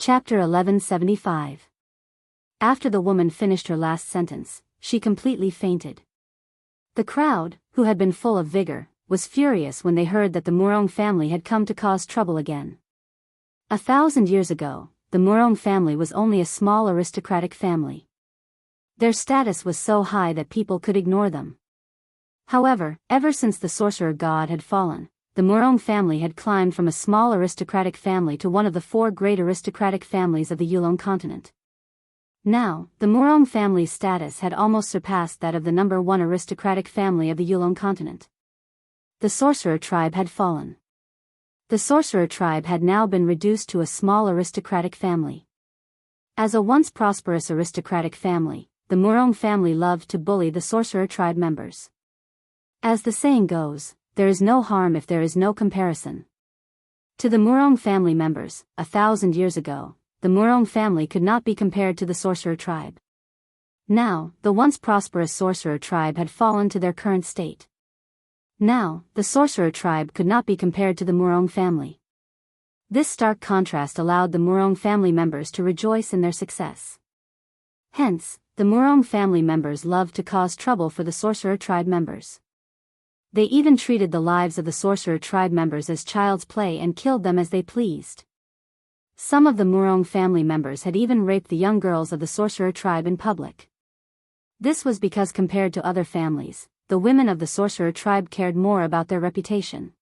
Chapter 1175. After the woman finished her last sentence, she completely fainted. The crowd, who had been full of vigor, was furious when they heard that the Murong family had come to cause trouble again. 1,000 years ago, the Murong family was only a small aristocratic family. Their status was so high that people could ignore them. However, ever since the sorcerer god had fallen, the Murong family had climbed from a small aristocratic family to one of the 4 great aristocratic families of the Yulong continent. Now, the Murong family's status had almost surpassed that of the number 1 aristocratic family of the Yulong continent. The sorcerer tribe had fallen. The sorcerer tribe had now been reduced to a small aristocratic family. As a once prosperous aristocratic family, the Murong family loved to bully the sorcerer tribe members. As the saying goes, there is no harm if there is no comparison. To the Murong family members, 1,000 years ago, the Murong family could not be compared to the sorcerer tribe. Now, the once prosperous sorcerer tribe had fallen to their current state. Now, the sorcerer tribe could not be compared to the Murong family. This stark contrast allowed the Murong family members to rejoice in their success. Hence, the Murong family members loved to cause trouble for the sorcerer tribe members. They even treated the lives of the sorcerer tribe members as child's play and killed them as they pleased. Some of the Murong family members had even raped the young girls of the sorcerer tribe in public. This was because compared to other families, the women of the sorcerer tribe cared more about their reputation.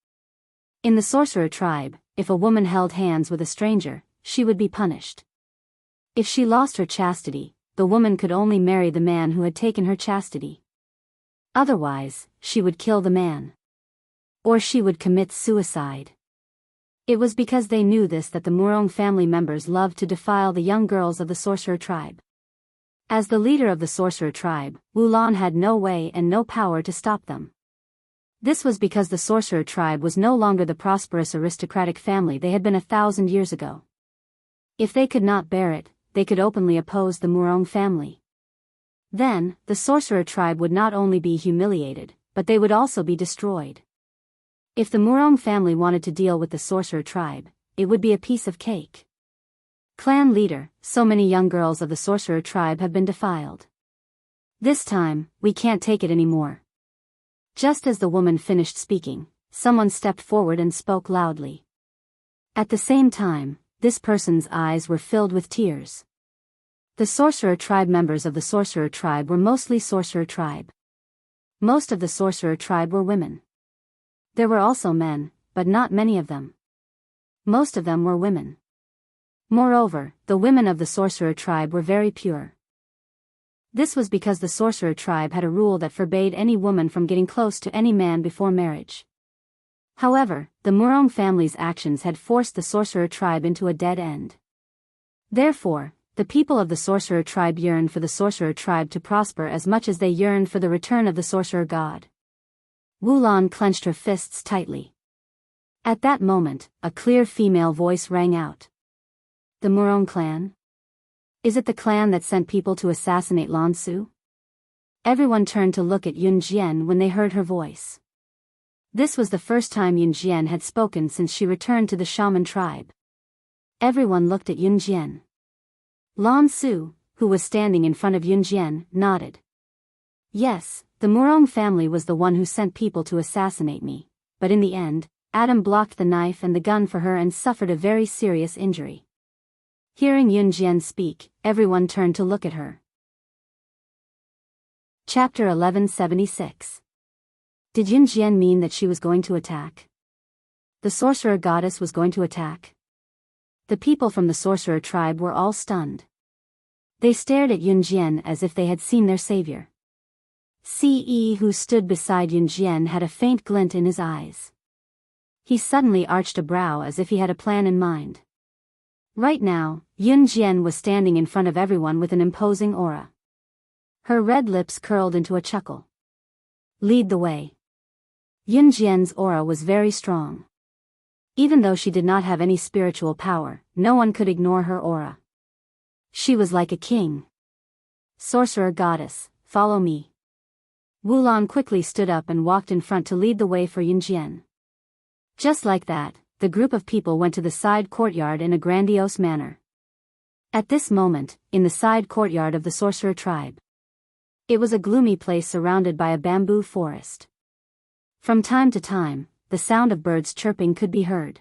In the sorcerer tribe, if a woman held hands with a stranger, she would be punished. If she lost her chastity, the woman could only marry the man who had taken her chastity. Otherwise, she would kill the man. Or she would commit suicide. It was because they knew this that the Murong family members loved to defile the young girls of the sorcerer tribe. As the leader of the sorcerer tribe, Wulan had no way and no power to stop them. This was because the sorcerer tribe was no longer the prosperous aristocratic family they had been 1,000 years ago. If they could not bear it, they could openly oppose the Murong family. Then, the sorcerer tribe would not only be humiliated, but they would also be destroyed. If the Murong family wanted to deal with the sorcerer tribe, it would be a piece of cake. Clan leader, so many young girls of the sorcerer tribe have been defiled. This time, we can't take it anymore. Just as the woman finished speaking, someone stepped forward and spoke loudly. At the same time, this person's eyes were filled with tears. The sorcerer tribe members of the sorcerer tribe were mostly sorcerer tribe. Most of the sorcerer tribe were women. There were also men, but not many of them. Most of them were women. Moreover, the women of the sorcerer tribe were very pure. This was because the sorcerer tribe had a rule that forbade any woman from getting close to any man before marriage. However, the Murong family's actions had forced the sorcerer tribe into a dead end. Therefore, the people of the sorcerer tribe yearned for the sorcerer tribe to prosper as much as they yearned for the return of the sorcerer god. Wulan clenched her fists tightly. At that moment, a clear female voice rang out. The Murong clan? Is it the clan that sent people to assassinate Lan Su? Everyone turned to look at Yun Jian when they heard her voice. This was the first time Yun Jian had spoken since she returned to the shaman tribe. Everyone looked at Yun Jian. Lan Su, who was standing in front of Yun Jian, nodded. Yes, the Murong family was the one who sent people to assassinate me, but in the end, Adam blocked the knife and the gun for her and suffered a very serious injury. Hearing Yun Jian speak, everyone turned to look at her. Chapter 1176. Did Yun Jian mean that she was going to attack? The sorcerer goddess was going to attack? The people from the sorcerer tribe were all stunned. They stared at Yun Jian as if they had seen their savior. Ce who stood beside Yun Jian had a faint glint in his eyes. He suddenly arched a brow as if he had a plan in mind. Right now, Yun Jian was standing in front of everyone with an imposing aura. Her red lips curled into a chuckle. Lead the way. Yun Jian's aura was very strong. Even though she did not have any spiritual power, no one could ignore her aura. She was like a king. Sorcerer goddess, follow me. Wulan quickly stood up and walked in front to lead the way for Yun Jian. Just like that, the group of people went to the side courtyard in a grandiose manner. At this moment, in the side courtyard of the sorcerer tribe. It was a gloomy place surrounded by a bamboo forest. From time to time, the sound of birds chirping could be heard.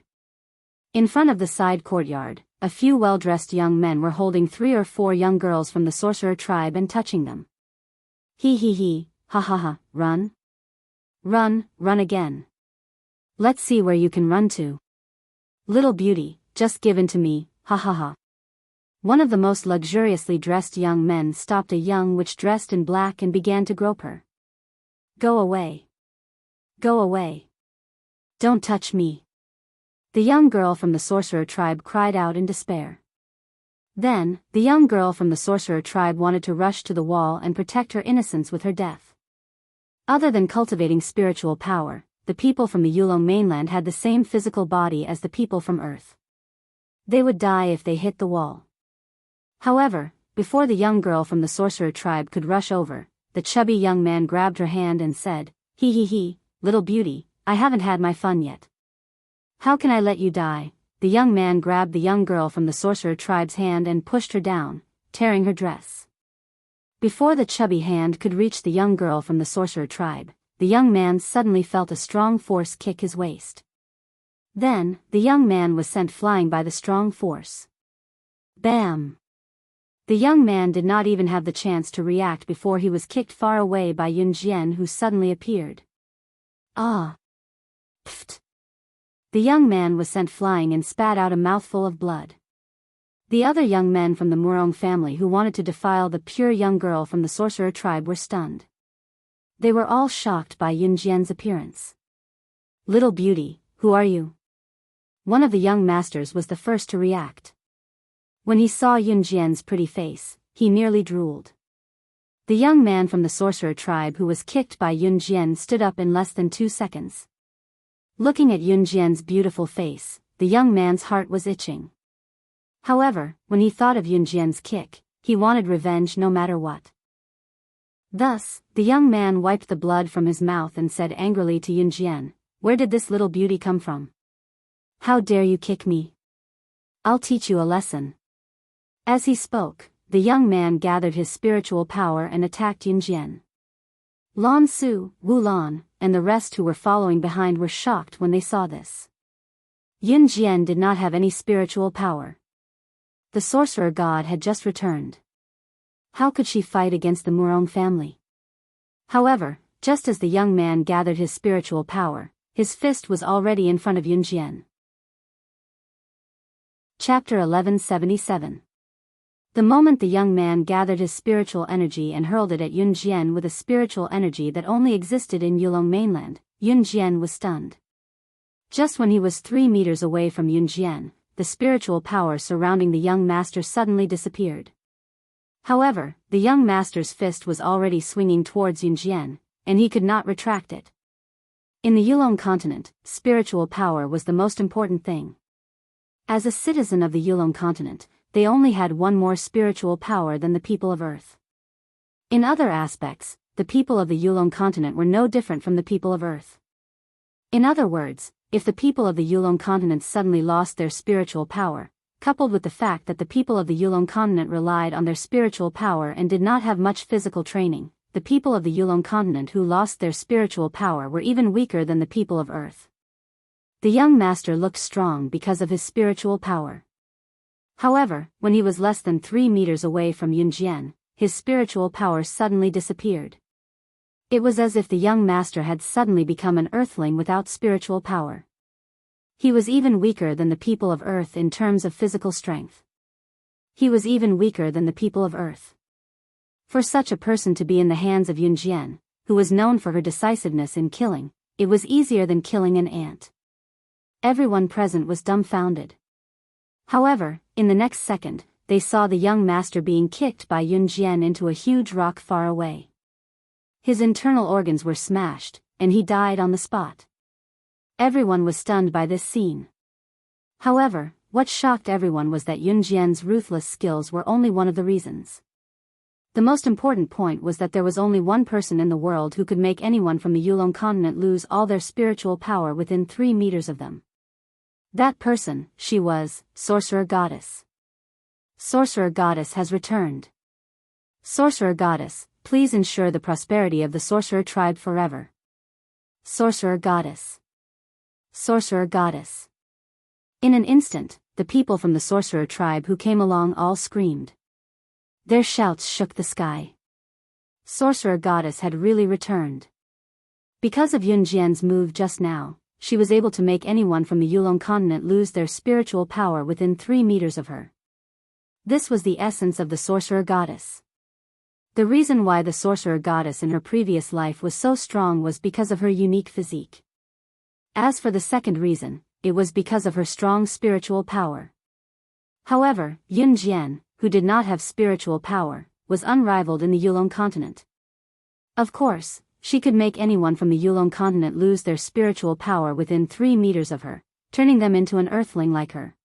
In front of the side courtyard, a few well-dressed young men were holding 3 or 4 young girls from the sorcerer tribe and touching them. He, ha ha ha, run. Run, run again. Let's see where you can run to. Little beauty, just give in to me, ha ha ha. One of the most luxuriously dressed young men stopped a young witch dressed in black and began to grope her. Go away. Go away. Don't touch me. The young girl from the sorcerer tribe cried out in despair. Then, the young girl from the sorcerer tribe wanted to rush to the wall and protect her innocence with her death. Other than cultivating spiritual power, the people from the Yulong mainland had the same physical body as the people from Earth. They would die if they hit the wall. However, before the young girl from the sorcerer tribe could rush over, the chubby young man grabbed her hand and said, He, little beauty, I haven't had my fun yet. How can I let you die? The young man grabbed the young girl from the sorcerer tribe's hand and pushed her down, tearing her dress. Before the chubby hand could reach the young girl from the sorcerer tribe, the young man suddenly felt a strong force kick his waist. Then, the young man was sent flying by the strong force. Bam! The young man did not even have the chance to react before he was kicked far away by Yun Jian, who suddenly appeared. Ah! Pfft! The young man was sent flying and spat out a mouthful of blood. The other young men from the Murong family who wanted to defile the pure young girl from the sorcerer tribe were stunned. They were all shocked by Yun Jian's appearance. Little beauty, who are you? One of the young masters was the first to react. When he saw Yun Jian's pretty face, he nearly drooled. The young man from the sorcerer tribe who was kicked by Yun Jian stood up in less than 2 seconds. Looking at Yun Jian's beautiful face, the young man's heart was itching. However, when he thought of Yun Jian's kick, he wanted revenge no matter what. Thus, the young man wiped the blood from his mouth and said angrily to Yun Jian, Where did this little beauty come from? How dare you kick me? I'll teach you a lesson. As he spoke, the young man gathered his spiritual power and attacked Yun Jian. Lan Su, Wu Lan, and the rest who were following behind were shocked when they saw this. Yun Jian did not have any spiritual power. The sorcerer god had just returned. How could she fight against the Murong family? However, just as the young man gathered his spiritual power, his fist was already in front of Yun Jian. Chapter 1177. The moment the young man gathered his spiritual energy and hurled it at Yun Jian with a spiritual energy that only existed in Yulong mainland, Yun Jian was stunned. Just when he was 3 meters away from Yun Jian, the spiritual power surrounding the young master suddenly disappeared. However, the young master's fist was already swinging towards Yun Jian, and he could not retract it. In the Yulong continent, spiritual power was the most important thing. As a citizen of the Yulong continent, they only had one more spiritual power than the people of Earth. In other aspects, the people of the Yulong continent were no different from the people of Earth. In other words, if the people of the Yulong continent suddenly lost their spiritual power, coupled with the fact that the people of the Yulong continent relied on their spiritual power and did not have much physical training, the people of the Yulong continent who lost their spiritual power were even weaker than the people of Earth. The young master looked strong because of his spiritual power. However, when he was less than 3 meters away from Yun Jian, his spiritual power suddenly disappeared. It was as if the young master had suddenly become an earthling without spiritual power. He was even weaker than the people of Earth in terms of physical strength. He was even weaker than the people of Earth. For such a person to be in the hands of Yun Jian, who was known for her decisiveness in killing, it was easier than killing an ant. Everyone present was dumbfounded. However, in the next second, they saw the young master being kicked by Yun Jian into a huge rock far away. His internal organs were smashed, and he died on the spot. Everyone was stunned by this scene. However, what shocked everyone was that Yun Jian's ruthless skills were only one of the reasons. The most important point was that there was only one person in the world who could make anyone from the Yulong continent lose all their spiritual power within 3 meters of them. That person, she was, Sorcerer Goddess. Sorcerer Goddess has returned. Sorcerer Goddess, please ensure the prosperity of the Sorcerer tribe forever. Sorcerer Goddess. Sorcerer Goddess. In an instant, the people from the Sorcerer tribe who came along all screamed. Their shouts shook the sky. Sorcerer Goddess had really returned. Because of Yun Jian's move just now, she was able to make anyone from the Yulong continent lose their spiritual power within 3 meters of her. This was the essence of the Sorcerer Goddess. The reason why the Sorcerer Goddess in her previous life was so strong was because of her unique physique. As for the second reason, it was because of her strong spiritual power. However, Yun Jian, who did not have spiritual power, was unrivaled in the Yulong continent. Of course, she could make anyone from the Yulong continent lose their spiritual power within 3 meters of her, turning them into an earthling like her.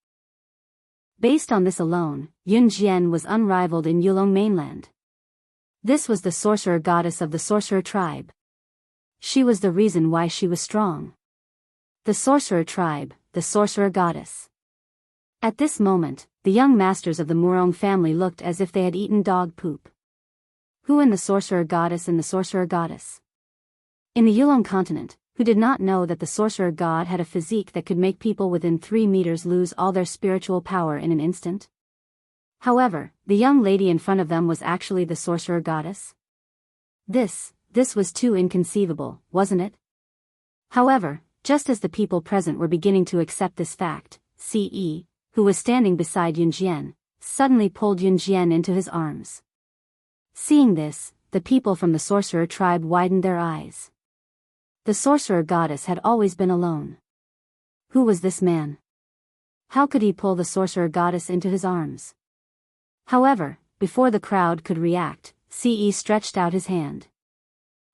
Based on this alone, Yun Jian was unrivaled in Yulong mainland. This was the Sorcerer Goddess of the Sorcerer tribe. She was the reason why she was strong. The Sorcerer tribe, the Sorcerer Goddess. At this moment, the young masters of the Murong family looked as if they had eaten dog poop. Who in the Sorcerer Goddess and the Sorcerer Goddess? In the Yulong continent, who did not know that the Sorcerer God had a physique that could make people within 3 meters lose all their spiritual power in an instant? However, the young lady in front of them was actually the Sorcerer Goddess. This was too inconceivable, wasn't it? However, just as the people present were beginning to accept this fact, Ce, who was standing beside Yun Jian, suddenly pulled Yun Jian into his arms. Seeing this, the people from the Sorcerer tribe widened their eyes. The Sorcerer Goddess had always been alone. Who was this man? How could he pull the Sorcerer Goddess into his arms? However, before the crowd could react, Ce stretched out his hand.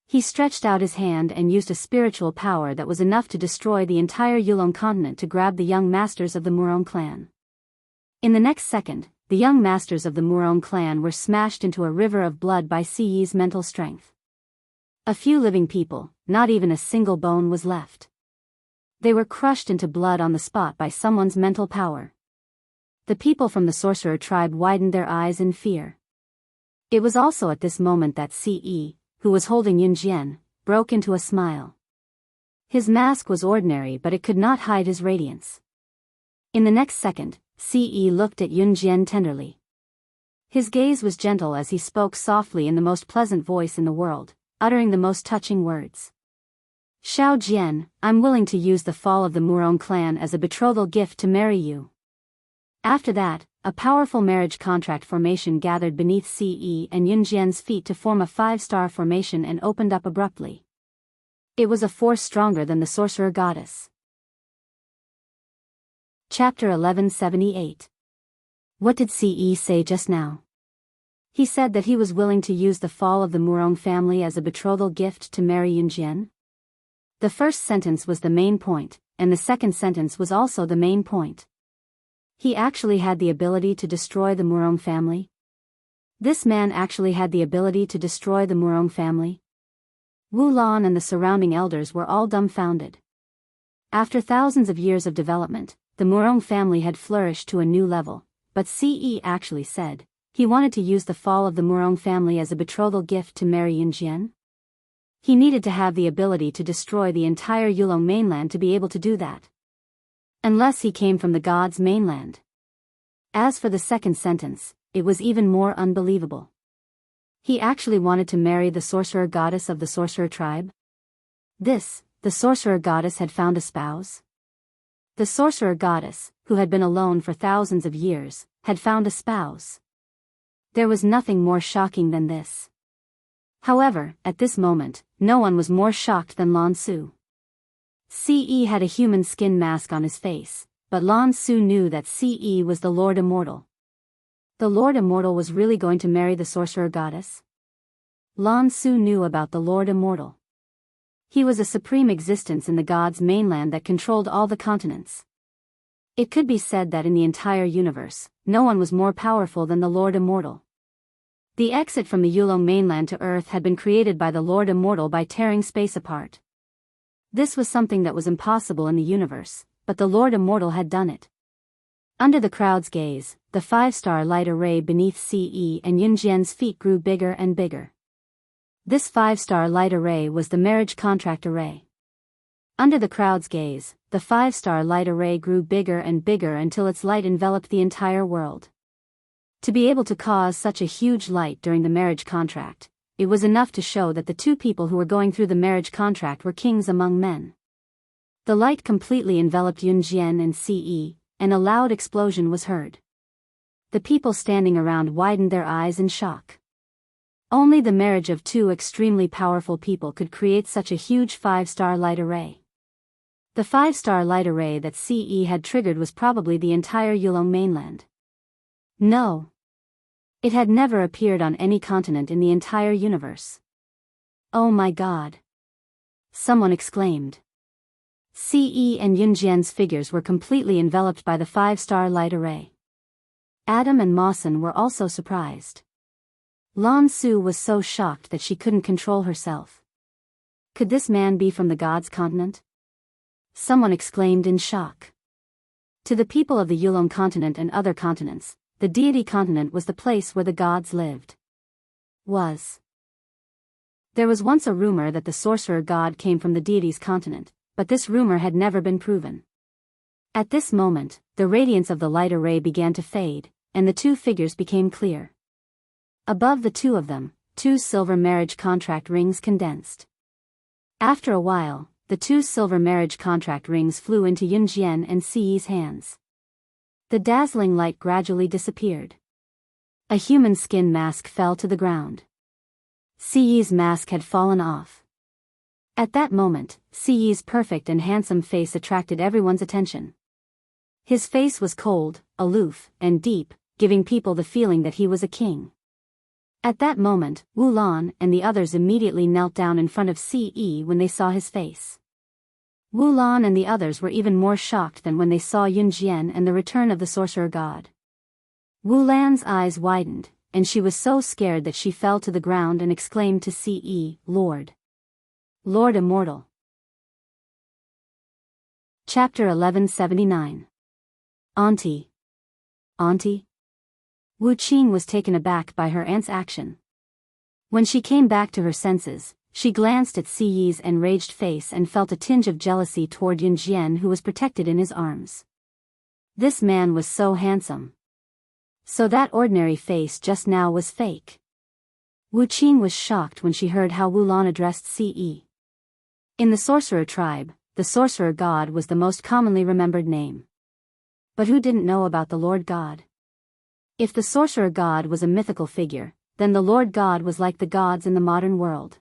He stretched out his hand and used a spiritual power that was enough to destroy the entire Yulong continent to grab the young masters of the Murong clan. In the next second, the young masters of the Murong clan were smashed into a river of blood by Ce's mental strength. A few living people, not even a single bone was left. They were crushed into blood on the spot by someone's mental power. The people from the Sorcerer tribe widened their eyes in fear. It was also at this moment that Ce, who was holding Yun Jian, broke into a smile. His mask was ordinary but it could not hide his radiance. In the next second, Ce looked at Yun Jian tenderly. His gaze was gentle as he spoke softly in the most pleasant voice in the world, uttering the most touching words. Xiao Jian, I'm willing to use the fall of the Murong clan as a betrothal gift to marry you. After that, a powerful marriage contract formation gathered beneath Ce and Yun Jian's feet to form a 5-star formation and opened up abruptly. It was a force stronger than the Sorcerer Goddess. Chapter 1178. What did Ce say just now? He said that he was willing to use the fall of the Murong family as a betrothal gift to marry Yun Jian. The first sentence was the main point, and the second sentence was also the main point. He actually had the ability to destroy the Murong family? This man actually had the ability to destroy the Murong family? Wu Lan and the surrounding elders were all dumbfounded. After thousands of years of development, the Murong family had flourished to a new level, but Ce actually said he wanted to use the fall of the Murong family as a betrothal gift to marry Yun Jian. He needed to have the ability to destroy the entire Yulong mainland to be able to do that. Unless he came from the gods' mainland. As for the second sentence, it was even more unbelievable. He actually wanted to marry the Sorcerer Goddess of the Sorcerer tribe? The Sorcerer Goddess had found a spouse? The Sorcerer Goddess, who had been alone for thousands of years, had found a spouse. There was nothing more shocking than this. However, at this moment, no one was more shocked than Lan Su. Ce had a human skin mask on his face, but Lan Su knew that Ce was the Lord Immortal. The Lord Immortal was really going to marry the Sorcerer Goddess? Lan Su knew about the Lord Immortal. He was a supreme existence in the gods' mainland that controlled all the continents. It could be said that in the entire universe, no one was more powerful than the Lord Immortal. The exit from the Yulong mainland to Earth had been created by the Lord Immortal by tearing space apart. This was something that was impossible in the universe, but the Lord Immortal had done it. Under the crowd's gaze, the 5-star light array beneath Ce and Yunjian's feet grew bigger and bigger. This 5-star light array was the marriage contract array. Under the crowd's gaze, the 5-star light array grew bigger and bigger until its light enveloped the entire world. To be able to cause such a huge light during the marriage contract, it was enough to show that the two people who were going through the marriage contract were kings among men. The light completely enveloped Yunjian and Ce, and a loud explosion was heard. The people standing around widened their eyes in shock. Only the marriage of two extremely powerful people could create such a huge 5-star light array. The 5-star light array that Ce had triggered was probably the entire Yulong mainland. No. It had never appeared on any continent in the entire universe. Oh my God! Someone exclaimed. Ce and Yunjian's figures were completely enveloped by the 5-star light array. Adam and Mawson were also surprised. Lan Su was so shocked that she couldn't control herself. Could this man be from the gods' continent? Someone exclaimed in shock. To the people of the Yulong continent and other continents, the deity continent was the place where the gods lived. There was once a rumor that the sorcerer god came from the deity's continent, but this rumor had never been proven. At this moment, the radiance of the light array began to fade, and the two figures became clear. Above the two of them, 2 silver marriage contract rings condensed. After a while, the 2 silver marriage contract rings flew into Yunjian and Ce's hands. The dazzling light gradually disappeared. A human skin mask fell to the ground. Ce's mask had fallen off. At that moment, Ce's perfect and handsome face attracted everyone's attention. His face was cold, aloof, and deep, giving people the feeling that he was a king. At that moment, Wu Lan and the others immediately knelt down in front of Ce when they saw his face. Wu Lan and the others were even more shocked than when they saw Yunjian and the return of the sorcerer god. Wu Lan's eyes widened, and she was so scared that she fell to the ground and exclaimed to Ce, Lord Immortal. Chapter 1179. Auntie. Wu Qing was taken aback by her aunt's action. When she came back to her senses, she glanced at Ce's enraged face and felt a tinge of jealousy toward Yunjian, who was protected in his arms. This man was so handsome. So that ordinary face just now was fake. Wu Qing was shocked when she heard how Wu Lan addressed Ce. In the sorcerer tribe, the sorcerer god was the most commonly remembered name. But who didn't know about the Lord God? If the sorcerer god was a mythical figure, then the Lord God was like the gods in the modern world.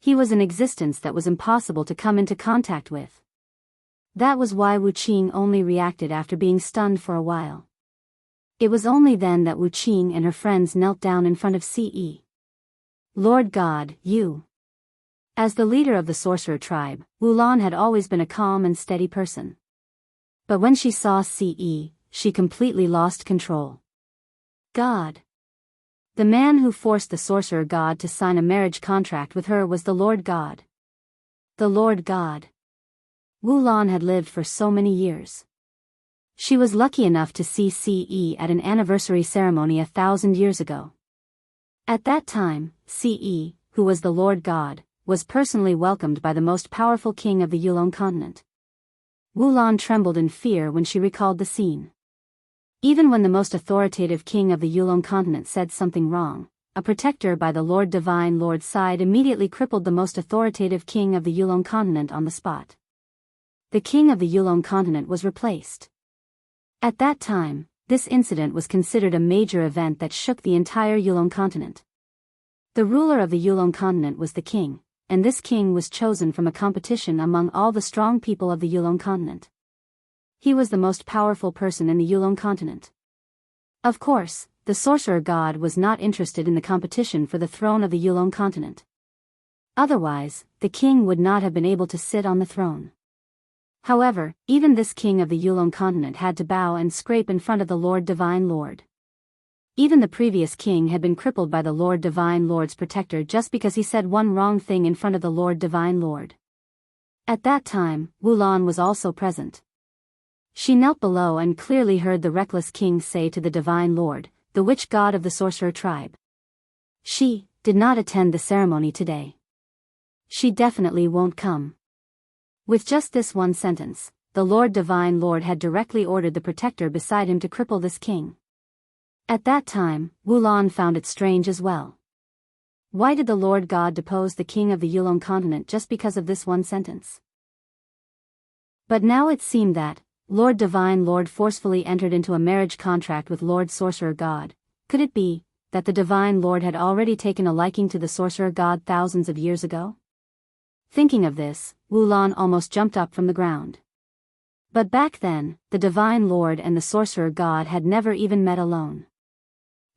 He was an existence that was impossible to come into contact with. That was why Wu Qing only reacted after being stunned for a while. It was only then that Wu Qing and her friends knelt down in front of Ce. Lord God, you. As the leader of the sorcerer tribe, Wu Lan had always been a calm and steady person. But when she saw Ce, she completely lost control. God. The man who forced the sorcerer god to sign a marriage contract with her was the Lord God. The Lord God. Wu Lan had lived for so many years. She was lucky enough to see Ce at an anniversary ceremony 1,000 years ago. At that time, Ce, who was the Lord God, was personally welcomed by the most powerful king of the Yulong continent. Wu Lan trembled in fear when she recalled the scene. Even when the most authoritative king of the Yulong continent said something wrong, a protector by the Lord Divine Lord's side immediately crippled the most authoritative king of the Yulong continent on the spot. The king of the Yulong continent was replaced. At that time, this incident was considered a major event that shook the entire Yulong continent. The ruler of the Yulong continent was the king, and this king was chosen from a competition among all the strong people of the Yulong continent. He was the most powerful person in the Yulong continent. Of course, the sorcerer god was not interested in the competition for the throne of the Yulong continent. Otherwise, the king would not have been able to sit on the throne. However, even this king of the Yulong continent had to bow and scrape in front of the Lord Divine Lord. Even the previous king had been crippled by the Lord Divine Lord's protector just because he said one wrong thing in front of the Lord Divine Lord. At that time, Wu Lan was also present. She knelt below and clearly heard the reckless king say to the divine lord, the witch god of the sorcerer tribe. She did not attend the ceremony today. She definitely won't come. With just this one sentence, the Lord Divine Lord had directly ordered the protector beside him to cripple this king. At that time, Wulan found it strange as well. Why did the Lord God depose the king of the Yulong continent just because of this one sentence? But now it seemed that Lord Divine Lord forcefully entered into a marriage contract with Lord Sorcerer God. Could it be that the Divine Lord had already taken a liking to the Sorcerer God thousands of years ago? Thinking of this, Wulan almost jumped up from the ground. But back then, the Divine Lord and the Sorcerer God had never even met alone.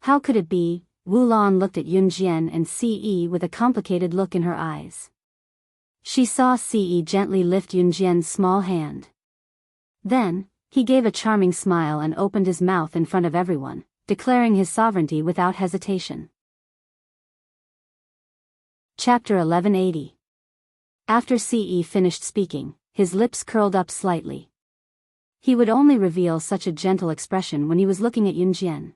How could it be? Wulan looked at Yunjian and Ce with a complicated look in her eyes. She saw Ce gently lift Yunjian's small hand. Then, he gave a charming smile and opened his mouth in front of everyone, declaring his sovereignty without hesitation. Chapter 1180. After Ce finished speaking, his lips curled up slightly. He would only reveal such a gentle expression when he was looking at Yunjian.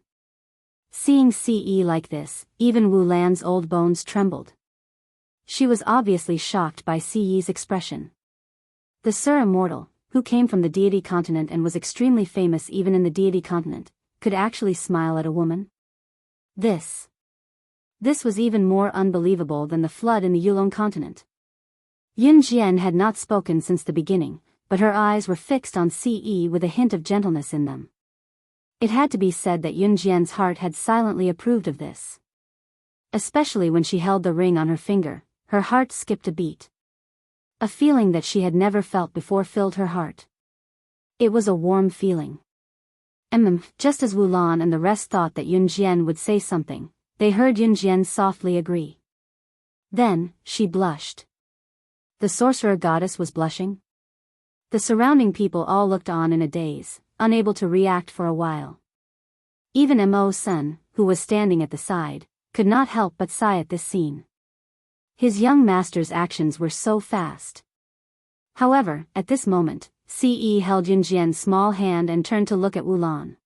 Seeing Ce like this, even Wu Lan's old bones trembled. She was obviously shocked by Ce's expression. The Sur Immortal, who came from the deity continent and was extremely famous even in the deity continent, could actually smile at a woman? This was even more unbelievable than the flood in the Yulong continent. Yunjian had not spoken since the beginning, but her eyes were fixed on Ce with a hint of gentleness in them. It had to be said that Yunjian's heart had silently approved of this. Especially when she held the ring on her finger, her heart skipped a beat. A feeling that she had never felt before filled her heart. It was a warm feeling. Just as Wulan and the rest thought that Yunjian would say something, they heard Yunjian softly agree. Then, she blushed. The sorcerer goddess was blushing? The surrounding people all looked on in a daze, unable to react for a while. Even Mo Sun, who was standing at the side, could not help but sigh at this scene. His young master's actions were so fast. However, at this moment, Ce held Yunjian's small hand and turned to look at Wulan.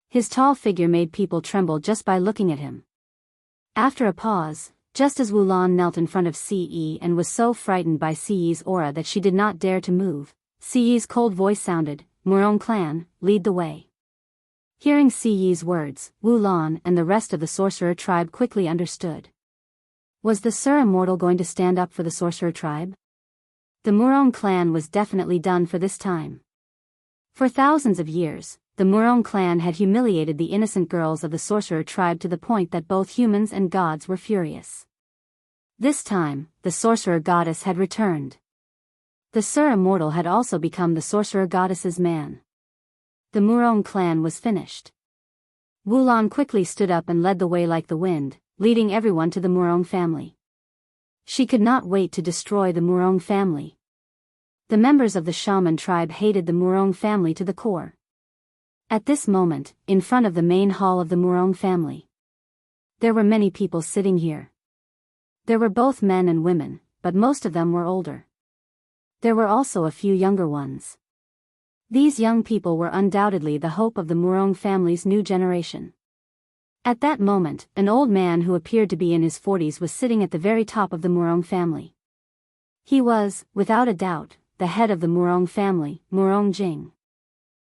His tall figure made people tremble just by looking at him. After a pause, just as Wulan knelt in front of Ce and was so frightened by Ce's aura that she did not dare to move, Ce's cold voice sounded, "Murong clan, lead the way." Hearing Ce's words, Wulan and the rest of the sorcerer tribe quickly understood. Was the Sur Immortal going to stand up for the sorcerer tribe? The Murong clan was definitely done for this time. For thousands of years, the Murong clan had humiliated the innocent girls of the sorcerer tribe to the point that both humans and gods were furious. This time, the sorcerer goddess had returned. The Sur Immortal had also become the sorcerer goddess's man. The Murong clan was finished. Wulan quickly stood up and led the way like the wind, leading everyone to the Murong family. She could not wait to destroy the Murong family. The members of the shaman tribe hated the Murong family to the core. At this moment, in front of the main hall of the Murong family, there were many people sitting here. There were both men and women, but most of them were older. There were also a few younger ones. These young people were undoubtedly the hope of the Murong family's new generation. At that moment, an old man who appeared to be in his 40s was sitting at the very top of the Murong family. He was, without a doubt, the head of the Murong family, Murong Jing.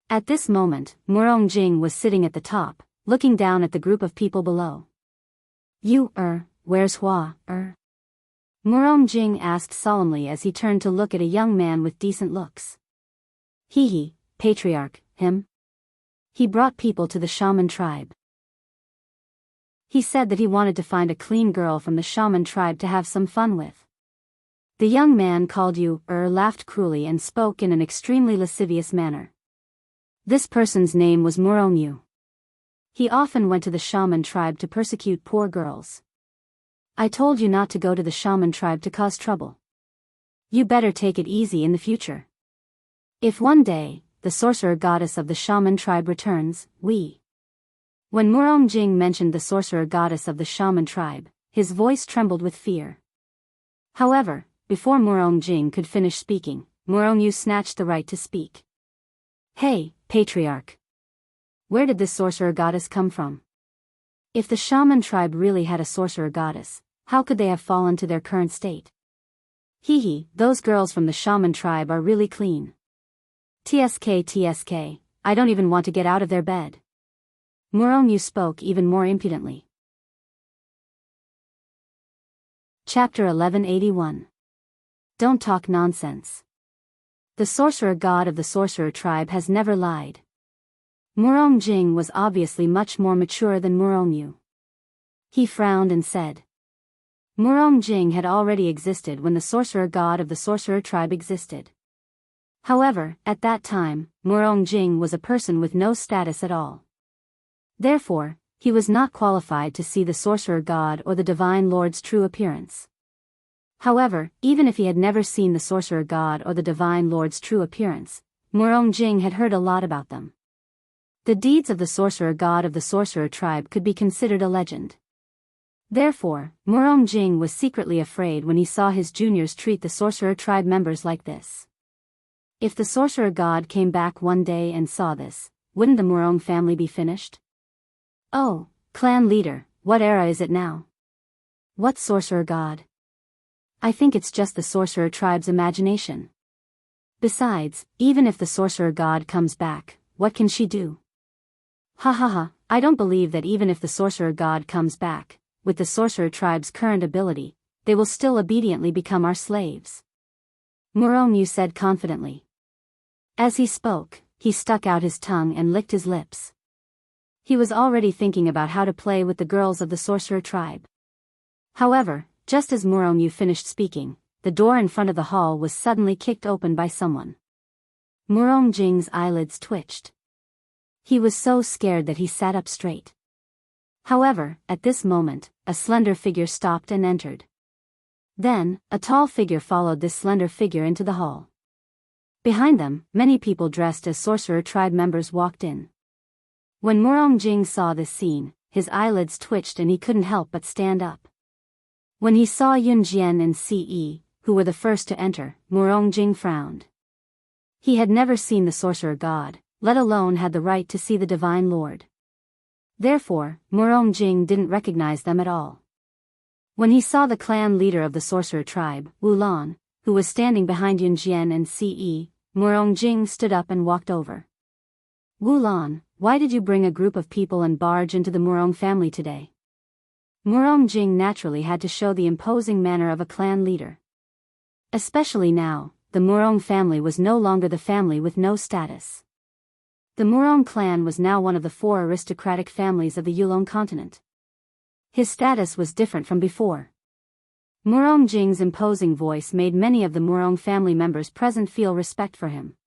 At this moment, Murong Jing was sitting at the top, looking down at the group of people below. Where's Hua, Murong Jing asked solemnly as he turned to look at a young man with decent looks. He, patriarch, him? He brought people to the shaman tribe. He said that he wanted to find a clean girl from the shaman tribe to have some fun with. The young man called laughed cruelly and spoke in an extremely lascivious manner. This person's name was Murong Yu. He often went to the shaman tribe to persecute poor girls. I told you not to go to the shaman tribe to cause trouble. You better take it easy in the future. If one day, the sorcerer goddess of the shaman tribe returns, When Murong Jing mentioned the sorcerer goddess of the shaman tribe, his voice trembled with fear. However, before Murong Jing could finish speaking, Murong Yu snatched the right to speak. Hey, patriarch. Where did this sorcerer goddess come from? If the shaman tribe really had a sorcerer goddess, how could they have fallen to their current state? Hee, those girls from the shaman tribe are really clean. TSK, I don't even want to get out of their bed. Murongyu spoke even more impudently. Chapter 1181. Don't talk nonsense. The sorcerer god of the sorcerer tribe has never lied. Murongjing was obviously much more mature than Murongyu. He frowned and said. Murongjing had already existed when the sorcerer god of the sorcerer tribe existed. However, at that time, Murongjing was a person with no status at all. Therefore, he was not qualified to see the sorcerer god or the divine lord's true appearance. However, even if he had never seen the sorcerer god or the divine lord's true appearance, Murongjing had heard a lot about them. The deeds of the sorcerer god of the sorcerer tribe could be considered a legend. Therefore, Murongjing was secretly afraid when he saw his juniors treat the sorcerer tribe members like this. If the sorcerer god came back one day and saw this, wouldn't the Murong family be finished? Oh, clan leader, what era is it now? What sorcerer god? I think it's just the sorcerer tribe's imagination. Besides, even if the sorcerer god comes back, what can she do? I don't believe that even if the sorcerer god comes back, with the sorcerer tribe's current ability, they will still obediently become our slaves. Murongyu said confidently. As he spoke, he stuck out his tongue and licked his lips. He was already thinking about how to play with the girls of the sorcerer tribe. However, just as Murongyu finished speaking, the door in front of the hall was suddenly kicked open by someone. Murongjing's eyelids twitched. He was so scared that he sat up straight. However, at this moment, a slender figure stopped and entered. Then, a tall figure followed this slender figure into the hall. Behind them, many people dressed as sorcerer tribe members walked in. When Murongjing saw this scene, his eyelids twitched and he couldn't help but stand up. When he saw Yunjian and Ce, who were the first to enter, Murongjing frowned. He had never seen the sorcerer god, let alone had the right to see the divine lord. Therefore, Murongjing didn't recognize them at all. When he saw the clan leader of the sorcerer tribe, Wulan, who was standing behind Yunjian and Ce, Murongjing stood up and walked over. Wulan, why did you bring a group of people and barge into the Murong family today? Murongjing naturally had to show the imposing manner of a clan leader. Especially now, the Murong family was no longer the family with no status. The Murong clan was now one of the 4 aristocratic families of the Yulong continent. His status was different from before. Murongjing's imposing voice made many of the Murong family members present feel respect for him.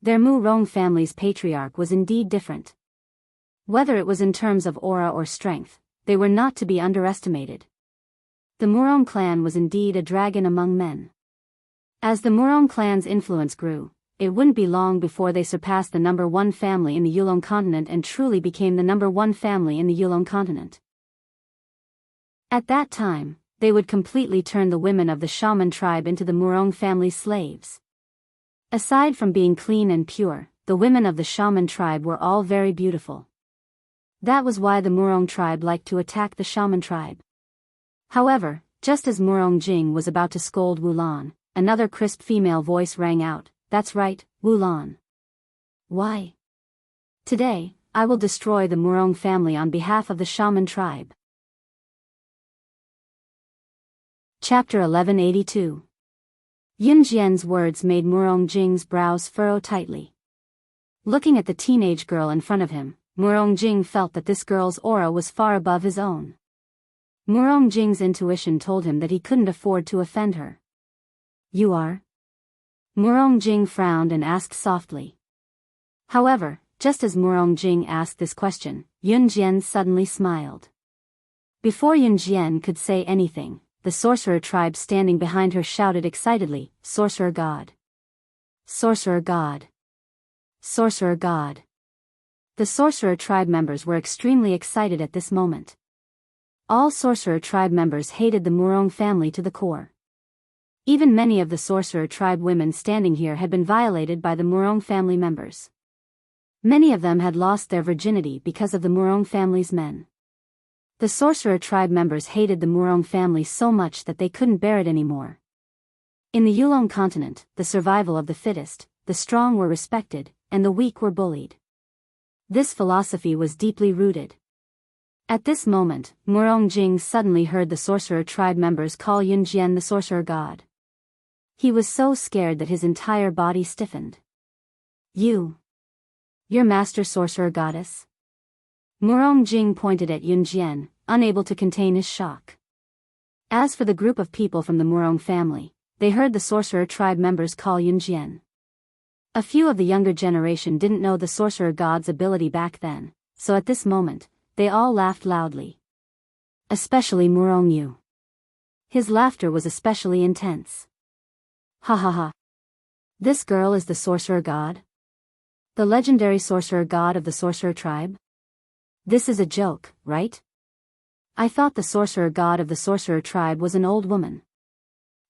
Their Murong family's patriarch was indeed different. Whether it was in terms of aura or strength, they were not to be underestimated. The Murong clan was indeed a dragon among men. As the Murong clan's influence grew, it wouldn't be long before they surpassed the number 1 family in the Yulong continent and truly became the number 1 family in the Yulong continent. At that time, they would completely turn the women of the shaman tribe into the Murong family's slaves. Aside from being clean and pure, the women of the shaman tribe were all very beautiful. That was why the Murong tribe liked to attack the shaman tribe. However, just as Murongjing was about to scold Wulan, another crisp female voice rang out, "That's right, Wulan. Why? Today, I will destroy the Murong family on behalf of the shaman tribe." Chapter 1182. Yunjian's words made Murongjing's brows furrow tightly. Looking at the teenage girl in front of him, Murongjing felt that this girl's aura was far above his own. Murongjing's intuition told him that he couldn't afford to offend her. "You are?" Murongjing frowned and asked softly. However, just as Murongjing asked this question, Yunjian suddenly smiled. Before Yunjian could say anything, the sorcerer tribe standing behind her shouted excitedly, "Sorcerer god! Sorcerer god! Sorcerer god!" The sorcerer tribe members were extremely excited at this moment. All sorcerer tribe members hated the Murong family to the core. Even many of the sorcerer tribe women standing here had been violated by the Murong family members. Many of them had lost their virginity because of the Murong family's men. The sorcerer tribe members hated the Murong family so much that they couldn't bear it anymore. In the Yulong continent, the survival of the fittest, the strong were respected, and the weak were bullied. This philosophy was deeply rooted. At this moment, Murong Jing suddenly heard the sorcerer tribe members call Yunjian the sorcerer god. He was so scared that his entire body stiffened. Your master sorcerer goddess? Murong Jing pointed at Yunjian, unable to contain his shock. As for the group of people from the Murong family, they heard the sorcerer tribe members call Yunjian. A few of the younger generation didn't know the sorcerer god's ability back then, so at this moment, they all laughed loudly. Especially Murong Yu. His laughter was especially intense. Ha ha ha. This girl is the sorcerer god? The legendary sorcerer god of the sorcerer tribe? This is a joke, right? I thought the sorcerer god of the sorcerer tribe was an old woman.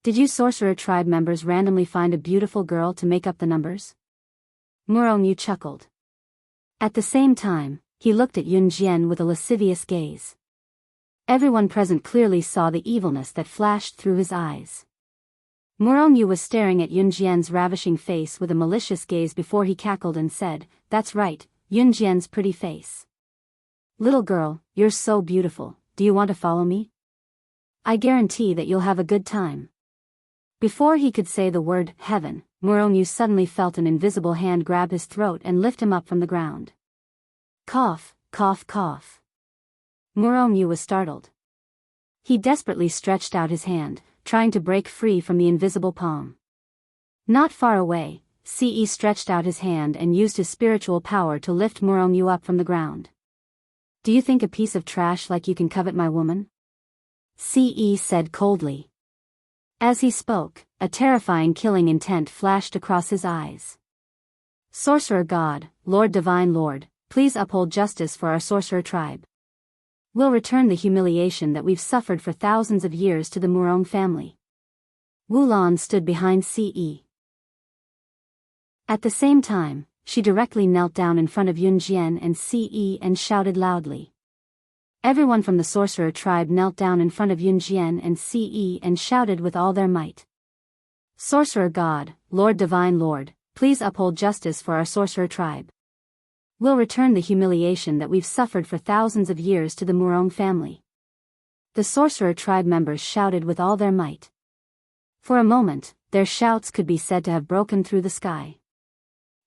Did you sorcerer tribe members randomly find a beautiful girl to make up the numbers? Murong Yu chuckled. At the same time, he looked at Yunjian with a lascivious gaze. Everyone present clearly saw the evilness that flashed through his eyes. Murong Yu was staring at Yunjian's ravishing face with a malicious gaze before he cackled and said, "That's right, Yunjian's pretty face. Little girl, you're so beautiful, do you want to follow me? I guarantee that you'll have a good time." Before he could say the word heaven, Murong Yu suddenly felt an invisible hand grab his throat and lift him up from the ground. Cough, cough, cough. Murong Yu was startled. He desperately stretched out his hand, trying to break free from the invisible palm. Not far away, Ce stretched out his hand and used his spiritual power to lift Murong Yu up from the ground. "Do you think a piece of trash like you can covet my woman?" Ce said coldly. As he spoke, a terrifying killing intent flashed across his eyes. "Sorcerer God, Lord Divine Lord, please uphold justice for our sorcerer tribe. We'll return the humiliation that we've suffered for thousands of years to the Murong family." Wulan stood behind Ce. At the same time, she directly knelt down in front of Yunjian and Ce and shouted loudly. Everyone from the sorcerer tribe knelt down in front of Yunjian and Ce and shouted with all their might. "Sorcerer God, Lord Divine Lord, please uphold justice for our sorcerer tribe. We'll return the humiliation that we've suffered for thousands of years to the Murong family." The sorcerer tribe members shouted with all their might. For a moment, their shouts could be said to have broken through the sky.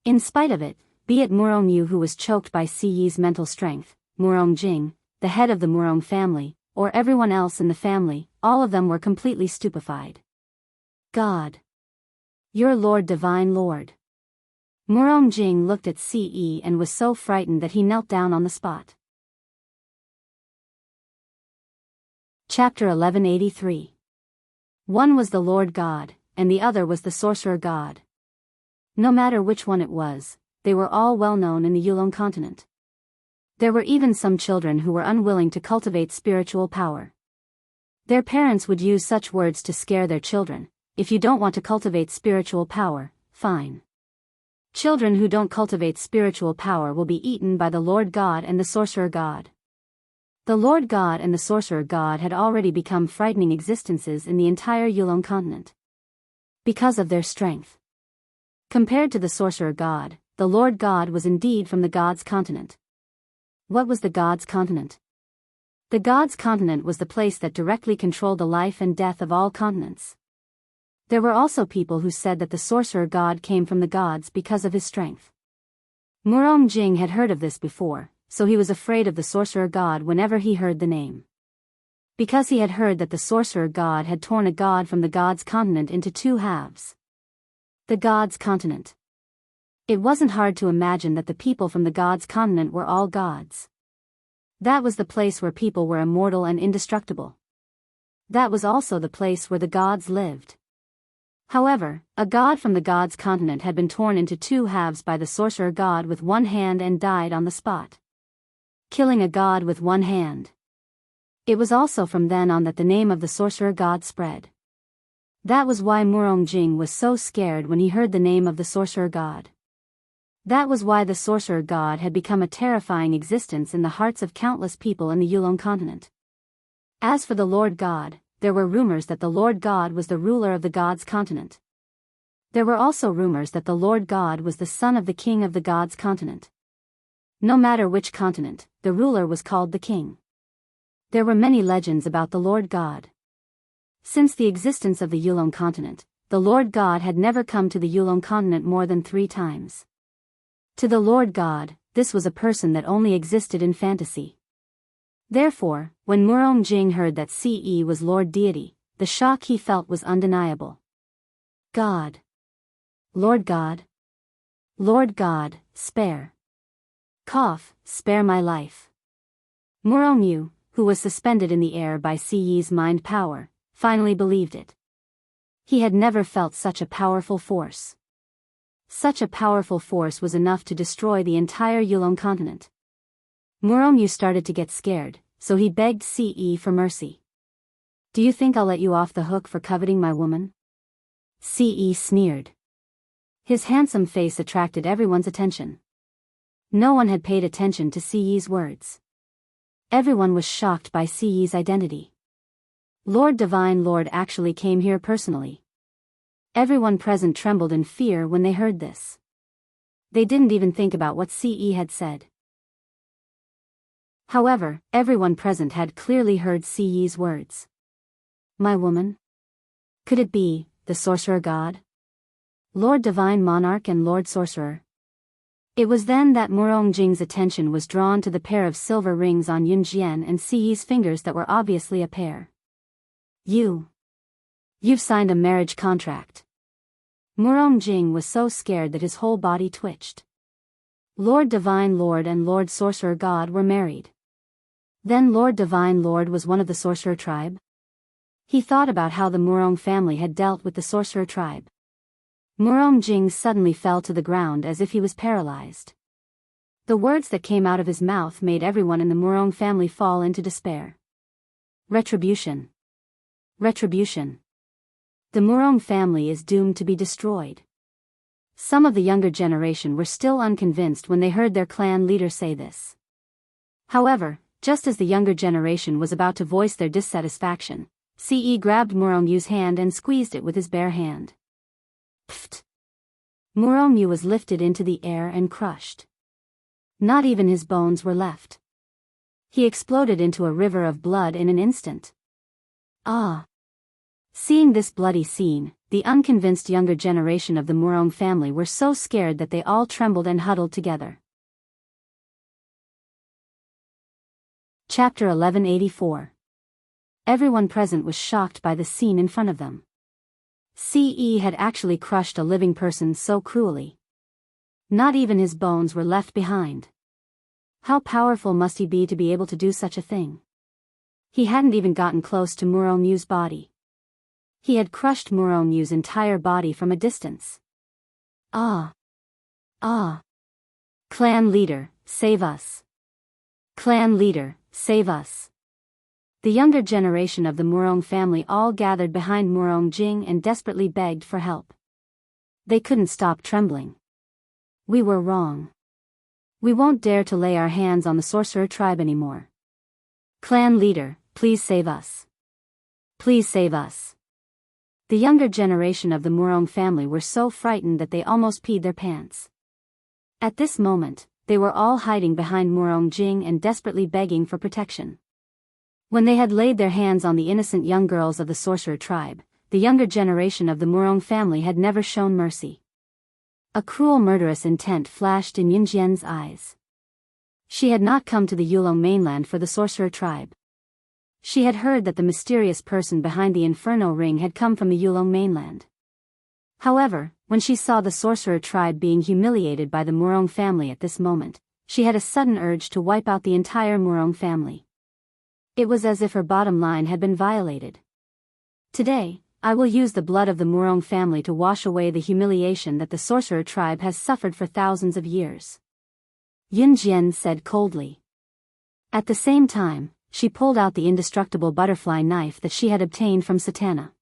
In spite of it, be it Murong Yu who was choked by Ce's mental strength, Murong Jing, the head of the Murong family, or everyone else in the family, all of them were completely stupefied. "God. Your Lord Divine Lord." Murong Jing looked at Ce and was so frightened that he knelt down on the spot. Chapter 1183. One was the Lord God, and the other was the Sorcerer God. No matter which one it was, they were all well known in the Yulong continent. There were even some children who were unwilling to cultivate spiritual power. Their parents would use such words to scare their children: "If you don't want to cultivate spiritual power, fine. Children who don't cultivate spiritual power will be eaten by the Lord God and the Sorcerer God." The Lord God and the Sorcerer God had already become frightening existences in the entire Yulong continent. Because of their strength. Compared to the Sorcerer God, the Lord God was indeed from the God's continent. What was the God's continent? The God's continent was the place that directly controlled the life and death of all continents. There were also people who said that the Sorcerer God came from the gods because of his strength. Murong Jing had heard of this before, so he was afraid of the Sorcerer God whenever he heard the name. Because he had heard that the Sorcerer God had torn a god from the God's continent into two halves. The God's continent. It wasn't hard to imagine that the people from the God's continent were all gods. That was the place where people were immortal and indestructible. That was also the place where the gods lived. However, a god from the God's continent had been torn into two halves by the Sorcerer God with one hand and died on the spot. Killing a god with one hand. It was also from then on that the name of the Sorcerer God spread. That was why Murong Jing was so scared when he heard the name of the Sorcerer God. That was why the sorcerer god had become a terrifying existence in the hearts of countless people in the Yulong continent. As for the Lord God, there were rumors that the Lord God was the ruler of the gods' continent. There were also rumors that the Lord God was the son of the king of the gods' continent. No matter which continent, the ruler was called the king. There were many legends about the Lord God. Since the existence of the Yulong continent, the Lord God had never come to the Yulong continent more than 3 times. To the Lord God, this was a person that only existed in fantasy. Therefore, when Murong Jing heard that Ce was Lord Deity, the shock he felt was undeniable. God. Lord God. Lord God, spare. Spare my life. Murong Yu, who was suspended in the air by Ce's mind power, finally believed it. He had never felt such a powerful force. Such a powerful force was enough to destroy the entire Yulong continent. Murong Yu started to get scared, so he begged Ce for mercy. Do you think I'll let you off the hook for coveting my woman? Ce sneered. His handsome face attracted everyone's attention. No one had paid attention to Ce's words. Everyone was shocked by Ce's identity. Lord Divine Lord actually came here personally. Everyone present trembled in fear when they heard this. They didn't even think about what Ce had said. However, everyone present had clearly heard Ce's words. My woman? Could it be the sorcerer god? Lord Divine Monarch and Lord Sorcerer? It was then that Murong Jing's attention was drawn to the pair of silver rings on Yunjian and Ce's fingers that were obviously a pair. You've signed a marriage contract. Murong Jing was so scared that his whole body twitched. Lord Divine Lord and Lord Sorcerer God were married. Then Lord Divine Lord was one of the sorcerer tribe? He thought about how the Murong family had dealt with the sorcerer tribe. Murong Jing suddenly fell to the ground as if he was paralyzed. The words that came out of his mouth made everyone in the Murong family fall into despair. Retribution. Retribution. The Murong family is doomed to be destroyed. Some of the younger generation were still unconvinced when they heard their clan leader say this. However, just as the younger generation was about to voice their dissatisfaction, Ce grabbed Murong Yu's hand and squeezed it with his bare hand. Pfft! Murong Yu was lifted into the air and crushed. Not even his bones were left. He exploded into a river of blood in an instant. Ah! Seeing this bloody scene, the unconvinced younger generation of the Murong family were so scared that they all trembled and huddled together. Chapter 1184. Everyone present was shocked by the scene in front of them. Ce had actually crushed a living person so cruelly. Not even his bones were left behind. How powerful must he be to be able to do such a thing? He hadn't even gotten close to Murong Yu's body. He had crushed Murong Yu's entire body from a distance. Ah! Ah! Clan leader, save us! Clan leader, save us! The younger generation of the Murong family all gathered behind Murong Jing and desperately begged for help. They couldn't stop trembling. We were wrong. We won't dare to lay our hands on the sorcerer tribe anymore. Clan leader, please save us. Please save us. The younger generation of the Murong family were so frightened that they almost peed their pants. At this moment, they were all hiding behind Murong Jing and desperately begging for protection. When they had laid their hands on the innocent young girls of the sorcerer tribe, the younger generation of the Murong family had never shown mercy. A cruel murderous intent flashed in Yunjian's eyes. She had not come to the Yulong mainland for the sorcerer tribe. She had heard that the mysterious person behind the Inferno Ring had come from the Yulong mainland. However, when she saw the sorcerer tribe being humiliated by the Murong family at this moment, she had a sudden urge to wipe out the entire Murong family. It was as if her bottom line had been violated. Today, I will use the blood of the Murong family to wash away the humiliation that the sorcerer tribe has suffered for thousands of years. Yunjian said coldly. At the same time, she pulled out the indestructible butterfly knife that she had obtained from Satana.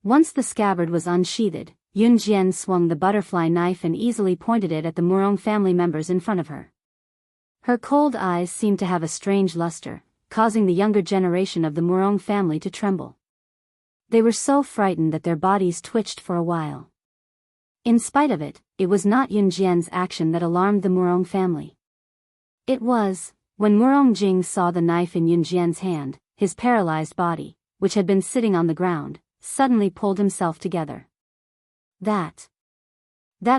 Once the scabbard was unsheathed, Yun Jian swung the butterfly knife and easily pointed it at the Murong family members in front of her. Her cold eyes seemed to have a strange luster, causing the younger generation of the Murong family to tremble. They were so frightened that their bodies twitched for a while. In spite of it, it was not Yun Jian's action that alarmed the Murong family. It was, when Murong Jing saw the knife in Yun Jian's hand, his paralyzed body, which had been sitting on the ground, suddenly pulled himself together. That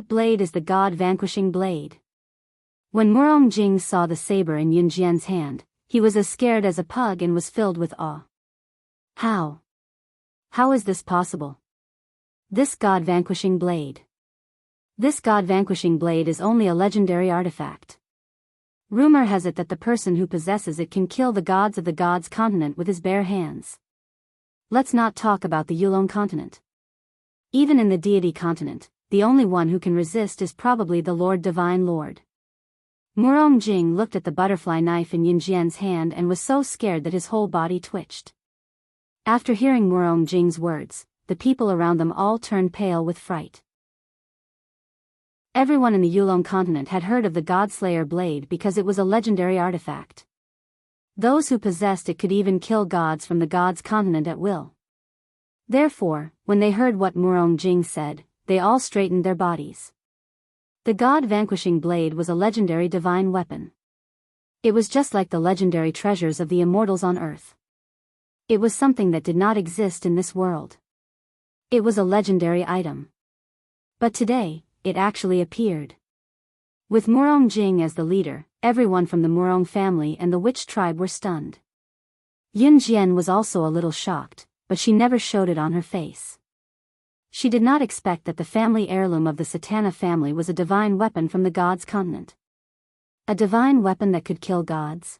blade is the God-vanquishing blade. When Murong Jing saw the saber in Yun Jian's hand, he was as scared as a pug and was filled with awe. How is this possible? This God-vanquishing blade. This God-vanquishing blade is only a legendary artifact. Rumor has it that the person who possesses it can kill the gods of the gods continent with his bare hands. Let's not talk about the Yulong continent. Even in the deity continent, the only one who can resist is probably the Lord Divine Lord. Murong Jing looked at the butterfly knife in Yun Jian's hand and was so scared that his whole body twitched. After hearing Murong Jing's words, the people around them all turned pale with fright. Everyone in the Yulong continent had heard of the Godslayer blade because it was a legendary artifact. Those who possessed it could even kill gods from the gods' continent at will. Therefore, when they heard what Murong Jing said, they all straightened their bodies. The God-vanquishing blade was a legendary divine weapon. It was just like the legendary treasures of the immortals on earth. It was something that did not exist in this world. It was a legendary item. But today, it actually appeared. With Murong Jing as the leader, everyone from the Murong family and the witch tribe were stunned. Yun Jian was also a little shocked, but she never showed it on her face. She did not expect that the family heirloom of the Satana family was a divine weapon from the gods' continent. A divine weapon that could kill gods.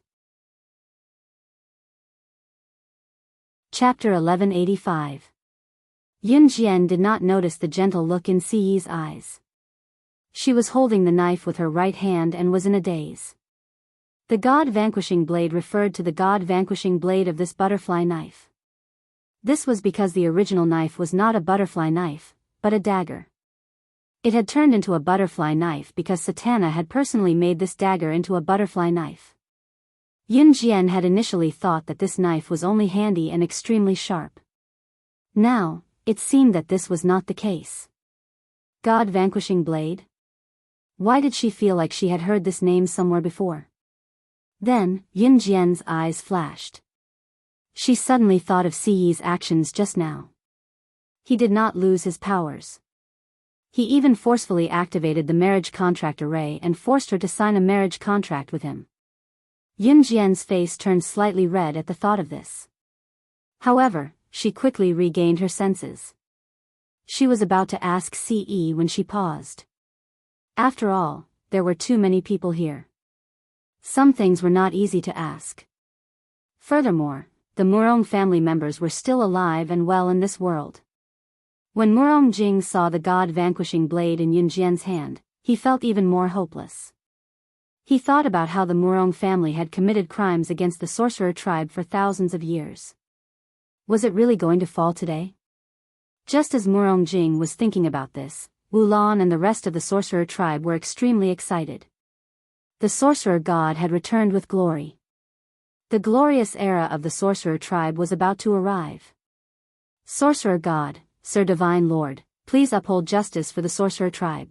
Chapter 1185. Yun Jian did not notice the gentle look in Siyi's eyes. She was holding the knife with her right hand and was in a daze. The God-vanquishing blade referred to the God-vanquishing blade of this butterfly knife. This was because the original knife was not a butterfly knife, but a dagger. It had turned into a butterfly knife because Satana had personally made this dagger into a butterfly knife. Yun Jian had initially thought that this knife was only handy and extremely sharp. Now, it seemed that this was not the case. God-vanquishing blade? Why did she feel like she had heard this name somewhere before? Then, Yun Jian's eyes flashed. She suddenly thought of Siyi's actions just now. He did not lose his powers. He even forcefully activated the marriage contract array and forced her to sign a marriage contract with him. Yun Jian's face turned slightly red at the thought of this. However, she quickly regained her senses. She was about to ask Siyi when she paused. After all, there were too many people here. Some things were not easy to ask. Furthermore, the Murong family members were still alive and well in this world. When Murong Jing saw the God-vanquishing blade in Yun Jian's hand, he felt even more hopeless. He thought about how the Murong family had committed crimes against the sorcerer tribe for thousands of years. Was it really going to fall today? Just as Murong Jing was thinking about this, Wulan and the rest of the sorcerer tribe were extremely excited. The sorcerer god had returned with glory. The glorious era of the sorcerer tribe was about to arrive. Sorcerer god, Sir Divine Lord, please uphold justice for the sorcerer tribe.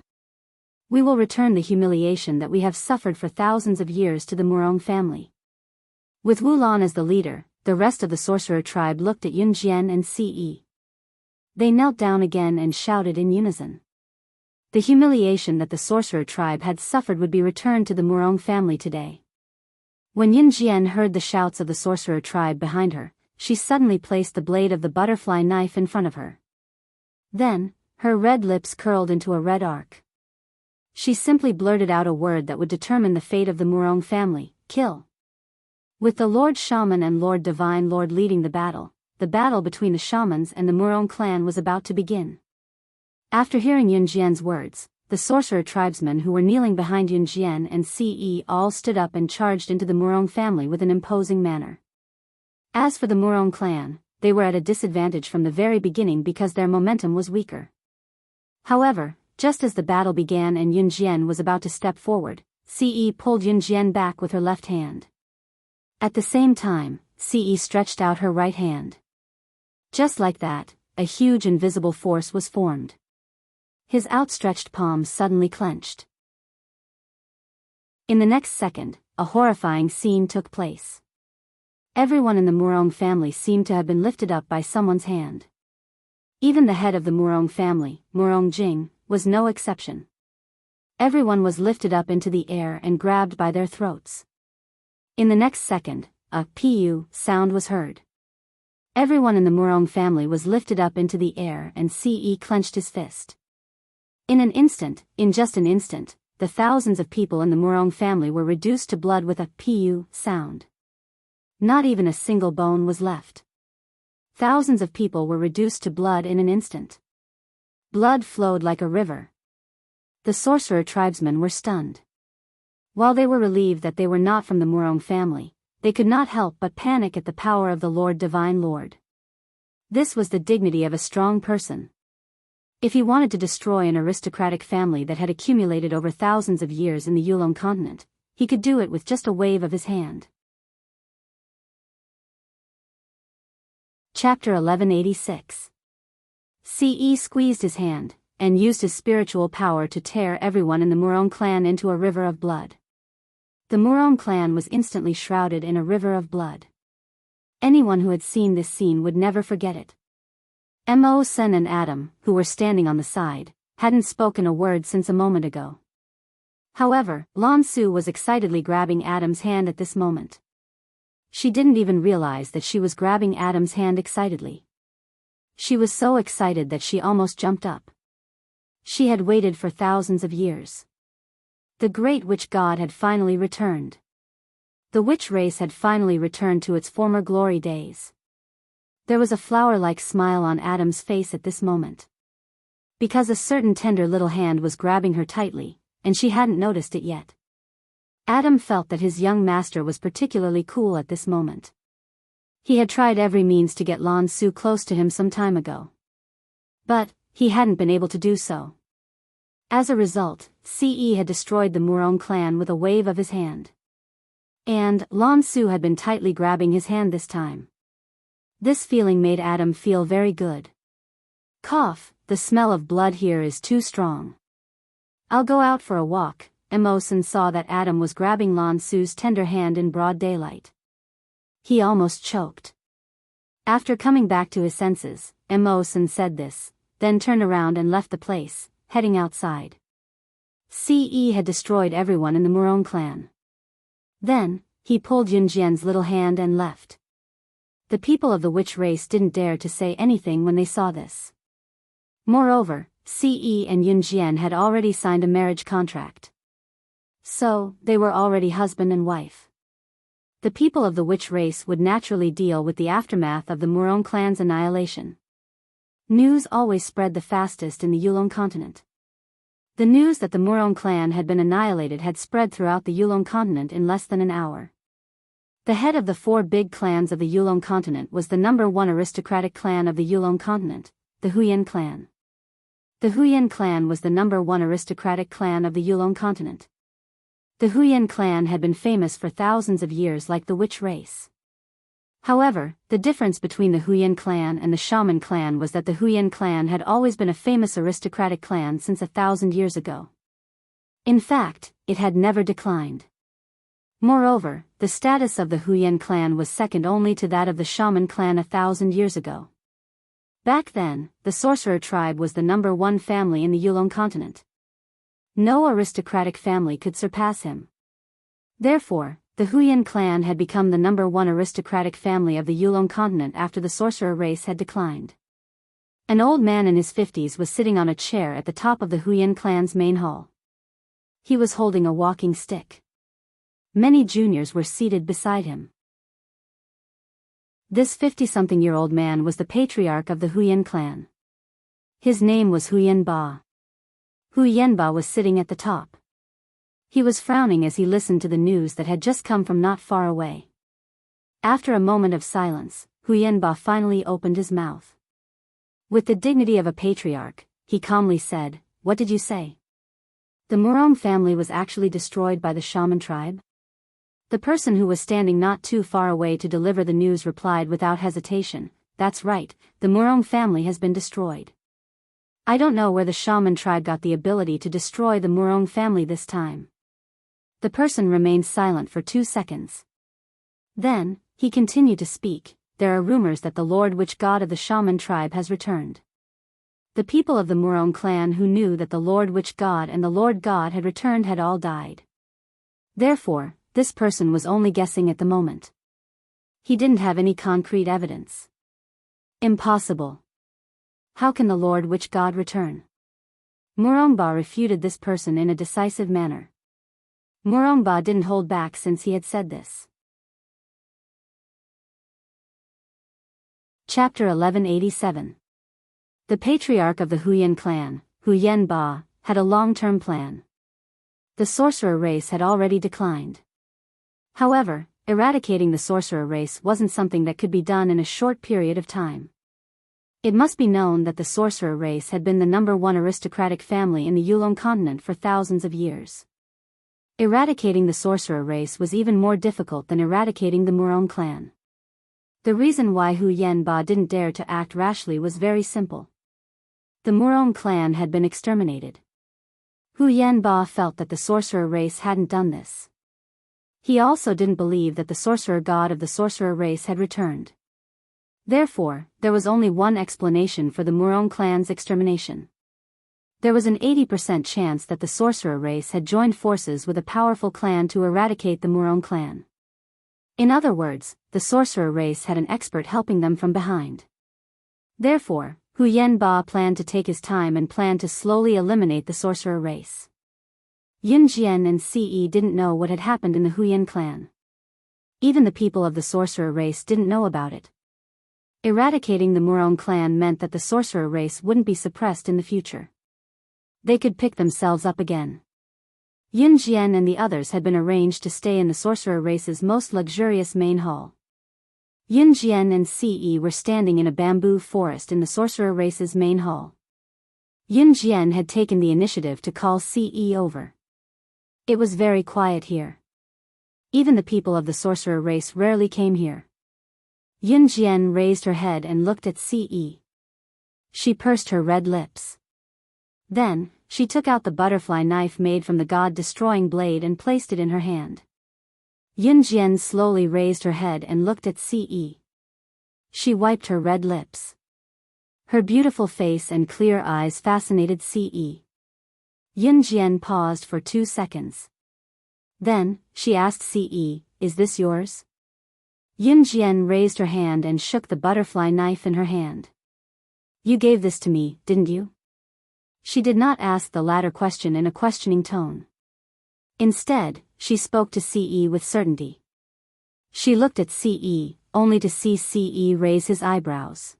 We will return the humiliation that we have suffered for thousands of years to the Murong family. With Wulan as the leader, the rest of the sorcerer tribe looked at Yun Jian and Siyi. They knelt down again and shouted in unison. The humiliation that the sorcerer tribe had suffered would be returned to the Murong family today. When Yun Jian heard the shouts of the sorcerer tribe behind her, she suddenly placed the blade of the butterfly knife in front of her. Then, her red lips curled into a red arc. She simply blurted out a word that would determine the fate of the Murong family: kill. With the Lord Shaman and Lord Divine Lord leading the battle between the shamans and the Murong clan was about to begin. After hearing Yun Jian's words, the sorcerer tribesmen who were kneeling behind Yun Jian and Siyi all stood up and charged into the Murong family with an imposing manner. As for the Murong clan, they were at a disadvantage from the very beginning because their momentum was weaker. However, just as the battle began and Yun Jian was about to step forward, Ce pulled Yun Jian back with her left hand. At the same time, Ce stretched out her right hand. Just like that, a huge invisible force was formed. His outstretched palms suddenly clenched. In the next second, a horrifying scene took place. Everyone in the Murong family seemed to have been lifted up by someone's hand. Even the head of the Murong family, Murong Jing, was no exception. Everyone was lifted up into the air and grabbed by their throats. In the next second, a "pu" sound was heard. Everyone in the Murong family was lifted up into the air and Ce clenched his fist. In just an instant, the thousands of people in the Murong family were reduced to blood with a "pu" sound. Not even a single bone was left. Thousands of people were reduced to blood in an instant. Blood flowed like a river. The sorcerer tribesmen were stunned. While they were relieved that they were not from the Murong family, they could not help but panic at the power of the Lord Divine Lord. This was the dignity of a strong person. If he wanted to destroy an aristocratic family that had accumulated over thousands of years in the Yulong continent, he could do it with just a wave of his hand. Chapter 1186. Ce squeezed his hand, and used his spiritual power to tear everyone in the Murong clan into a river of blood. The Murong clan was instantly shrouded in a river of blood. Anyone who had seen this scene would never forget it. Mo Sen and Adam, who were standing on the side, hadn't spoken a word since a moment ago. However, Lan Su was excitedly grabbing Adam's hand at this moment. She didn't even realize that she was grabbing Adam's hand excitedly. She was so excited that she almost jumped up. She had waited for thousands of years. The great witch god had finally returned. The witch race had finally returned to its former glory days. There was a flower-like smile on Adam's face at this moment. Because a certain tender little hand was grabbing her tightly, and she hadn't noticed it yet. Adam felt that his young master was particularly cool at this moment. He had tried every means to get Lan Su close to him some time ago. But he hadn't been able to do so. As a result, Ce had destroyed the Murong clan with a wave of his hand. And Lan Su had been tightly grabbing his hand this time. This feeling made Adam feel very good. Cough, the smell of blood here is too strong. I'll go out for a walk. Mo Sen saw that Adam was grabbing Lan Su's tender hand in broad daylight. He almost choked. After coming back to his senses, Mo Sen said this, then turned around and left the place, heading outside. Ce had destroyed everyone in the Murong clan. Then, he pulled Yun Jian's little hand and left. The people of the witch race didn't dare to say anything when they saw this. Moreover, Ce and Yun Jian had already signed a marriage contract. So, they were already husband and wife. The people of the witch race would naturally deal with the aftermath of the Murong clan's annihilation. News always spread the fastest in the Yulong continent. The news that the Murong clan had been annihilated had spread throughout the Yulong continent in less than an hour. The head of the four big clans of the Yulong continent was the #1 aristocratic clan of the Yulong continent, the Huyan clan. The Huyan clan was the #1 aristocratic clan of the Yulong continent. The Huyan clan had been famous for thousands of years like the witch race. However, the difference between the Huyan clan and the Shaman clan was that the Huyan clan had always been a famous aristocratic clan since 1,000 years ago. In fact, it had never declined. Moreover, the status of the Huyan clan was second only to that of the Shaman clan 1,000 years ago. Back then, the sorcerer tribe was the #1 family in the Yulong continent. No aristocratic family could surpass him. Therefore, the Huyan clan had become the #1 aristocratic family of the Yulong continent after the sorcerer race had declined. An old man in his 50s was sitting on a chair at the top of the Huyan clan's main hall. He was holding a walking stick. Many juniors were seated beside him. This 50-something-year-old man was the patriarch of the Huyan clan. His name was Huyan Ba. Huyan Ba was sitting at the top. He was frowning as he listened to the news that had just come from not far away. After a moment of silence, Huyan Ba finally opened his mouth. With the dignity of a patriarch, he calmly said, "What did you say?" The Murong family was actually destroyed by the shaman tribe? The person who was standing not too far away to deliver the news replied without hesitation, "That's right, the Murong family has been destroyed. I don't know where the shaman tribe got the ability to destroy the Murong family this time." The person remained silent for 2 seconds. Then, he continued to speak, "There are rumors that the Lord Witch God of the shaman tribe has returned." The people of the Murong clan who knew that the Lord Witch God and the Lord God had returned had all died. Therefore, this person was only guessing at the moment. He didn't have any concrete evidence. Impossible. How can the Lord Witch God return? Murongba refuted this person in a decisive manner. Murongba didn't hold back since he had said this. Chapter 1187. The patriarch of the Huyan clan, Huyan Ba, had a long-term plan. The sorcerer race had already declined. However, eradicating the sorcerer race wasn't something that could be done in a short period of time. It must be known that the sorcerer race had been the #1 aristocratic family in the Yulong continent for thousands of years. Eradicating the sorcerer race was even more difficult than eradicating the Murong clan. The reason why Huyan Ba didn't dare to act rashly was very simple. The Murong clan had been exterminated. Huyan Ba felt that the sorcerer race hadn't done this. He also didn't believe that the sorcerer god of the sorcerer race had returned. Therefore, there was only one explanation for the Murong clan's extermination. There was an 80% chance that the sorcerer race had joined forces with a powerful clan to eradicate the Murong clan. In other words, the sorcerer race had an expert helping them from behind. Therefore, Huyan Ba planned to take his time and planned to slowly eliminate the sorcerer race. Yunjian and Ce didn't know what had happened in the Huyan clan. Even the people of the sorcerer race didn't know about it. Eradicating the Murong clan meant that the sorcerer race wouldn't be suppressed in the future. They could pick themselves up again. Yunjian and the others had been arranged to stay in the sorcerer race's most luxurious main hall. Yunjian and Ce were standing in a bamboo forest in the sorcerer race's main hall. Yunjian had taken the initiative to call Ce over. It was very quiet here. Even the people of the sorcerer race rarely came here. Yunjian raised her head and looked at Ce. She pursed her red lips. Then, she took out the butterfly knife made from the god-destroying blade and placed it in her hand. Yunjian slowly raised her head and looked at Ce. She wiped her red lips. Her beautiful face and clear eyes fascinated Ce. Yunjian paused for 2 seconds. Then, she asked Ce, "Is this yours?" Yunjian raised her hand and shook the butterfly knife in her hand. "You gave this to me, didn't you?" She did not ask the latter question in a questioning tone. Instead, she spoke to Ce with certainty. She looked at Ce, only to see Ce raise his eyebrows.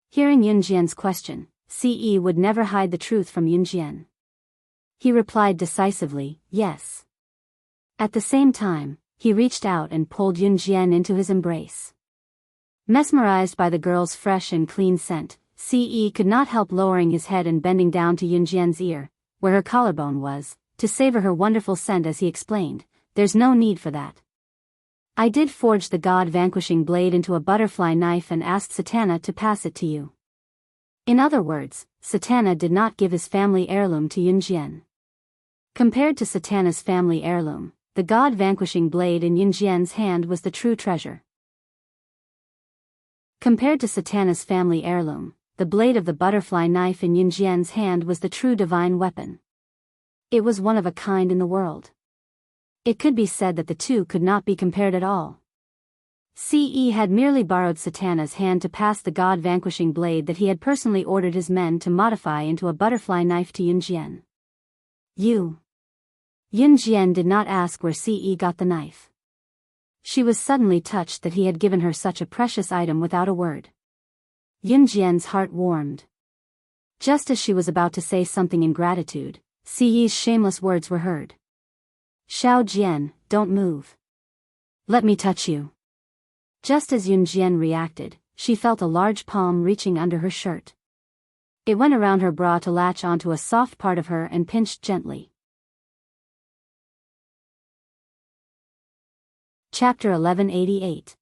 Hearing Yunjian's question, Ce would never hide the truth from Yunjian. He replied decisively, "Yes." At the same time, he reached out and pulled Yunjian into his embrace. Mesmerized by the girl's fresh and clean scent, Ce could not help lowering his head and bending down to Yunjian's ear, where her collarbone was, to savor her wonderful scent as he explained, "There's no need for that. I did forge the god-vanquishing blade into a butterfly knife and asked Satana to pass it to you." In other words, Satana did not give his family heirloom to Yunjian. Compared to Satana's family heirloom, the god-vanquishing blade in Yunjian's hand was the true treasure. Compared to Satana's family heirloom, the blade of the butterfly knife in Yunjian's hand was the true divine weapon. It was one of a kind in the world. It could be said that the two could not be compared at all. Ce had merely borrowed Satana's hand to pass the god-vanquishing blade that he had personally ordered his men to modify into a butterfly knife to Yunjian. Yunjian did not ask where Ce got the knife. She was suddenly touched that he had given her such a precious item without a word. Yunjian's heart warmed. Just as she was about to say something in gratitude, Ce's shameless words were heard. "Xiao Jian, don't move. Let me touch you." Just as Yunjian reacted, she felt a large palm reaching under her shirt. It went around her bra to latch onto a soft part of her and pinched gently. Chapter 1188.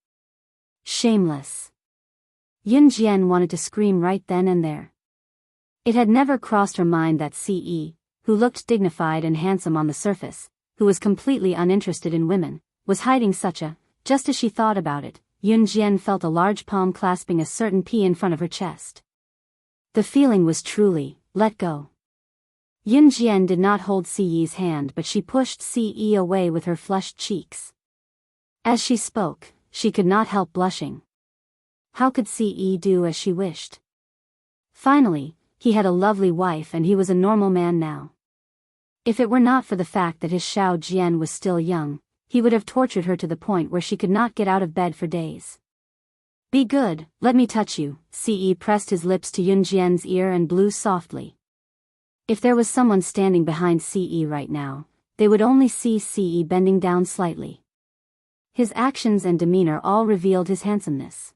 Shameless. Yun Jian wanted to scream right then and there. It had never crossed her mind that Ce, who looked dignified and handsome on the surface, who was completely uninterested in women, was hiding such a. Just as she thought about it, Yun Jian felt a large palm clasping a certain pea in front of her chest. The feeling was truly, let go. Yun Jian did not hold Ce's hand, but she pushed Ce away with her flushed cheeks. As she spoke, she could not help blushing. How could Ce do as she wished? Finally, he had a lovely wife and he was a normal man now. If it were not for the fact that his Xiao Jian was still young, he would have tortured her to the point where she could not get out of bed for days. Be good, let me touch you. Ce pressed his lips to Yun Jian's ear and blew softly. If there was someone standing behind Ce right now, they would only see Ce bending down slightly. His actions and demeanor all revealed his handsomeness.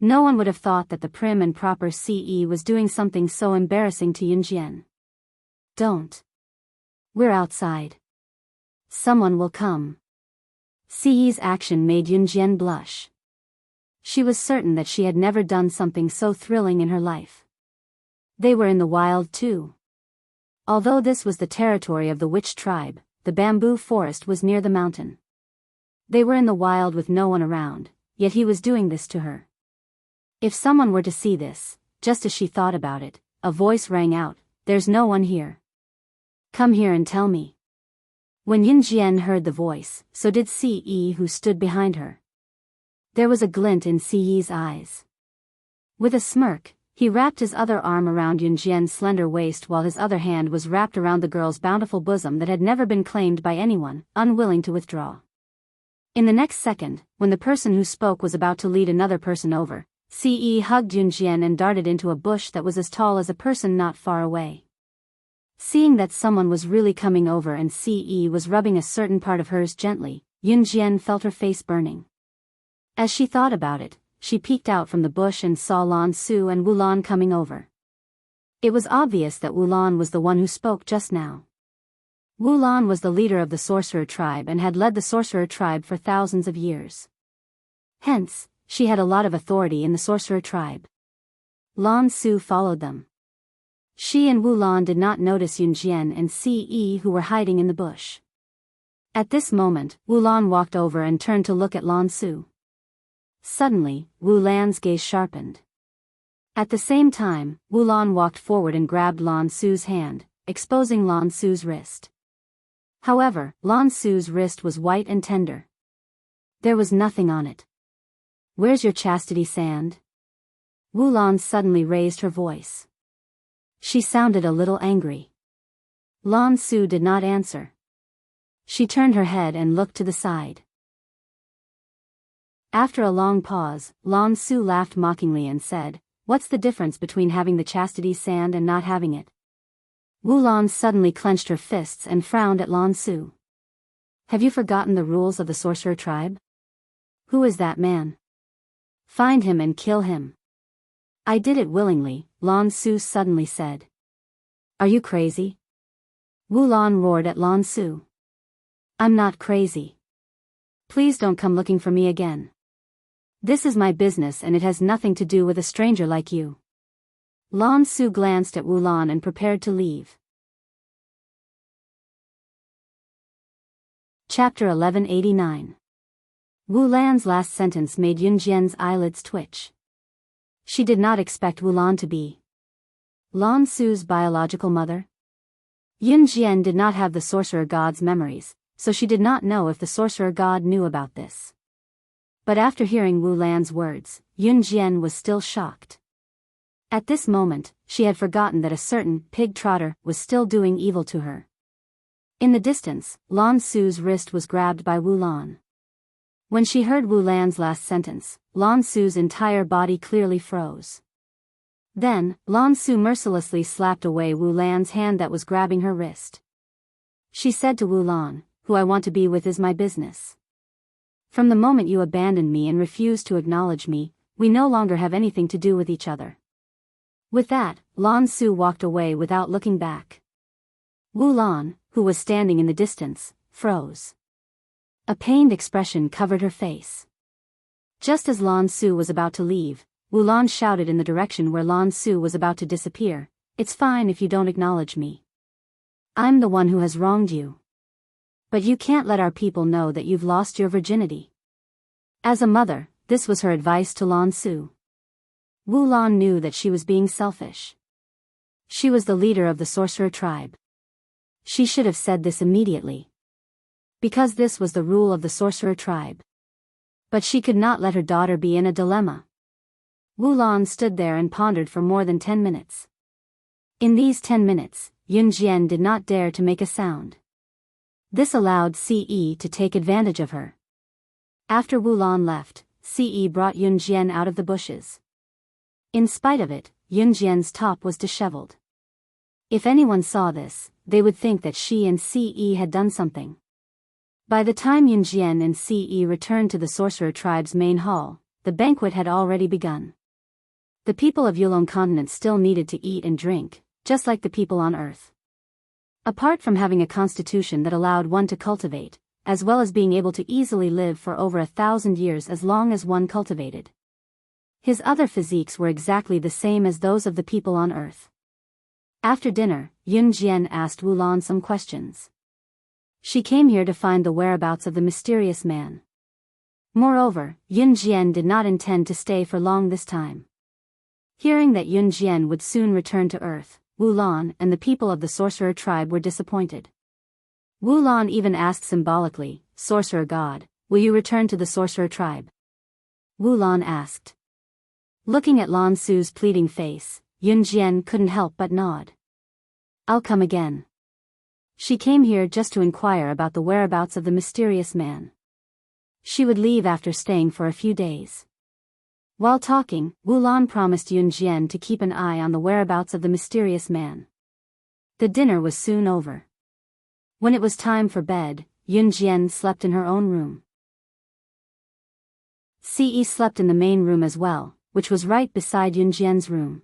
No one would have thought that the prim and proper Ce was doing something so embarrassing to Yun Jian. Don't. We're outside. Someone will come. Ce's action made Yun Jian blush. She was certain that she had never done something so thrilling in her life. They were in the wild too. Although this was the territory of the witch tribe, the bamboo forest was near the mountain. They were in the wild with no one around, yet he was doing this to her. If someone were to see this, just as she thought about it, a voice rang out, "There's no one here. Come here and tell me." When Yun Jian heard the voice, so did Ce, who stood behind her. There was a glint in Ce's eyes. With a smirk, he wrapped his other arm around Yun Jian's slender waist while his other hand was wrapped around the girl's bountiful bosom that had never been claimed by anyone, unwilling to withdraw. In the next second, when the person who spoke was about to lead another person over, Ce hugged Yun Jian and darted into a bush that was as tall as a person not far away. Seeing that someone was really coming over and Ce was rubbing a certain part of hers gently, Yun Jian felt her face burning. As she thought about it, she peeked out from the bush and saw Lan Su and Wulan coming over. It was obvious that Wulan was the one who spoke just now. Wulan was the leader of the sorcerer tribe and had led the sorcerer tribe for thousands of years. Hence, she had a lot of authority in the sorcerer tribe. Lan Su followed them. She and Wulan did not notice Yun Jian and Ce who were hiding in the bush. At this moment, Wulan walked over and turned to look at Lan Su. Suddenly, Wulan's gaze sharpened. At the same time, Wulan walked forward and grabbed Lan Su's hand, exposing Lan Su's wrist. However, Lan Su's wrist was white and tender. There was nothing on it. "Where's your chastity sand?" Wulan suddenly raised her voice. She sounded a little angry. Lan Su did not answer. She turned her head and looked to the side. After a long pause, Lan Su laughed mockingly and said, "What's the difference between having the chastity sand and not having it?" Wulan suddenly clenched her fists and frowned at Lan Su. "Have you forgotten the rules of the sorcerer tribe? Who is that man? Find him and kill him." "I did it willingly," Lan Su suddenly said. "Are you crazy?" Wulan roared at Lan Su. "I'm not crazy. Please don't come looking for me again. This is my business and it has nothing to do with a stranger like you." Lan Su glanced at Wulan and prepared to leave. Chapter 1189. Wulan's last sentence made Yun Jian's eyelids twitch. She did not expect Wulan to be Lan Su's biological mother. Yun Jian did not have the sorcerer god's memories, so she did not know if the sorcerer god knew about this. But after hearing Wulan's words, Yun Jian was still shocked. At this moment, she had forgotten that a certain pig trotter was still doing evil to her. In the distance, Lan Su's wrist was grabbed by Wulan. When she heard Wulan's last sentence, Lan Su's entire body clearly froze. Then, Lan Su mercilessly slapped away Wulan's hand that was grabbing her wrist. She said to Wulan, "Who I want to be with is my business. From the moment you abandoned me and refused to acknowledge me, we no longer have anything to do with each other." With that, Lan Su walked away without looking back. Wu Lan, who was standing in the distance, froze. A pained expression covered her face. Just as Lan Su was about to leave, Wu Lan shouted in the direction where Lan Su was about to disappear, "It's fine if you don't acknowledge me. I'm the one who has wronged you. But you can't let our people know that you've lost your virginity." As a mother, this was her advice to Lan Su. Wu Lan knew that she was being selfish. She was the leader of the sorcerer tribe. She should have said this immediately. Because this was the rule of the sorcerer tribe. But she could not let her daughter be in a dilemma. Wu Lan stood there and pondered for more than 10 minutes. In these 10 minutes, Yun Jian did not dare to make a sound. This allowed Ce to take advantage of her. After Wu Lan left, Ce brought Yun Jian out of the bushes. In spite of it, Yun Jian's top was disheveled. If anyone saw this, they would think that she and Ce had done something. By the time Yun Jian and Ce returned to the sorcerer tribe's main hall, the banquet had already begun. The people of Yulong continent still needed to eat and drink, just like the people on Earth. Apart from having a constitution that allowed one to cultivate, as well as being able to easily live for over 1,000 years as long as one cultivated. His other physiques were exactly the same as those of the people on Earth. After dinner, Yun Jian asked Wu Lan some questions. She came here to find the whereabouts of the mysterious man. Moreover, Yun Jian did not intend to stay for long this time. Hearing that Yun Jian would soon return to Earth, Wu Lan and the people of the sorcerer tribe were disappointed. Wu Lan even asked symbolically, "Sorcerer God, will you return to the sorcerer tribe?" Wu Lan asked. Looking at Lan Su's pleading face, Yun Jian couldn't help but nod. "I'll come again." She came here just to inquire about the whereabouts of the mysterious man. She would leave after staying for a few days. While talking, Wu Lan promised Yun Jian to keep an eye on the whereabouts of the mysterious man. The dinner was soon over. When it was time for bed, Yun Jian slept in her own room. Ce slept in the main room as well, which was right beside Yun Jian's room.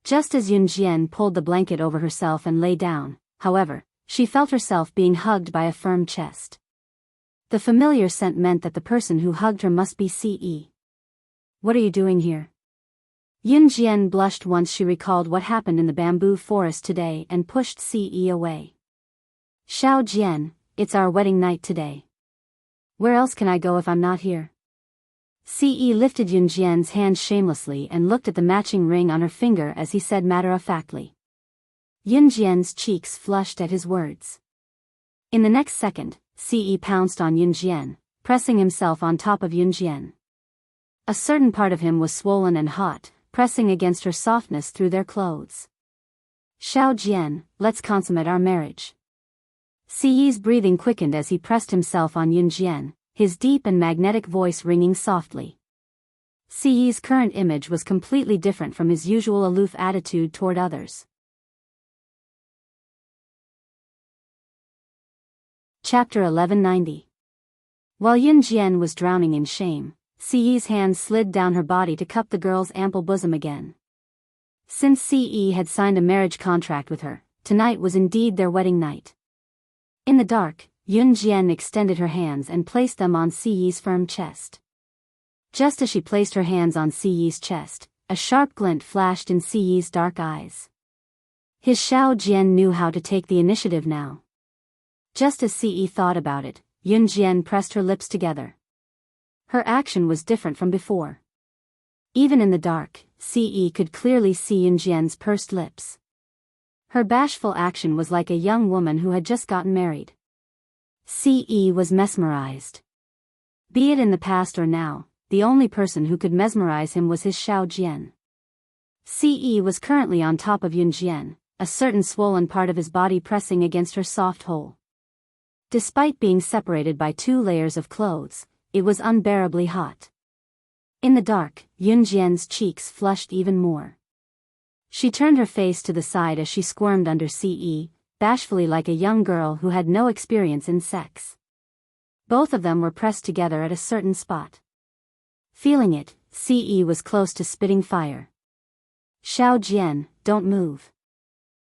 Just as Yun Jian pulled the blanket over herself and lay down, however, she felt herself being hugged by a firm chest. The familiar scent meant that the person who hugged her must be Ce. "What are you doing here?" Yun Jian blushed once she recalled what happened in the bamboo forest today and pushed Ce away. "Xiao Jian, it's our wedding night today. Where else can I go if I'm not here?" Ce lifted Yun Jian's hand shamelessly and looked at the matching ring on her finger as he said matter-of-factly. Yun Jian's cheeks flushed at his words. In the next second, Ce pounced on Yun Jian, pressing himself on top of Yun Jian. A certain part of him was swollen and hot, pressing against her softness through their clothes. "Xiao Jian, let's consummate our marriage." Ce's breathing quickened as he pressed himself on Yun Jian, his deep and magnetic voice ringing softly. Ce's current image was completely different from his usual aloof attitude toward others. Chapter 1190. While Yun Jian was drowning in shame, Ce's hands slid down her body to cup the girl's ample bosom again. Since Ce had signed a marriage contract with her, tonight was indeed their wedding night. In the dark, Yun Jian extended her hands and placed them on Ce's firm chest. Just as she placed her hands on Ce's chest, a sharp glint flashed in Ce's dark eyes. His Xiao Jian knew how to take the initiative now. Just as Ce thought about it, Yun Jian pressed her lips together. Her action was different from before. Even in the dark, Ce could clearly see Yun Jian's pursed lips. Her bashful action was like a young woman who had just gotten married. Ce was mesmerized. Be it in the past or now, the only person who could mesmerize him was his Xiao Jian. Ce was currently on top of Yun Jian, a certain swollen part of his body pressing against her soft hole. Despite being separated by 2 layers of clothes, it was unbearably hot. In the dark, Yun Jian's cheeks flushed even more. She turned her face to the side as she squirmed under Ce, bashfully like a young girl who had no experience in sex. Both of them were pressed together at a certain spot. Feeling it, Ce was close to spitting fire. "Xiao Jian, don't move.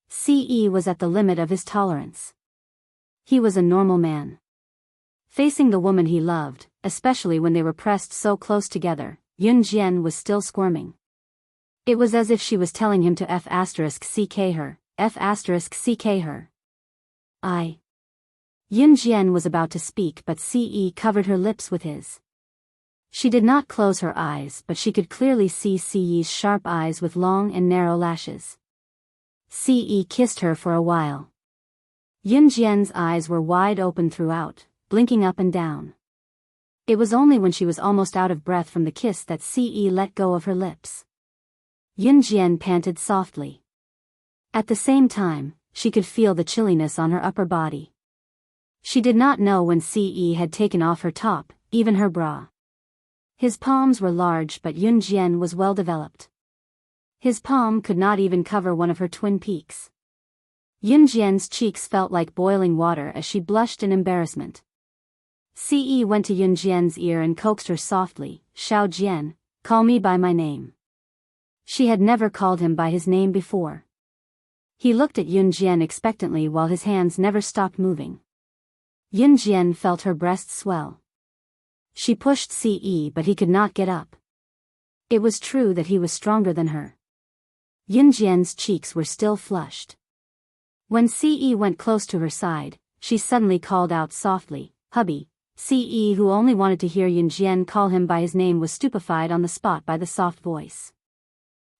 Ce was at the limit of his tolerance. He was a normal man. Facing the woman he loved, especially when they were pressed so close together, Yunjian was still squirming. It was as if she was telling him to f*ck her, f*ck her. Yunjian was about to speak, but Ce covered her lips with his. She did not close her eyes, but she could clearly see Ce's sharp eyes with long and narrow lashes. Ce kissed her for a while. Yunjian's eyes were wide open throughout, blinking up and down. It was only when she was almost out of breath from the kiss that Ce let go of her lips. Yunjian panted softly. At the same time, she could feel the chilliness on her upper body. She did not know when Ce had taken off her top, even her bra. His palms were large, but Yunjian was well developed. His palm could not even cover one of her twin peaks. Yunjian's cheeks felt like boiling water as she blushed in embarrassment. Ce went to Yunjian's ear and coaxed her softly, "Xiao Jian, call me by my name." She had never called him by his name before. He looked at Yunjian expectantly while his hands never stopped moving. Yunjian felt her breasts swell. She pushed Ce, but he could not get up. It was true that he was stronger than her. Yunjian's cheeks were still flushed. When Ce went close to her side, she suddenly called out softly, "Hubby." Ce, who only wanted to hear Yunjian call him by his name, was stupefied on the spot by the soft voice.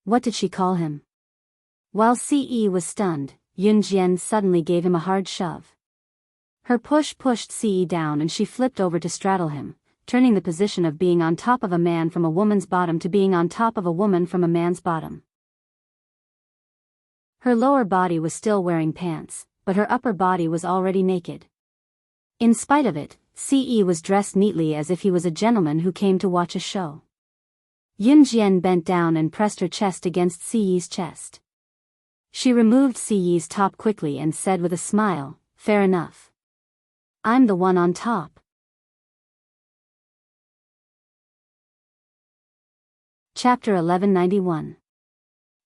What did she call him? While Ce was stunned, Yunjian suddenly gave him a hard shove. Her push pushed Ce down and she flipped over to straddle him, turning the position of being on top of a man from a woman's bottom to being on top of a woman from a man's bottom. Her lower body was still wearing pants, but her upper body was already naked. In spite of it, Ce was dressed neatly as if he was a gentleman who came to watch a show. Yunjian bent down and pressed her chest against Ce's chest. She removed Ce's top quickly and said with a smile, "Fair enough. I'm the one on top." Chapter 1191.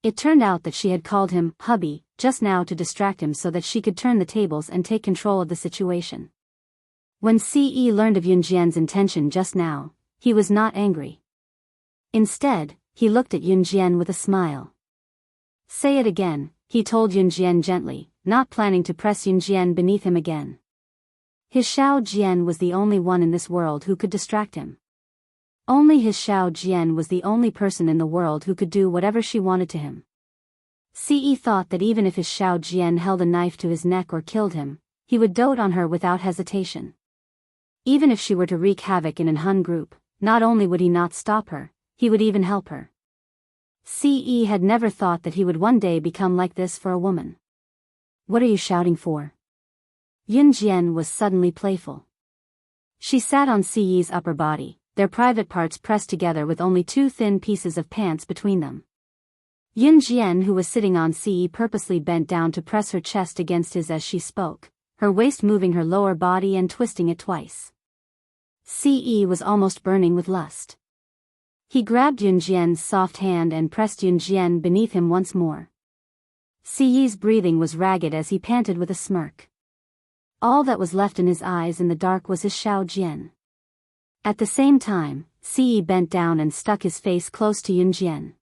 It turned out that she had called him "hubby" just now to distract him so that she could turn the tables and take control of the situation. When Ce learned of Yunjian's intention just now, he was not angry. Instead, he looked at Yunjian with a smile. "Say it again," he told Yunjian gently, not planning to press Yunjian beneath him again. His Xiao Jian was the only one in this world who could distract him. Only his Xiao Jian was the only person in the world who could do whatever she wanted to him. Ce thought that even if his Xiao Jian held a knife to his neck or killed him, he would dote on her without hesitation. Even if she were to wreak havoc in an Hun group, not only would he not stop her, he would even help her. Ce had never thought that he would one day become like this for a woman. "What are you shouting for?" Yunjian was suddenly playful. She sat on Ce's upper body, their private parts pressed together with only two thin pieces of pants between them. Yunjian, who was sitting on Ce, purposely bent down to press her chest against his as she spoke, her waist moving her lower body and twisting it twice. Ce was almost burning with lust. He grabbed Yunjian's soft hand and pressed Yunjian beneath him once more. Ce's breathing was ragged as he panted with a smirk. All that was left in his eyes in the dark was his Xiao Jian. At the same time, Ce bent down and stuck his face close to Yunjian.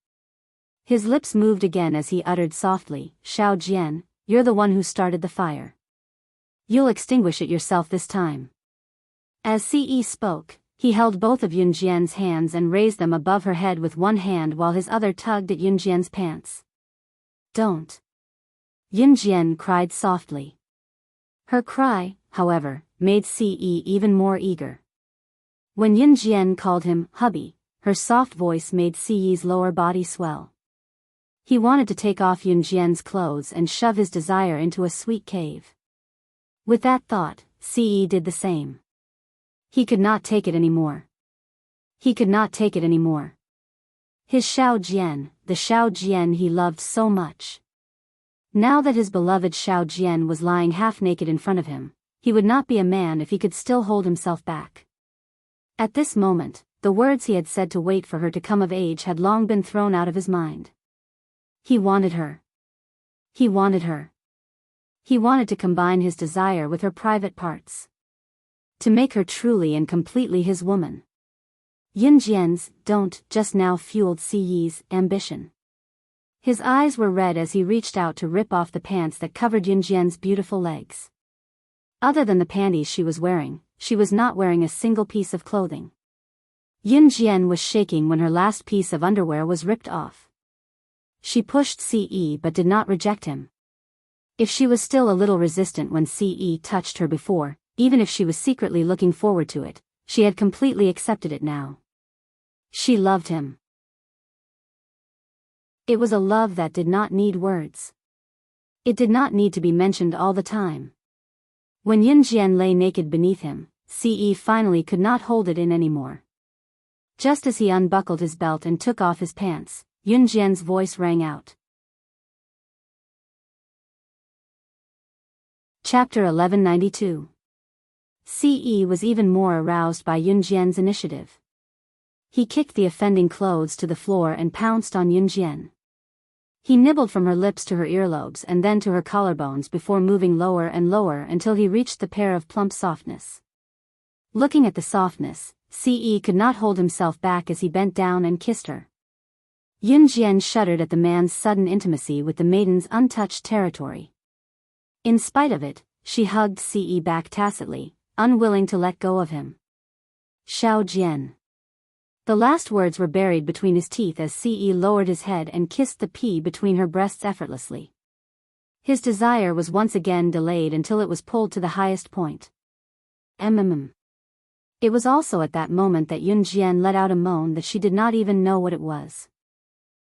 His lips moved again as he uttered softly, "Xiao Jian, you're the one who started the fire. You'll extinguish it yourself this time." As Ce spoke, he held both of Yunjian's hands and raised them above her head with one hand while his other tugged at Yunjian's pants. "Don't!" Yunjian cried softly. Her cry, however, made Ce even more eager. When Yunjian called him "hubby," her soft voice made Ce's lower body swell. He wanted to take off Yunjian's clothes and shove his desire into a sweet cave. With that thought, Ce did the same. He could not take it anymore. He could not take it anymore. His Xiao Jian, the Xiao Jian he loved so much. Now that his beloved Xiao Jian was lying half naked in front of him, he would not be a man if he could still hold himself back. At this moment, the words he had said to wait for her to come of age had long been thrown out of his mind. He wanted her. He wanted her. He wanted to combine his desire with her private parts. To make her truly and completely his woman. Yunjian's "don't" just now fueled Siyi's ambition. His eyes were red as he reached out to rip off the pants that covered Yunjian's beautiful legs. Other than the panties she was not wearing a single piece of clothing. Yunjian was shaking when her last piece of underwear was ripped off. She pushed Ce but did not reject him. If she was still a little resistant when Ce touched her before, even if she was secretly looking forward to it, she had completely accepted it now. She loved him. It was a love that did not need words. It did not need to be mentioned all the time. When Yunjian lay naked beneath him, Ce finally could not hold it in anymore. Just as he unbuckled his belt and took off his pants, Yunjian's voice rang out. Chapter 1192. Ce was even more aroused by Yunjian's initiative. He kicked the offending clothes to the floor and pounced on Yunjian. He nibbled from her lips to her earlobes and then to her collarbones before moving lower and lower until he reached the pair of plump softness. Looking at the softness, Ce could not hold himself back as he bent down and kissed her. Yunjian shuddered at the man's sudden intimacy with the maiden's untouched territory. In spite of it, she hugged Ce back tacitly, unwilling to let go of him. Xiao Jian. The last words were buried between his teeth as Ce lowered his head and kissed the pea between her breasts effortlessly. His desire was once again delayed until it was pulled to the highest point. It was also at that moment that Yunjian let out a moan that she did not even know what it was.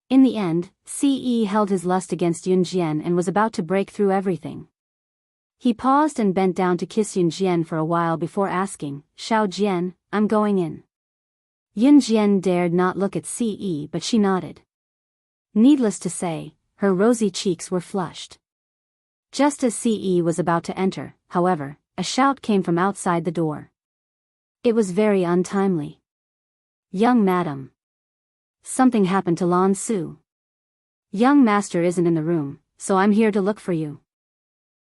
In the end, Ce held his lust against Yunjian and was about to break through everything. He paused and bent down to kiss Yunjian for a while before asking, "Xiao Jian, I'm going in." Yunjian dared not look at Ce but she nodded. Needless to say, her rosy cheeks were flushed. Just as Ce was about to enter, however, a shout came from outside the door. It was very untimely. "Young madam. Something happened to Lan Su. Young master isn't in the room, so I'm here to look for you."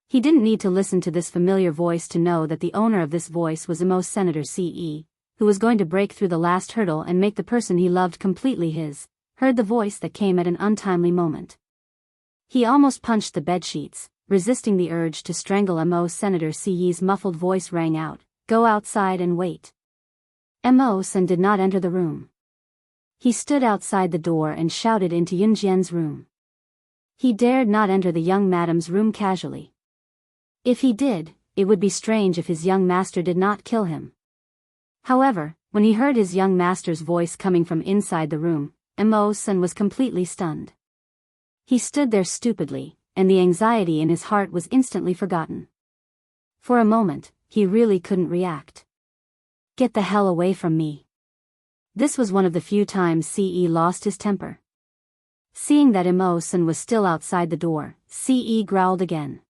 He didn't need to listen to this familiar voice to know that the owner of this voice was Imo Senator Ce, who was going to break through the last hurdle and make the person he loved completely his, heard the voice that came at an untimely moment. He almost punched the bedsheets, resisting the urge to strangle Imo Senator Ce's muffled voice rang out, "Go outside and wait." Imo Sen did not enter the room. He stood outside the door and shouted into Yunjian's room. He dared not enter the young madam's room casually. If he did, it would be strange if his young master did not kill him. However, when he heard his young master's voice coming from inside the room, Imo Sen was completely stunned. He stood there stupidly, and the anxiety in his heart was instantly forgotten. For a moment, he really couldn't react. "Get the hell away from me." This was one of the few times Ce lost his temper. Seeing that Imo Sen was still outside the door, Ce growled again.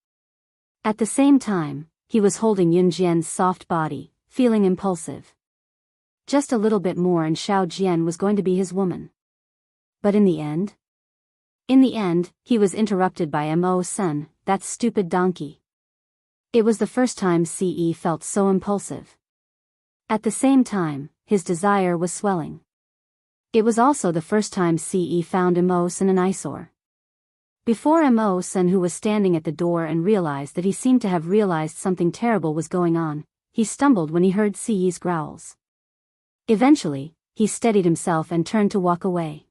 At the same time, he was holding Yunjian's soft body, feeling impulsive. Just a little bit more and Xiao Jian was going to be his woman. But in the end, he was interrupted by Imo Sen, that stupid donkey. It was the first time Ce felt so impulsive. At the same time, his desire was swelling. It was also the first time Ce found Imo Sen an eyesore. Before Imo Sen, who was standing at the door and realized that he seemed to have realized something terrible was going on, he stumbled when he heard Ce's growls. Eventually, he steadied himself and turned to walk away.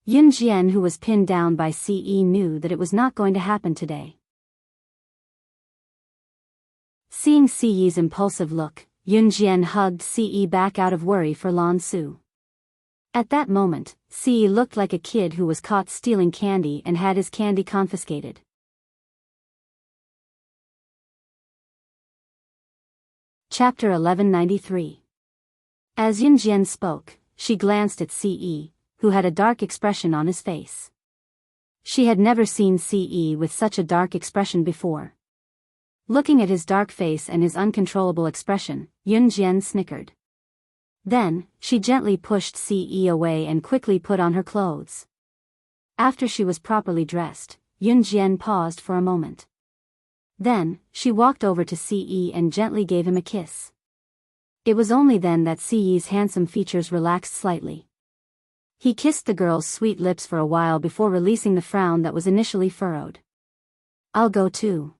Yunjian, who was pinned down by Ce, knew that it was not going to happen today. Seeing Ce's impulsive look, Yunjian hugged Ce back out of worry for Lan Su. At that moment, Ce looked like a kid who was caught stealing candy and had his candy confiscated. Chapter 1193. As Yunjian spoke, she glanced at Ce, who had a dark expression on his face. She had never seen Ce with such a dark expression before. Looking at his dark face and his uncontrollable expression, Yunjian snickered. Then, she gently pushed Ce away and quickly put on her clothes. After she was properly dressed, Yun Jian paused for a moment. Then, she walked over to Ce and gently gave him a kiss. It was only then that Ce's handsome features relaxed slightly. He kissed the girl's sweet lips for a while before releasing the frown that was initially furrowed. "I'll go too."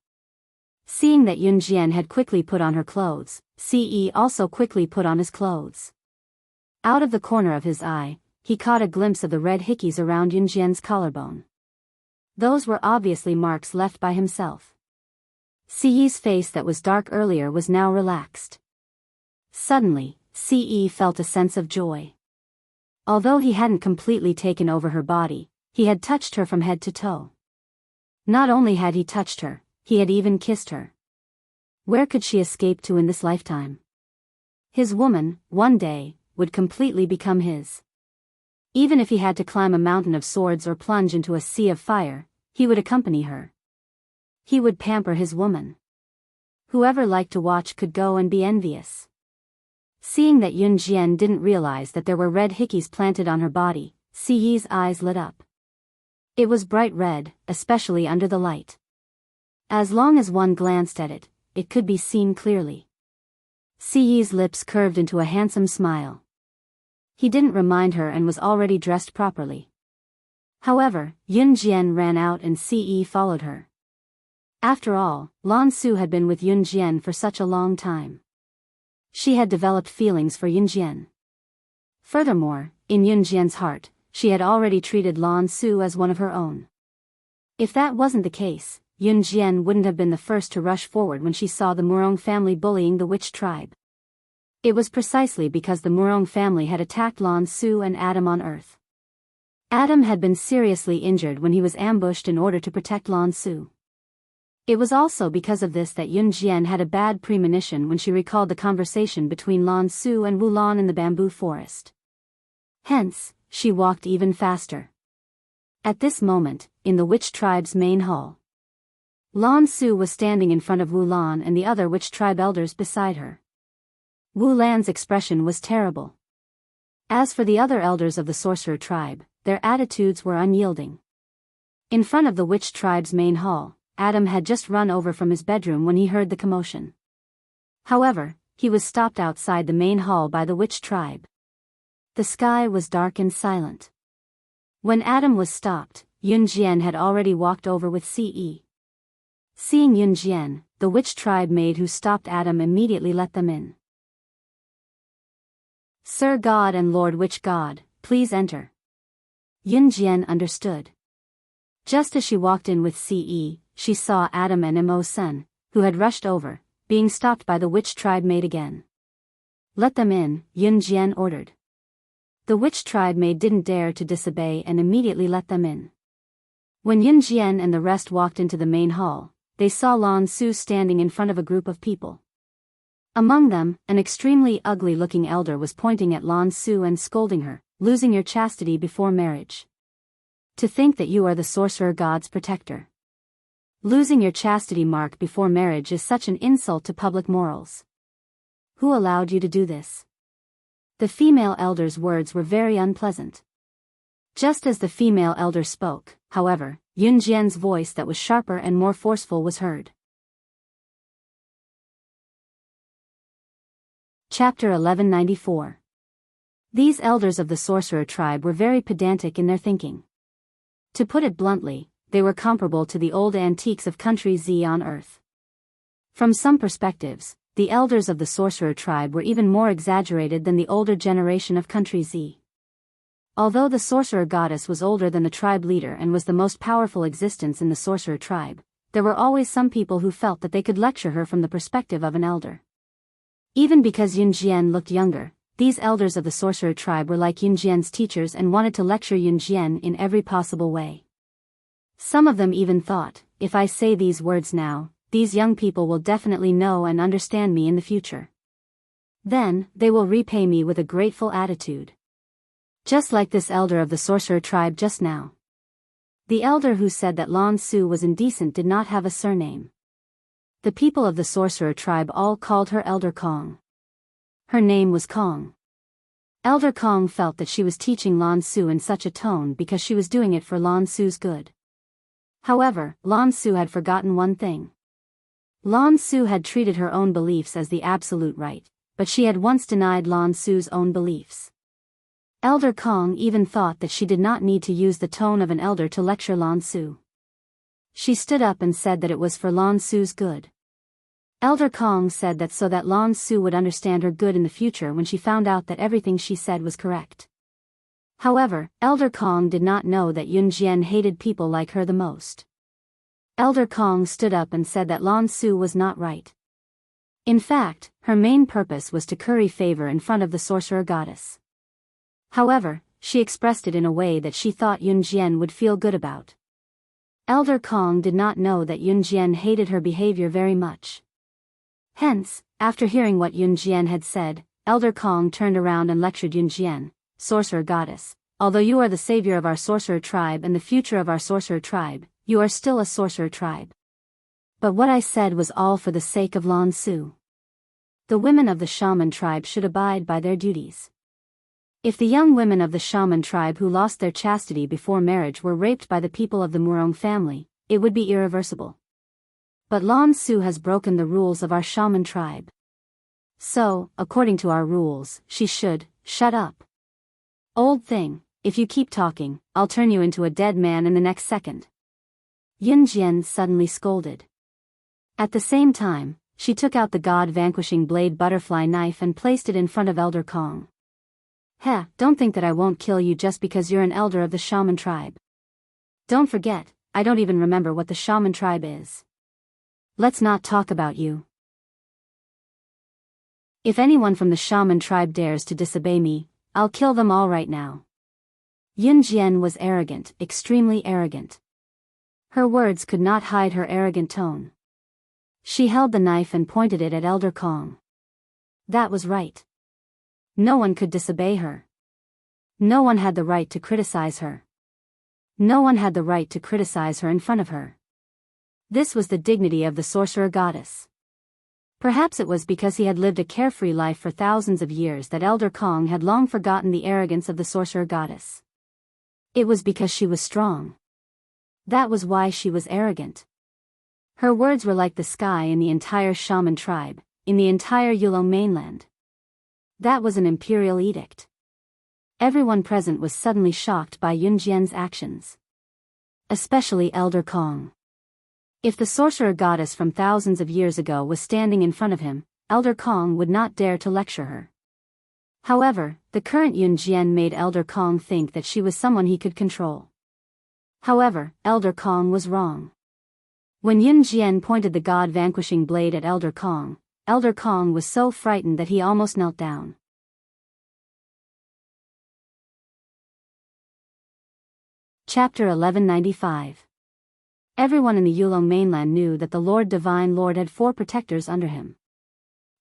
Seeing that Yun Jian had quickly put on her clothes, Ce also quickly put on his clothes. Out of the corner of his eye, he caught a glimpse of the red hickeys around Yun Jian's collarbone. Those were obviously marks left by himself. Ce's face that was dark earlier was now relaxed. Suddenly, Ce felt a sense of joy. Although he hadn't completely taken over her body, he had touched her from head to toe. Not only had he touched her, he had even kissed her. Where could she escape to in this lifetime? His woman, one day, would completely become his. Even if he had to climb a mountain of swords or plunge into a sea of fire, he would accompany her. He would pamper his woman. Whoever liked to watch could go and be envious. Seeing that Yun Jian didn't realize that there were red hickeys planted on her body, Ce's eyes lit up. It was bright red, especially under the light. As long as one glanced at it, it could be seen clearly. Ce's lips curved into a handsome smile. He didn't remind her and was already dressed properly. However, Yun Jian ran out and Ce followed her. After all, Lan Su had been with Yun Jian for such a long time. She had developed feelings for Yun Jian. Furthermore, in Yun Jian's heart, she had already treated Lan Su as one of her own. If that wasn't the case, Yun Jian wouldn't have been the first to rush forward when she saw the Murong family bullying the witch tribe. It was precisely because the Murong family had attacked Lan Su and Adam on Earth. Adam had been seriously injured when he was ambushed in order to protect Lan Su. It was also because of this that Yun Jian had a bad premonition when she recalled the conversation between Lan Su and Wu Lan in the bamboo forest. Hence, she walked even faster. At this moment, in the witch tribe's main hall, Lan Su was standing in front of Wu Lan and the other witch tribe elders beside her. Wu Lan's expression was terrible. As for the other elders of the sorcerer tribe, their attitudes were unyielding. In front of the witch tribe's main hall, Adam had just run over from his bedroom when he heard the commotion. However, he was stopped outside the main hall by the witch tribe. The sky was dark and silent. When Adam was stopped, Yun Jian had already walked over with Ce. Seeing Yun Jian, the witch tribe maid who stopped Adam immediately let them in. "Sir God and Lord Witch God, please enter." Yun Jian understood. Just as she walked in with Ce, she saw Adam and Mo Sun, who had rushed over, being stopped by the witch tribe maid again. "Let them in," Yun Jian ordered. The witch tribe maid didn't dare to disobey and immediately let them in. When Yun Jian and the rest walked into the main hall, they saw Lan Su standing in front of a group of people. Among them, an extremely ugly-looking elder was pointing at Lan Su and scolding her, "Losing your chastity before marriage. To think that you are the sorcerer god's protector. Losing your chastity mark before marriage is such an insult to public morals. Who allowed you to do this?" The female elder's words were very unpleasant. Just as the female elder spoke, however, Yun Jian's voice that was sharper and more forceful was heard. Chapter 1194. These elders of the sorcerer tribe were very pedantic in their thinking. To put it bluntly, they were comparable to the old antiques of country Z on Earth. From some perspectives, the elders of the sorcerer tribe were even more exaggerated than the older generation of country Z. Although the sorcerer goddess was older than the tribe leader and was the most powerful existence in the sorcerer tribe, there were always some people who felt that they could lecture her from the perspective of an elder. Even because Yun Jian looked younger, these elders of the sorcerer tribe were like Yun Jian's teachers and wanted to lecture Yun Jian in every possible way. Some of them even thought, if I say these words now, these young people will definitely know and understand me in the future. Then, they will repay me with a grateful attitude. Just like this elder of the sorcerer tribe just now. The elder who said that Lan Su was indecent did not have a surname. The people of the sorcerer tribe all called her Elder Kong. Her name was Kong. Elder Kong felt that she was teaching Lan Su in such a tone because she was doing it for Lan Su's good. However, Lan Su had forgotten one thing. Lan Su had treated her own beliefs as the absolute right, but she had once denied Lan Su's own beliefs. Elder Kong even thought that she did not need to use the tone of an elder to lecture Lan Su. She stood up and said that it was for Lan Su's good. Elder Kong said that so that Lan Su would understand her good in the future when she found out that everything she said was correct. However, Elder Kong did not know that Yun Jian hated people like her the most. Elder Kong stood up and said that Lan Su was not right. In fact, her main purpose was to curry favor in front of the sorcerer goddess. However, she expressed it in a way that she thought Yun Jian would feel good about. Elder Kong did not know that Yun Jian hated her behavior very much. Hence, after hearing what Yun Jian had said, Elder Kong turned around and lectured Yun Jian, sorcerer goddess, although you are the savior of our sorcerer tribe and the future of our sorcerer tribe, you are still a sorcerer tribe. But what I said was all for the sake of Lan Su. The women of the shaman tribe should abide by their duties. If the young women of the shaman tribe who lost their chastity before marriage were raped by the people of the Murong family, it would be irreversible. But Lan Su has broken the rules of our shaman tribe. So, according to our rules, she should shut up. Old thing, if you keep talking, I'll turn you into a dead man in the next second. Yun Jian suddenly scolded. At the same time, she took out the god-vanquishing blade butterfly knife and placed it in front of Elder Kong. Heh, don't think that I won't kill you just because you're an elder of the shaman tribe. Don't forget, I don't even remember what the shaman tribe is. Let's not talk about you. If anyone from the shaman tribe dares to disobey me, I'll kill them all right now. Yun Jian was arrogant, extremely arrogant. Her words could not hide her arrogant tone. She held the knife and pointed it at Elder Kong. That was right. No one could disobey her. No one had the right to criticize her. No one had the right to criticize her in front of her. This was the dignity of the sorcerer goddess. Perhaps it was because he had lived a carefree life for thousands of years that Elder Kong had long forgotten the arrogance of the sorcerer goddess. It was because she was strong. That was why she was arrogant. Her words were like the sky in the entire shaman tribe, in the entire Yulong mainland. That was an imperial edict. Everyone present was suddenly shocked by Yun Jian's actions. Especially Elder Kong. If the sorcerer goddess from thousands of years ago was standing in front of him, Elder Kong would not dare to lecture her. However, the current Yun Jian made Elder Kong think that she was someone he could control. However, Elder Kong was wrong. When Yun Jian pointed the god-vanquishing blade at Elder Kong was so frightened that he almost knelt down. Chapter 1195. Everyone in the Yulong mainland knew that the Lord Divine Lord had 4 protectors under him.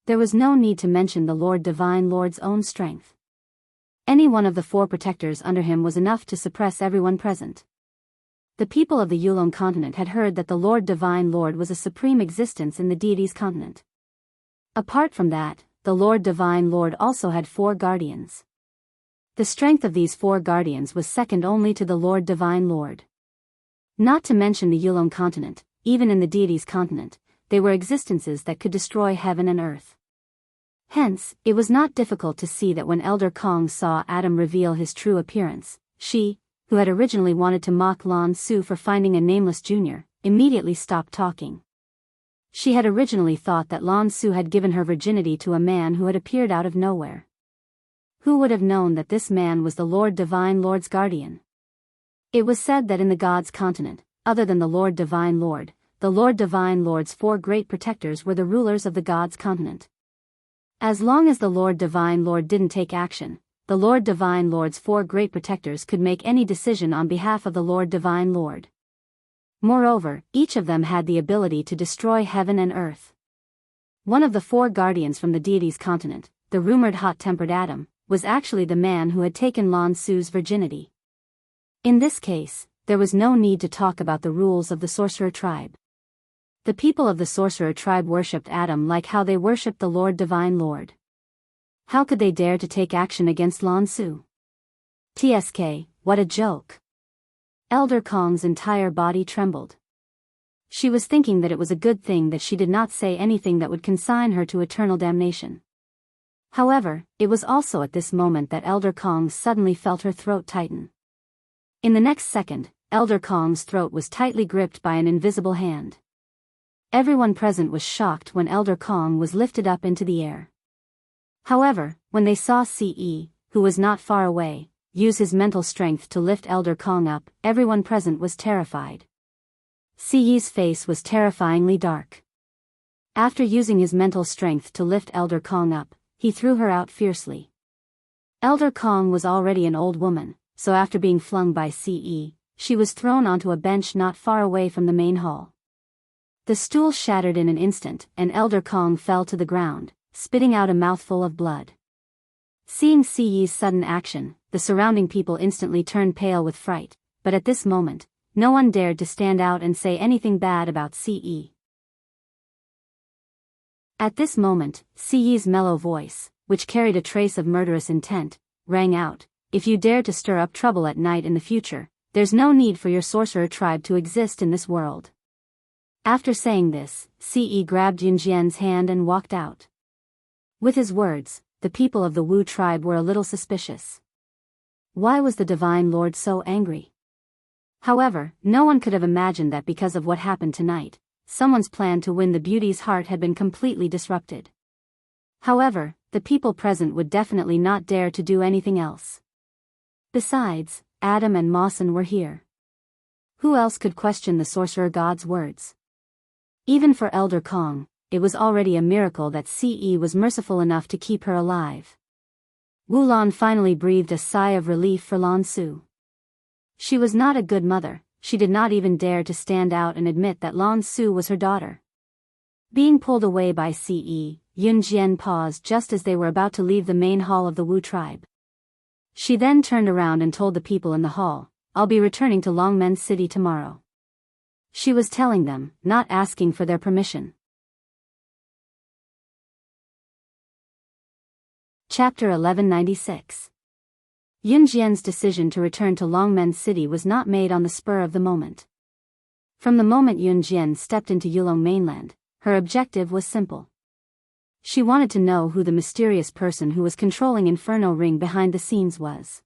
There was no need to mention the Lord Divine Lord's own strength. Any one of the 4 protectors under him was enough to suppress everyone present. The people of the Yulong continent had heard that the Lord Divine Lord was a supreme existence in the deity's continent. Apart from that, the Lord Divine Lord also had 4 guardians. The strength of these 4 guardians was second only to the Lord Divine Lord. Not to mention the Yulong continent, even in the deity's continent, they were existences that could destroy heaven and earth. Hence, it was not difficult to see that when Elder Kong saw Adam reveal his true appearance, she, who had originally wanted to mock Lan Su for finding a nameless junior, immediately stopped talking. She had originally thought that Lan Su had given her virginity to a man who had appeared out of nowhere. Who would have known that this man was the Lord Divine Lord's guardian? It was said that in the gods' continent, other than the Lord Divine Lord, the Lord Divine Lord's 4 great protectors were the rulers of the gods' continent. As long as the Lord Divine Lord didn't take action, the Lord Divine Lord's 4 great protectors could make any decision on behalf of the Lord Divine Lord. Moreover, each of them had the ability to destroy heaven and earth. One of the 4 guardians from the deity's continent, the rumored hot-tempered Adam, was actually the man who had taken Lan Su's virginity. In this case, there was no need to talk about the rules of the sorcerer tribe. The people of the sorcerer tribe worshipped Adam like how they worshipped the Lord Divine Lord. How could they dare to take action against Lan Su? TSK, what a joke. Elder Kong's entire body trembled. She was thinking that it was a good thing that she did not say anything that would consign her to eternal damnation. However, it was also at this moment that Elder Kong suddenly felt her throat tighten. In the next second, Elder Kong's throat was tightly gripped by an invisible hand. Everyone present was shocked when Elder Kong was lifted up into the air. However, when they saw Ce, who was not far away, use his mental strength to lift Elder Kong up, everyone present was terrified. Ce's face was terrifyingly dark. After using his mental strength to lift Elder Kong up, he threw her out fiercely. Elder Kong was already an old woman, so after being flung by Ce, she was thrown onto a bench not far away from the main hall. The stool shattered in an instant, and Elder Kong fell to the ground, spitting out a mouthful of blood. Seeing Ce's sudden action, the surrounding people instantly turned pale with fright, but at this moment, no one dared to stand out and say anything bad about Ce. At this moment, Ce's mellow voice, which carried a trace of murderous intent, rang out, "If you dare to stir up trouble at night in the future, there's no need for your sorcerer tribe to exist in this world." After saying this, Ce grabbed Yunjian's hand and walked out. With his words, the people of the Wu tribe were a little suspicious. Why was the Divine Lord so angry? However, no one could have imagined that because of what happened tonight, someone's plan to win the beauty's heart had been completely disrupted. However, the people present would definitely not dare to do anything else. Besides, Adam and Mawson were here. Who else could question the sorcerer god's words? Even for Elder Kong, it was already a miracle that Ce was merciful enough to keep her alive. Wulan finally breathed a sigh of relief for Lan Su. She was not a good mother, she did not even dare to stand out and admit that Lan Su was her daughter. Being pulled away by Ce, Yunjian paused just as they were about to leave the main hall of the Wu tribe. She then turned around and told the people in the hall, "I'll be returning to Longmen City tomorrow." She was telling them, not asking for their permission. Chapter 1196. Yunjian's decision to return to Longmen City was not made on the spur of the moment. From the moment Yunjian stepped into Yulong mainland, her objective was simple. She wanted to know who the mysterious person who was controlling Inferno Ring behind the scenes was.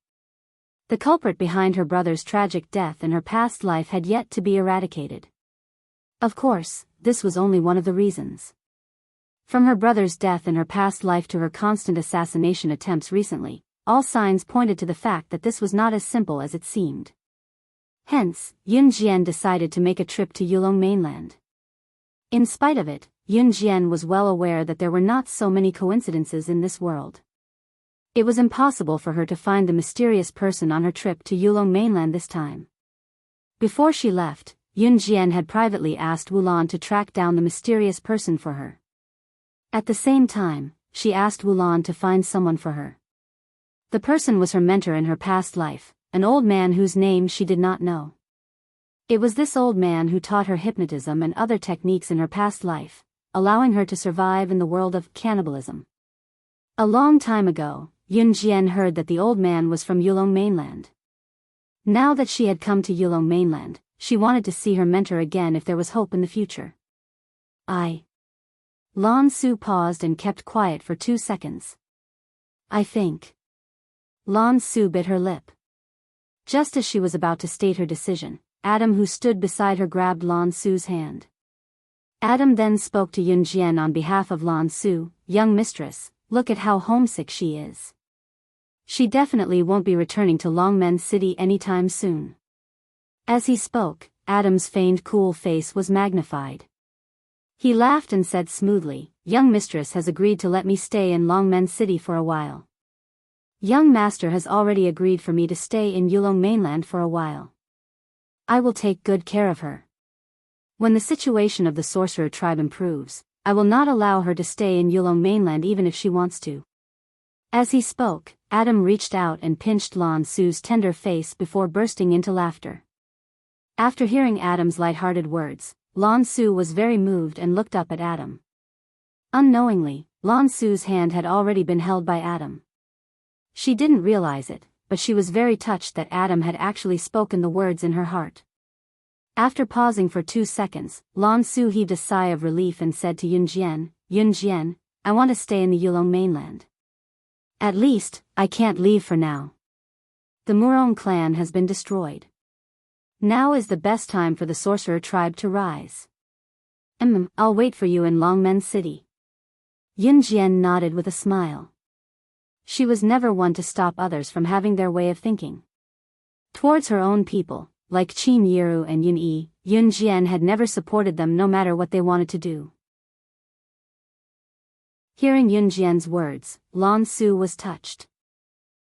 The culprit behind her brother's tragic death in her past life had yet to be eradicated. Of course, this was only one of the reasons. From her brother's death in her past life to her constant assassination attempts recently, all signs pointed to the fact that this was not as simple as it seemed. Hence, Yunjian decided to make a trip to Yulong mainland. In spite of it, Yunjian was well aware that there were not so many coincidences in this world. It was impossible for her to find the mysterious person on her trip to Yulong mainland this time. Before she left, Yunjian had privately asked Wulan to track down the mysterious person for her. At the same time, she asked Wulan to find someone for her. The person was her mentor in her past life, an old man whose name she did not know. It was this old man who taught her hypnotism and other techniques in her past life, allowing her to survive in the world of cannibalism. A long time ago, Yunjian heard that the old man was from Yulong mainland. Now that she had come to Yulong mainland, she wanted to see her mentor again if there was hope in the future. Lan Su paused and kept quiet for 2 seconds. "I think." Lan Su bit her lip. Just as she was about to state her decision, Adam, who stood beside her, grabbed Lan Su's hand. Adam then spoke to Yunjian on behalf of Lan Su, "Young mistress, look at how homesick she is. She definitely won't be returning to Longmen City anytime soon." As he spoke, Adam's feigned cool face was magnified. He laughed and said smoothly, "Young mistress has agreed to let me stay in Longmen City for a while. Young master has already agreed for me to stay in Yulong mainland for a while. I will take good care of her. When the situation of the sorcerer tribe improves, I will not allow her to stay in Yulong mainland even if she wants to." As he spoke, Adam reached out and pinched Lan Su's tender face before bursting into laughter. After hearing Adam's light-hearted words, Lan Su was very moved and looked up at Adam. Unknowingly, Lan Su's hand had already been held by Adam. She didn't realize it, but she was very touched that Adam had actually spoken the words in her heart. After pausing for 2 seconds, Lan Su heaved a sigh of relief and said to Yunjian, I want to stay in the Yulong mainland. At least, I can't leave for now. The Murong clan has been destroyed. Now is the best time for the sorcerer tribe to rise. I'll wait for you in Longmen City. Yunjian nodded with a smile. She was never one to stop others from having their way of thinking. Towards her own people, like Qin Yiru and Yun Yi, Yunjian had never supported them no matter what they wanted to do. Hearing Yunjian's words, Lan Su was touched.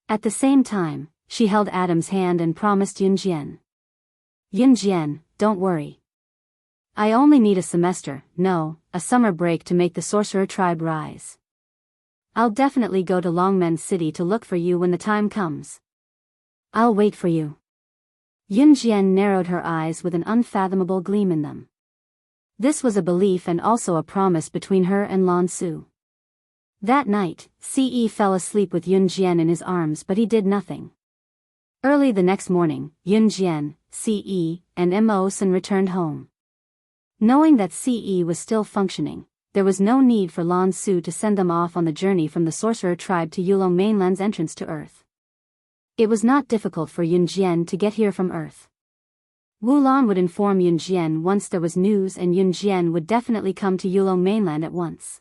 At the same time, she held Adam's hand and promised Yunjian, don't worry. I only need a semester, no, a summer break to make the sorcerer tribe rise. I'll definitely go to Longmen City to look for you when the time comes. I'll wait for you. Yunjian narrowed her eyes with an unfathomable gleam in them. This was a belief and also a promise between her and Lan Su. That night, Ce fell asleep with Yunjian in his arms, but he did nothing. Early the next morning, Yunjian, Ce, and Mo Sen returned home. Knowing that Ce was still functioning, there was no need for Lan Su to send them off on the journey from the sorcerer tribe to Yulong mainland's entrance to Earth. It was not difficult for Yunjian to get here from Earth. Wu Lan would inform Yunjian once there was news, and Yunjian would definitely come to Yulong mainland at once.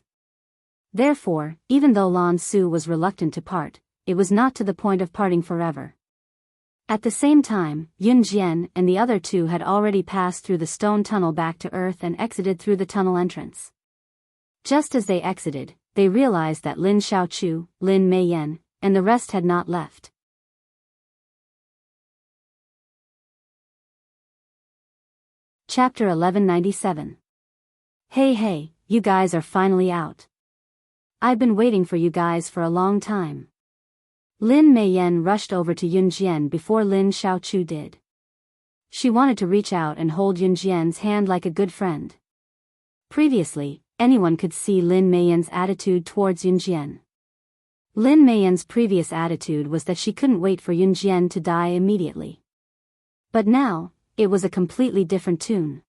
Therefore, even though Lan Su was reluctant to part, it was not to the point of parting forever. At the same time, Yunjian and the other two had already passed through the stone tunnel back to Earth and exited through the tunnel entrance. Just as they exited, they realized that Lin Xiaochu, Lin Meiyan, and the rest had not left. Chapter 1197. Hey, you guys are finally out. I've been waiting for you guys for a long time. Lin Meiyan rushed over to Yunjian before Lin Xiaochu did. She wanted to reach out and hold Yunjian's hand like a good friend. Previously, anyone could see Lin Meiyan's attitude towards Yunjian. Lin Meiyan's previous attitude was that she couldn't wait for Yunjian to die immediately. But now, it was a completely different tune.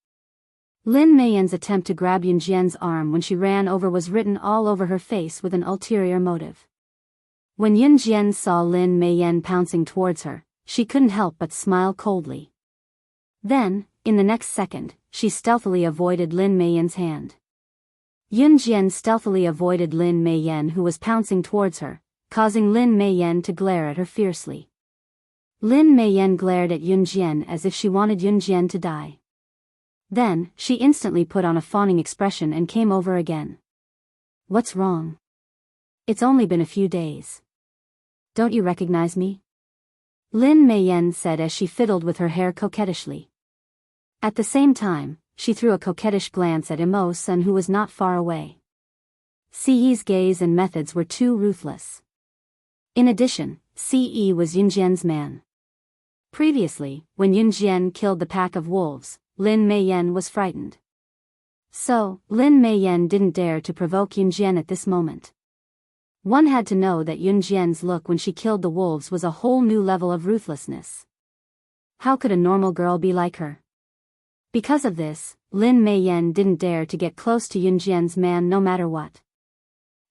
Lin Meiyan's attempt to grab Yunjian's arm when she ran over was written all over her face with an ulterior motive. When Yunjian saw Lin Meiyan pouncing towards her, she couldn't help but smile coldly. Then, in the next second, she stealthily avoided Lin Meiyan's hand. Yunjian stealthily avoided Lin Meiyan, who was pouncing towards her, causing Lin Meiyan to glare at her fiercely. Lin Meiyan glared at Yunjian as if she wanted Yunjian to die. Then, she instantly put on a fawning expression and came over again. What's wrong? It's only been a few days. Don't you recognize me? Lin Meiyan said as she fiddled with her hair coquettishly. At the same time, she threw a coquettish glance at Mo Sen, who was not far away. Ce's gaze and methods were too ruthless. In addition, Ce was Yunjian's man. Previously, when Yunjian killed the pack of wolves, Lin Meiyan was frightened. So, Lin Meiyan didn't dare to provoke Yunjian at this moment. One had to know that Yunjian's look when she killed the wolves was a whole new level of ruthlessness. How could a normal girl be like her? Because of this, Lin Meiyan didn't dare to get close to Yunjian's man no matter what.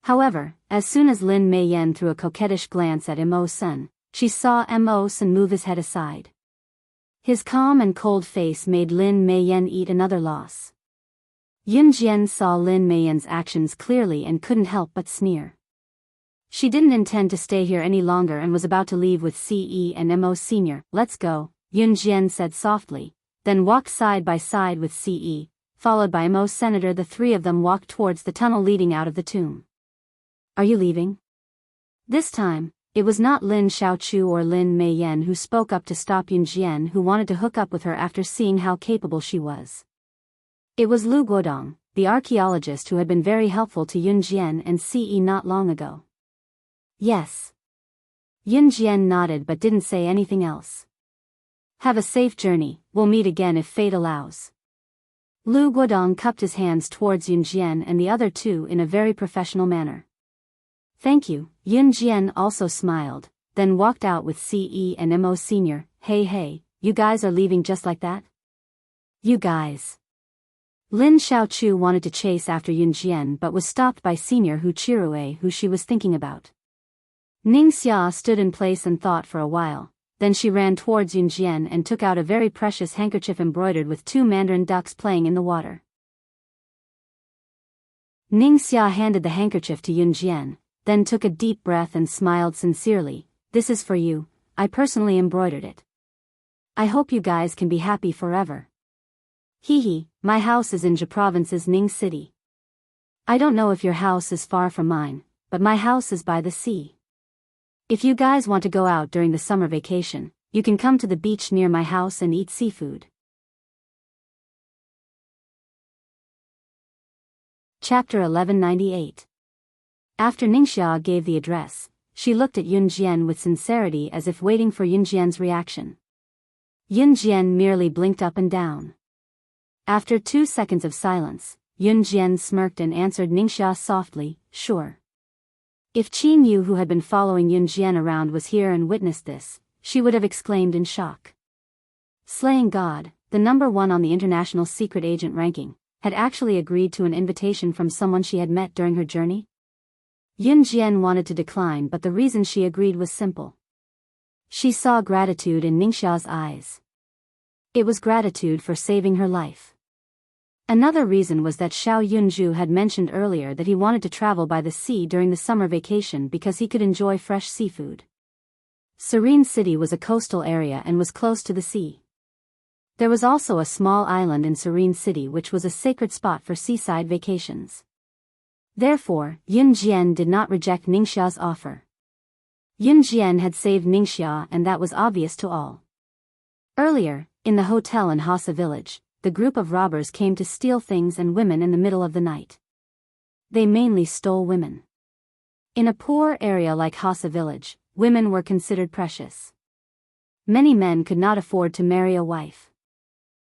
However, as soon as Lin Meiyan threw a coquettish glance at Mo Sen, she saw Mo Sen move his head aside. His calm and cold face made Lin Meiyan eat another loss. Yunjian saw Lin Meiyan's actions clearly and couldn't help but sneer. She didn't intend to stay here any longer and was about to leave with Ce and Mo Sr. Let's go, Yunjian said softly, then walked side by side with Ce, followed by Mo Senator. The three of them walked towards the tunnel leading out of the tomb. Are you leaving? This time, it was not Lin Xiaochu or Lin Meiyan who spoke up to stop Yunjian, who wanted to hook up with her after seeing how capable she was. It was Lu Guodong, the archaeologist who had been very helpful to Yunjian and Ce not long ago. Yes. Yunjian nodded but didn't say anything else. Have a safe journey, we'll meet again if fate allows. Lu Guodong cupped his hands towards Yunjian and the other two in a very professional manner. Thank you, Yunjian also smiled, then walked out with CE and MO Senior. Hey, you guys are leaving just like that? You guys. Lin Xiaochu wanted to chase after Yunjian but was stopped by Senior Hu Chirue, who she was thinking about. Ning Xia stood in place and thought for a while, then she ran towards Yunjian and took out a very precious handkerchief embroidered with 2 mandarin ducks playing in the water. Ning Xia handed the handkerchief to Yunjian, then took a deep breath and smiled sincerely. This is for you, I personally embroidered it. I hope you guys can be happy forever. Hehe, my house is in Zhe Province's Ning City. I don't know if your house is far from mine, but my house is by the sea. If you guys want to go out during the summer vacation, you can come to the beach near my house and eat seafood. Chapter 1198. After Ningxia gave the address, she looked at Yunjian with sincerity as if waiting for Yunjian's reaction. Yunjian merely blinked up and down. After 2 seconds of silence, Yunjian smirked and answered Ningxia softly, sure. If Qin Yu, who had been following Yunjian around, was here and witnessed this, she would have exclaimed in shock. Slaying God, the number 1 on the international secret agent ranking, had actually agreed to an invitation from someone she had met during her journey? Yunjian wanted to decline, but the reason she agreed was simple. She saw gratitude in Ningxia's eyes. It was gratitude for saving her life. Another reason was that Xiao Yunju had mentioned earlier that he wanted to travel by the sea during the summer vacation because he could enjoy fresh seafood. Serene City was a coastal area and was close to the sea. There was also a small island in Serene City which was a sacred spot for seaside vacations. Therefore, Yunjian did not reject Ningxia's offer. Yunjian had saved Ningxia, and that was obvious to all. Earlier, in the hotel in Hassa village, the group of robbers came to steal things and women in the middle of the night. They mainly stole women. In a poor area like Hassa village, women were considered precious. Many men could not afford to marry a wife.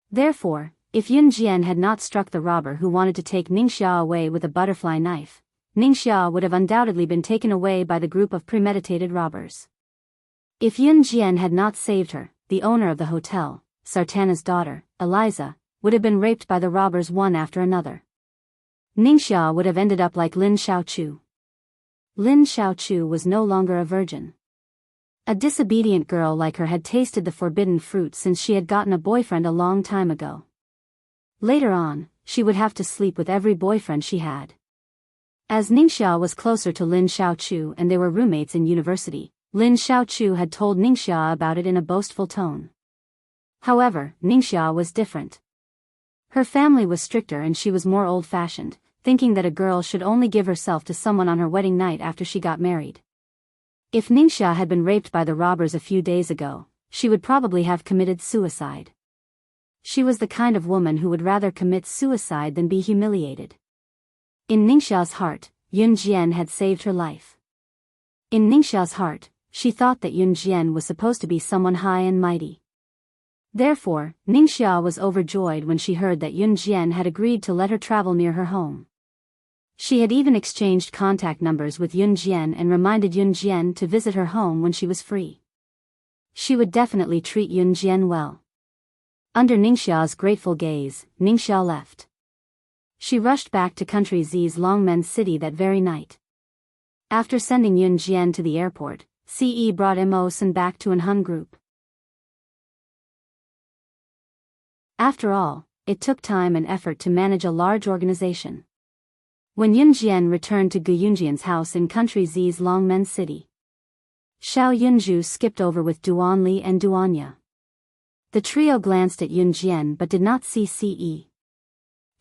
Therefore, if Yunjian had not struck the robber who wanted to take Ningxia away with a butterfly knife, Ningxia would have undoubtedly been taken away by the group of premeditated robbers. If Yunjian had not saved her, the owner of the hotel, Sartana's daughter, Eliza, would have been raped by the robbers one after another. Ningxia would have ended up like Lin Xiaochu. Lin Xiaochu was no longer a virgin. A disobedient girl like her had tasted the forbidden fruit since she had gotten a boyfriend a long time ago. Later on, she would have to sleep with every boyfriend she had. As Ningxia was closer to Lin Xiaochu and they were roommates in university, Lin Xiaochu had told Ningxia about it in a boastful tone. However, Ningxia was different. Her family was stricter and she was more old-fashioned, thinking that a girl should only give herself to someone on her wedding night after she got married. If Ningxia had been raped by the robbers a few days ago, she would probably have committed suicide. She was the kind of woman who would rather commit suicide than be humiliated. In Ningxia's heart, Yunjian had saved her life. In Ningxia's heart, she thought that Yunjian was supposed to be someone high and mighty. Therefore, Ningxia was overjoyed when she heard that Yunjian had agreed to let her travel near her home. She had even exchanged contact numbers with Yunjian and reminded Yunjian to visit her home when she was free. She would definitely treat Yunjian well. Under Ningxia's grateful gaze, Ningxia left. She rushed back to Country Z's Longmen City that very night. After sending Yunjian to the airport, CE brought Mo Sen back to an Hun group. After all, it took time and effort to manage a large organization. When Yunjian returned to Gu Yunjian's house in Country Z's Longmen City, Xiao Yunju skipped over with Duan Li and Duanya. The trio glanced at Yunjian but did not see CE.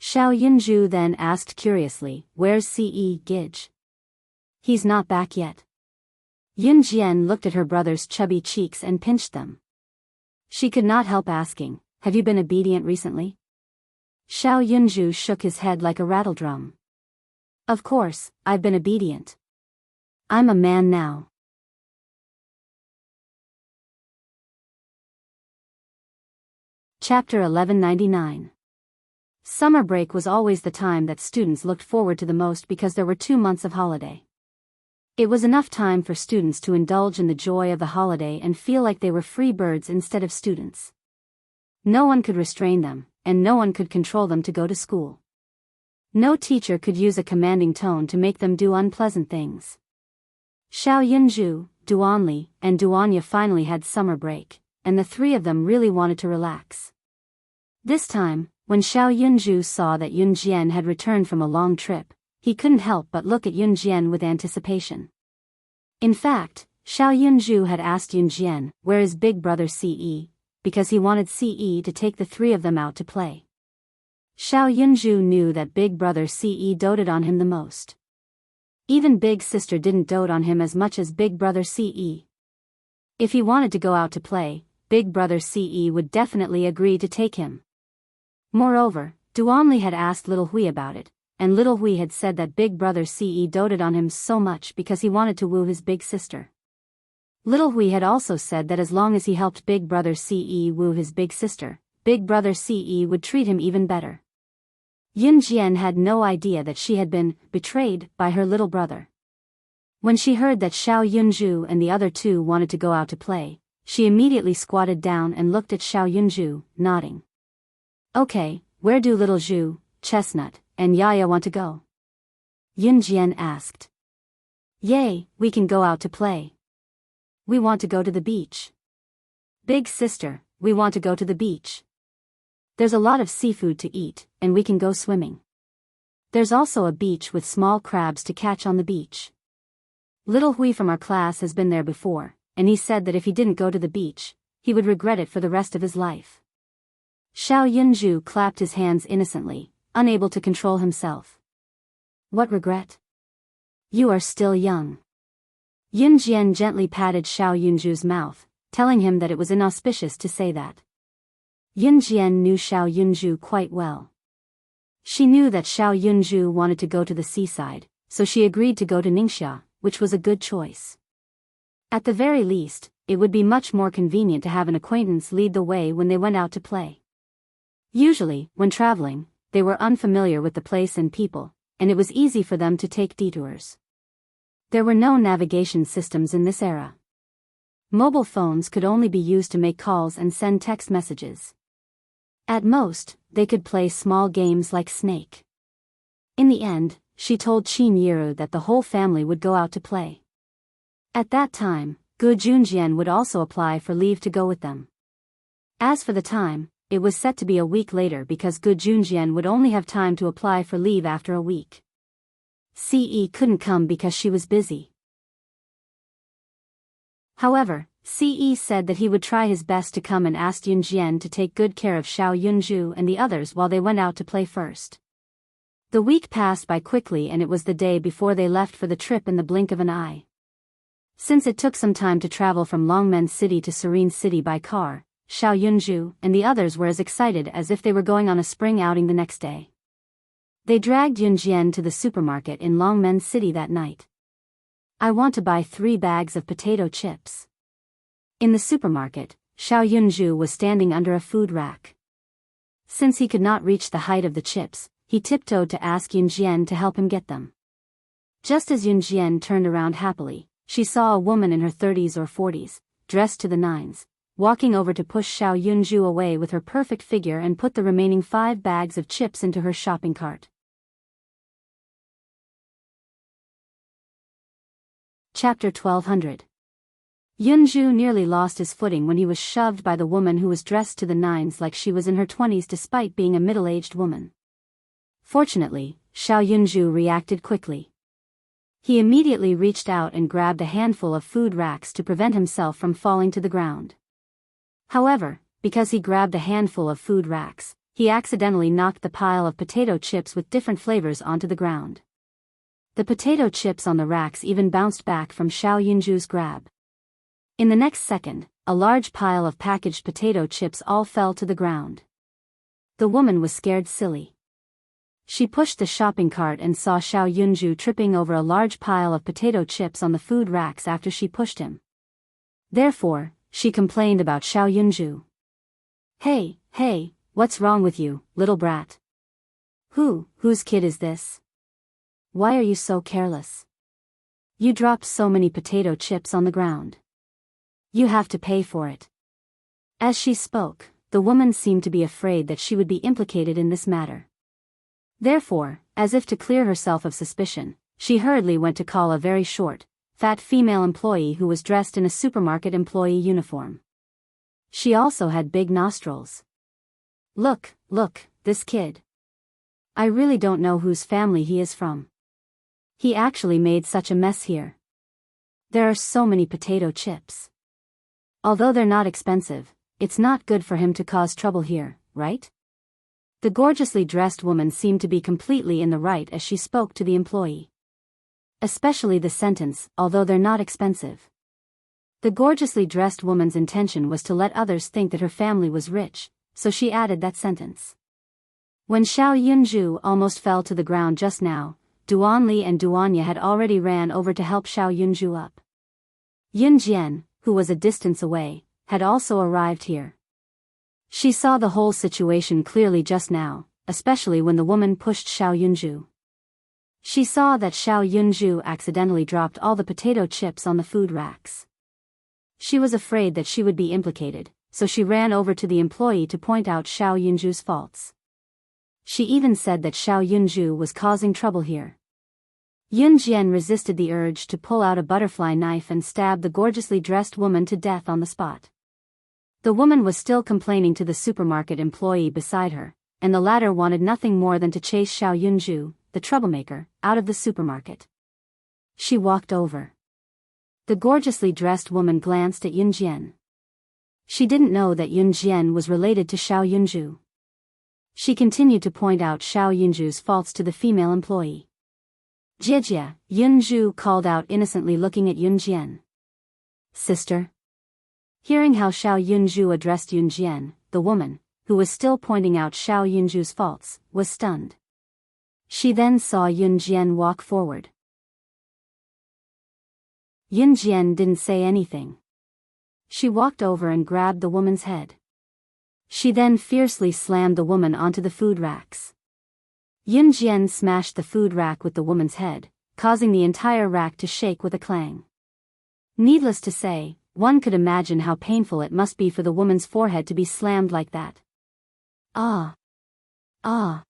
Xiao Yunju then asked curiously, "Where's CE Gij?" "He's not back yet." Yunjian looked at her brother's chubby cheeks and pinched them. She could not help asking, "Have you been obedient recently?" Xiao Yunju shook his head like a rattledrum. "Of course, I've been obedient. I'm a man now." Chapter 1199. Summer break was always the time that students looked forward to the most because there were 2 months of holiday. It was enough time for students to indulge in the joy of the holiday and feel like they were free birds instead of students. No one could restrain them, and no one could control them to go to school. No teacher could use a commanding tone to make them do unpleasant things. Xiao Yunju, Duanli, and Duanya finally had summer break, and the three of them really wanted to relax. This time, when Xiao Yunju saw that Yunjian had returned from a long trip, he couldn't help but look at Yunjian with anticipation. In fact, Xiao Yunju had asked Yunjian, "Where is big brother Ce?" because he wanted Ce to take the three of them out to play. Xiao Yunju knew that big brother Ce doted on him the most. Even big sister didn't dote on him as much as big brother Ce. If he wanted to go out to play, big brother Ce would definitely agree to take him. Moreover, Duanli had asked Little Hui about it, and Little Hui had said that big brother Ce doted on him so much because he wanted to woo his big sister. Little Hui had also said that as long as he helped big brother Ce woo his big sister, big brother Ce would treat him even better. Yunjian had no idea that she had been betrayed by her little brother. When she heard that Xiao Yunju and the other two wanted to go out to play, she immediately squatted down and looked at Xiao Yunju, nodding. "Okay, where do little Zhu, Chestnut, and Yaya want to go?" Yunjian asked. "Yay, we can go out to play. We want to go to the beach. Big sister, we want to go to the beach. There's a lot of seafood to eat, and we can go swimming. There's also a beach with small crabs to catch on the beach. Little Hui from our class has been there before, and he said that if he didn't go to the beach, he would regret it for the rest of his life." Xiao Yunju clapped his hands innocently, unable to control himself. "What regret? You are still young." Yunjian gently patted Xiao Yunju's mouth, telling him that it was inauspicious to say that. Yunjian knew Xiao Yunju quite well. She knew that Xiao Yunju wanted to go to the seaside, so she agreed to go to Ningxia, which was a good choice. At the very least, it would be much more convenient to have an acquaintance lead the way when they went out to play. Usually, when traveling, they were unfamiliar with the place and people, and it was easy for them to take detours. There were no navigation systems in this era. Mobile phones could only be used to make calls and send text messages. At most, they could play small games like Snake. In the end, she told Qin Yiru that the whole family would go out to play. At that time, Gu Junjian would also apply for leave to go with them. As for the time, it was set to be a week later because Gu Junjian would only have time to apply for leave after a week. Ce couldn't come because she was busy. However, Ce said that he would try his best to come and asked Yunjian to take good care of Xiao Yunju and the others while they went out to play first. The week passed by quickly and it was the day before they left for the trip in the blink of an eye. Since it took some time to travel from Longmen City to Serene City by car, Xiao Yunju and the others were as excited as if they were going on a spring outing the next day. They dragged Yunjian to the supermarket in Longmen City that night. "I want to buy 3 bags of potato chips." In the supermarket, Xiao Yunju was standing under a food rack. Since he could not reach the height of the chips, he tiptoed to ask Yunjian to help him get them. Just as Yunjian turned around happily, she saw a woman in her 30s or 40s, dressed to the nines, walking over to push Xiao Yunju away with her perfect figure and put the remaining 5 bags of chips into her shopping cart. Chapter 1200. Yunju nearly lost his footing when he was shoved by the woman who was dressed to the nines like she was in her 20s despite being a middle-aged woman. Fortunately, Xiao Yunju reacted quickly. He immediately reached out and grabbed a handful of food racks to prevent himself from falling to the ground. However, because he grabbed a handful of food racks, he accidentally knocked the pile of potato chips with different flavors onto the ground. The potato chips on the racks even bounced back from Xiao Yunju's grab. In the next second, a large pile of packaged potato chips all fell to the ground. The woman was scared silly. She pushed the shopping cart and saw Xiao Yunju tripping over a large pile of potato chips on the food racks after she pushed him. Therefore, she complained about Xiao Yunju. Hey, what's wrong with you, little brat? Whose kid is this? Why are you so careless? You dropped so many potato chips on the ground. You have to pay for it. As she spoke, the woman seemed to be afraid that she would be implicated in this matter. Therefore, as if to clear herself of suspicion, she hurriedly went to call a very short, fat female employee who was dressed in a supermarket employee uniform. She also had big nostrils. Look, this kid. I really don't know whose family he is from. He actually made such a mess here. There are so many potato chips. Although they're not expensive, it's not good for him to cause trouble here, right? The gorgeously dressed woman seemed to be completely in the right as she spoke to the employee. Especially the sentence, although they're not expensive. The gorgeously dressed woman's intention was to let others think that her family was rich, so she added that sentence. When Xiao Yunju almost fell to the ground just now, Duan Li and Duanya had already ran over to help Xiao Yunju up. Yun Jian, who was a distance away, had also arrived here. She saw the whole situation clearly just now, especially when the woman pushed Xiao Yunju. She saw that Xiao Yunju accidentally dropped all the potato chips on the food racks. She was afraid that she would be implicated, so she ran over to the employee to point out Xiao Yunju's faults. She even said that Xiao Yunju was causing trouble here. Yun Jian resisted the urge to pull out a butterfly knife and stab the gorgeously dressed woman to death on the spot. The woman was still complaining to the supermarket employee beside her, and the latter wanted nothing more than to chase Xiao Yunju, the troublemaker, out of the supermarket. She walked over. The gorgeously dressed woman glanced at Yun Jian. She didn't know that Yun Jian was related to Xiao Yunju. She continued to point out Xiao Yunju's faults to the female employee. Jie, Yunju called out innocently looking at Yun Jian. Sister? Hearing how Xiao Yunju addressed Yun Jian, the woman, who was still pointing out Xiao Yunju's faults, was stunned. She then saw Yun Jian walk forward. Yun Jian didn't say anything. She walked over and grabbed the woman's head. She then fiercely slammed the woman onto the food racks. Yun Jian smashed the food rack with the woman's head, causing the entire rack to shake with a clang. Needless to say, one could imagine how painful it must be for the woman's forehead to be slammed like that. Ah! Ah!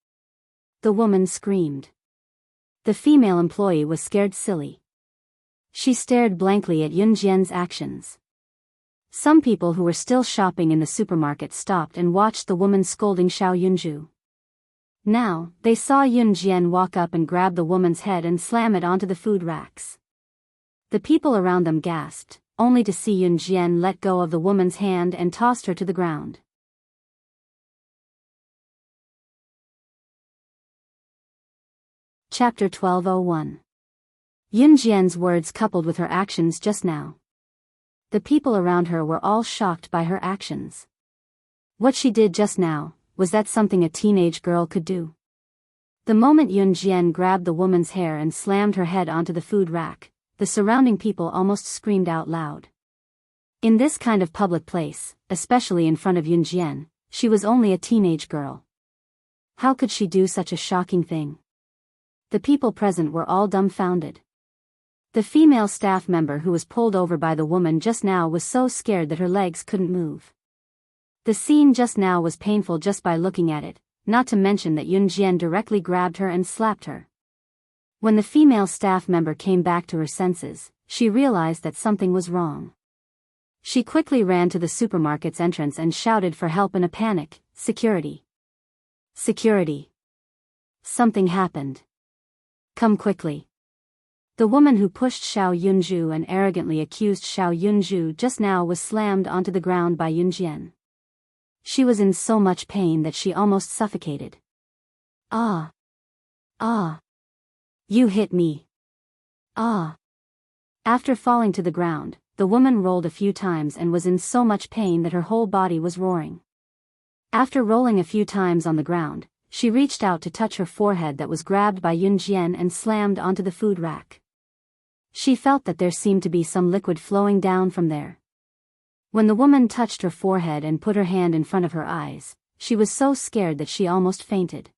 The woman screamed. The female employee was scared silly. She stared blankly at Yun Jian's actions. Some people who were still shopping in the supermarket stopped and watched the woman scolding Xiao Yunju. Now, they saw Yun Jian walk up and grab the woman's head and slam it onto the food racks. The people around them gasped, only to see Yun Jian let go of the woman's hand and tossed her to the ground. Chapter 1201. Yun Jian's words coupled with her actions just now. The people around her were all shocked by her actions. What she did just now, was that something a teenage girl could do? The moment Yun Jian grabbed the woman's hair and slammed her head onto the food rack, the surrounding people almost screamed out loud. In this kind of public place, especially in front of Yun Jian, she was only a teenage girl. How could she do such a shocking thing? The people present were all dumbfounded. The female staff member who was pulled over by the woman just now was so scared that her legs couldn't move. The scene just now was painful just by looking at it, not to mention that Yun Jian directly grabbed her and slapped her. When the female staff member came back to her senses, she realized that something was wrong. She quickly ran to the supermarket's entrance and shouted for help in a panic, "Security! Security! Something happened. Come quickly." The woman who pushed Xiao Yunju and arrogantly accused Xiao Yunju just now was slammed onto the ground by Yun Jian. She was in so much pain that she almost suffocated. Ah! Ah! You hit me! Ah! After falling to the ground, the woman rolled a few times and was in so much pain that her whole body was roaring. After rolling a few times on the ground, she reached out to touch her forehead that was grabbed by Yun Jian and slammed onto the food rack. She felt that there seemed to be some liquid flowing down from there. When the woman touched her forehead and put her hand in front of her eyes, she was so scared that she almost fainted.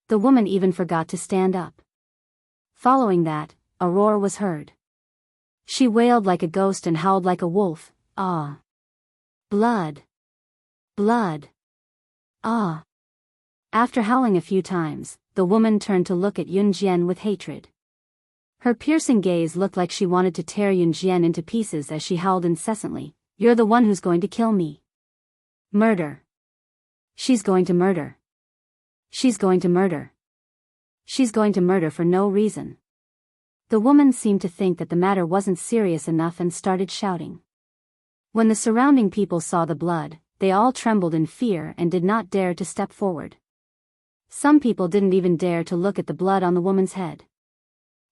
The woman even forgot to stand up. Following that, a roar was heard. She wailed like a ghost and howled like a wolf. Ah. Blood. Blood. Ah. After howling a few times, the woman turned to look at Yun Jian with hatred. Her piercing gaze looked like she wanted to tear Yun Jian into pieces as she howled incessantly. You're the one who's going to kill me. Murder. She's going to murder. She's going to murder. She's going to murder for no reason. The woman seemed to think that the matter wasn't serious enough and started shouting. When the surrounding people saw the blood, they all trembled in fear and did not dare to step forward. Some people didn't even dare to look at the blood on the woman's head.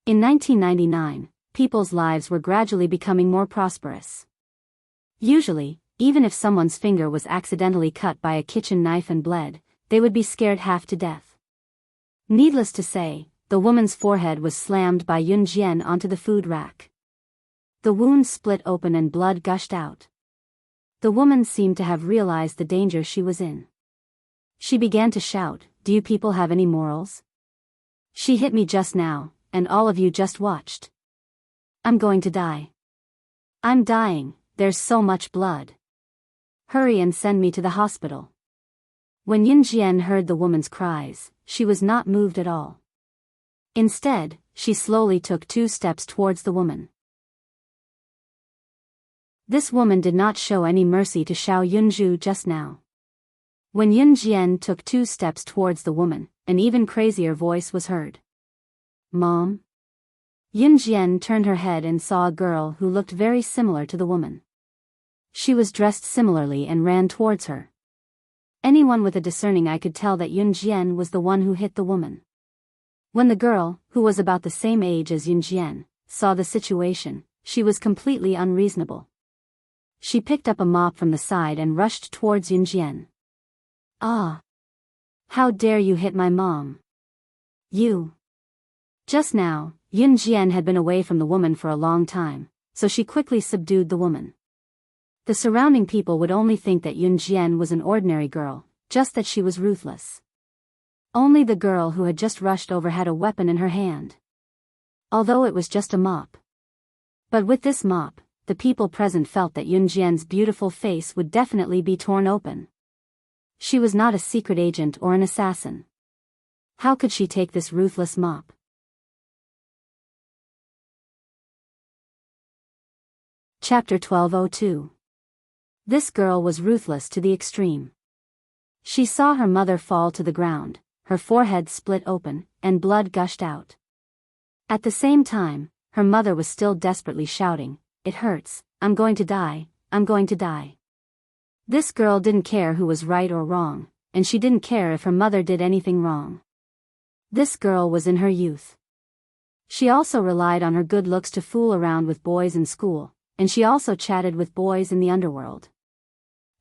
In 1999, people's lives were gradually becoming more prosperous. Usually, even if someone's finger was accidentally cut by a kitchen knife and bled, they would be scared half to death. Needless to say, the woman's forehead was slammed by Yun Jian onto the food rack. The wound split open and blood gushed out. The woman seemed to have realized the danger she was in. She began to shout, "Do you people have any morals? She hit me just now, and all of you just watched. I'm going to die. I'm dying, there's so much blood. Hurry and send me to the hospital." When Yun Jian heard the woman's cries, she was not moved at all. Instead, she slowly took 2 steps towards the woman. This woman did not show any mercy to Xiao Yunzhu just now. When Yun Jian took 2 steps towards the woman, an even crazier voice was heard. "Mom?" Yun Jian turned her head and saw a girl who looked very similar to the woman. She was dressed similarly and ran towards her. Anyone with a discerning eye could tell that Yun Jian was the one who hit the woman. When the girl, who was about the same age as Yun Jian, saw the situation, she was completely unreasonable. She picked up a mop from the side and rushed towards Yun Jian. "Ah! How dare you hit my mom? You!" Just now, Yun Jian had been away from the woman for a long time, so she quickly subdued the woman. The surrounding people would only think that Yun Jian was an ordinary girl, just that she was ruthless. Only the girl who had just rushed over had a weapon in her hand. Although it was just a mop. But with this mop, the people present felt that Yun Jian's beautiful face would definitely be torn open. She was not a secret agent or an assassin. How could she take this ruthless mop? Chapter 1202. This girl was ruthless to the extreme. She saw her mother fall to the ground, her forehead split open, and blood gushed out. At the same time, her mother was still desperately shouting, "It hurts, I'm going to die, I'm going to die." This girl didn't care who was right or wrong, and she didn't care if her mother did anything wrong. This girl was in her youth. She also relied on her good looks to fool around with boys in school, and she also chatted with boys in the underworld.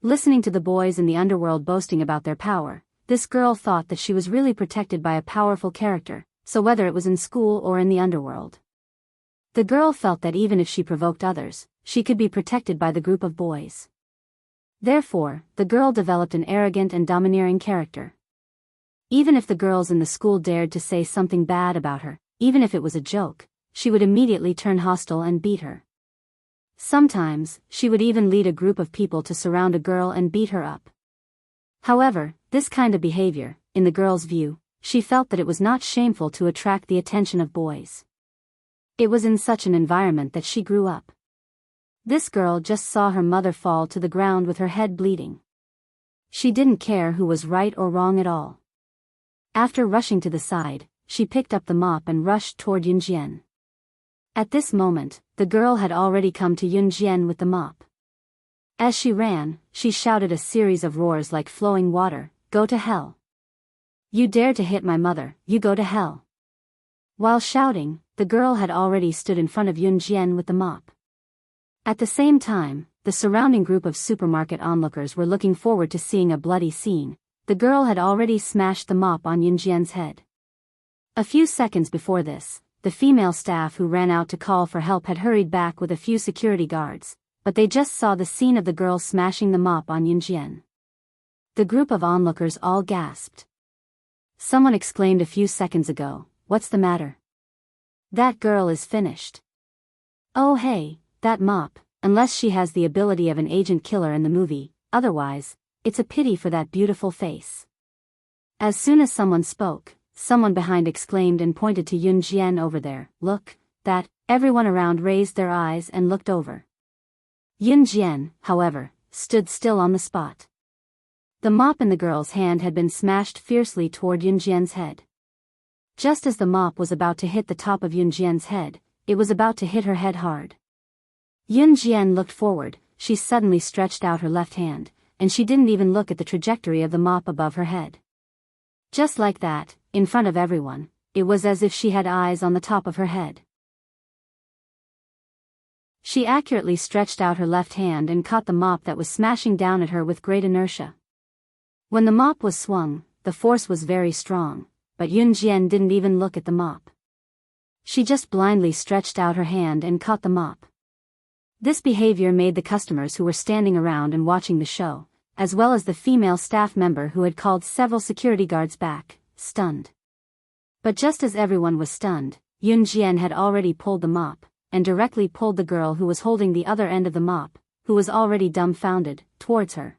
Listening to the boys in the underworld boasting about their power, this girl thought that she was really protected by a powerful character, so whether it was in school or in the underworld. The girl felt that even if she provoked others, she could be protected by the group of boys. Therefore, the girl developed an arrogant and domineering character. Even if the girls in the school dared to say something bad about her, even if it was a joke, she would immediately turn hostile and beat her. Sometimes, she would even lead a group of people to surround a girl and beat her up. However, this kind of behavior, in the girl's view, she felt that it was not shameful to attract the attention of boys. It was in such an environment that she grew up. This girl just saw her mother fall to the ground with her head bleeding. She didn't care who was right or wrong at all. After rushing to the side, she picked up the mop and rushed toward Yun Jian. At this moment, the girl had already come to Yun Jian with the mop. As she ran, she shouted a series of roars like flowing water, "Go to hell! You dare to hit my mother, you go to hell!" While shouting, the girl had already stood in front of Yun Jian with the mop. At the same time, the surrounding group of supermarket onlookers were looking forward to seeing a bloody scene. The girl had already smashed the mop on Yun Jian's head. A few seconds before this, the female staff who ran out to call for help had hurried back with a few security guards, but they just saw the scene of the girl smashing the mop on Yun Jian. The group of onlookers all gasped. Someone exclaimed a few seconds ago, "What's the matter? That girl is finished." Oh hey, that mop, unless she has the ability of an agent killer in the movie, otherwise, it's a pity for that beautiful face. As soon as someone spoke, someone behind exclaimed and pointed to Yun Jian over there. Look, that. Everyone around raised their eyes and looked over. Yun Jian, however, stood still on the spot. The mop in the girl's hand had been smashed fiercely toward Yun Jian's head. Just as the mop was about to hit the top of Yun Jian's head, it was about to hit her head hard. Yun Jian looked forward. She suddenly stretched out her left hand, and she didn't even look at the trajectory of the mop above her head. Just like that, in front of everyone, it was as if she had eyes on the top of her head. She accurately stretched out her left hand and caught the mop that was smashing down at her with great inertia. When the mop was swung, the force was very strong, but Yun Jian didn't even look at the mop. She just blindly stretched out her hand and caught the mop. This behavior made the customers who were standing around and watching the show, as well as the female staff member who had called several security guards back, stunned. But just as everyone was stunned, Yun Jian had already pulled the mop, and directly pulled the girl who was holding the other end of the mop, who was already dumbfounded, towards her.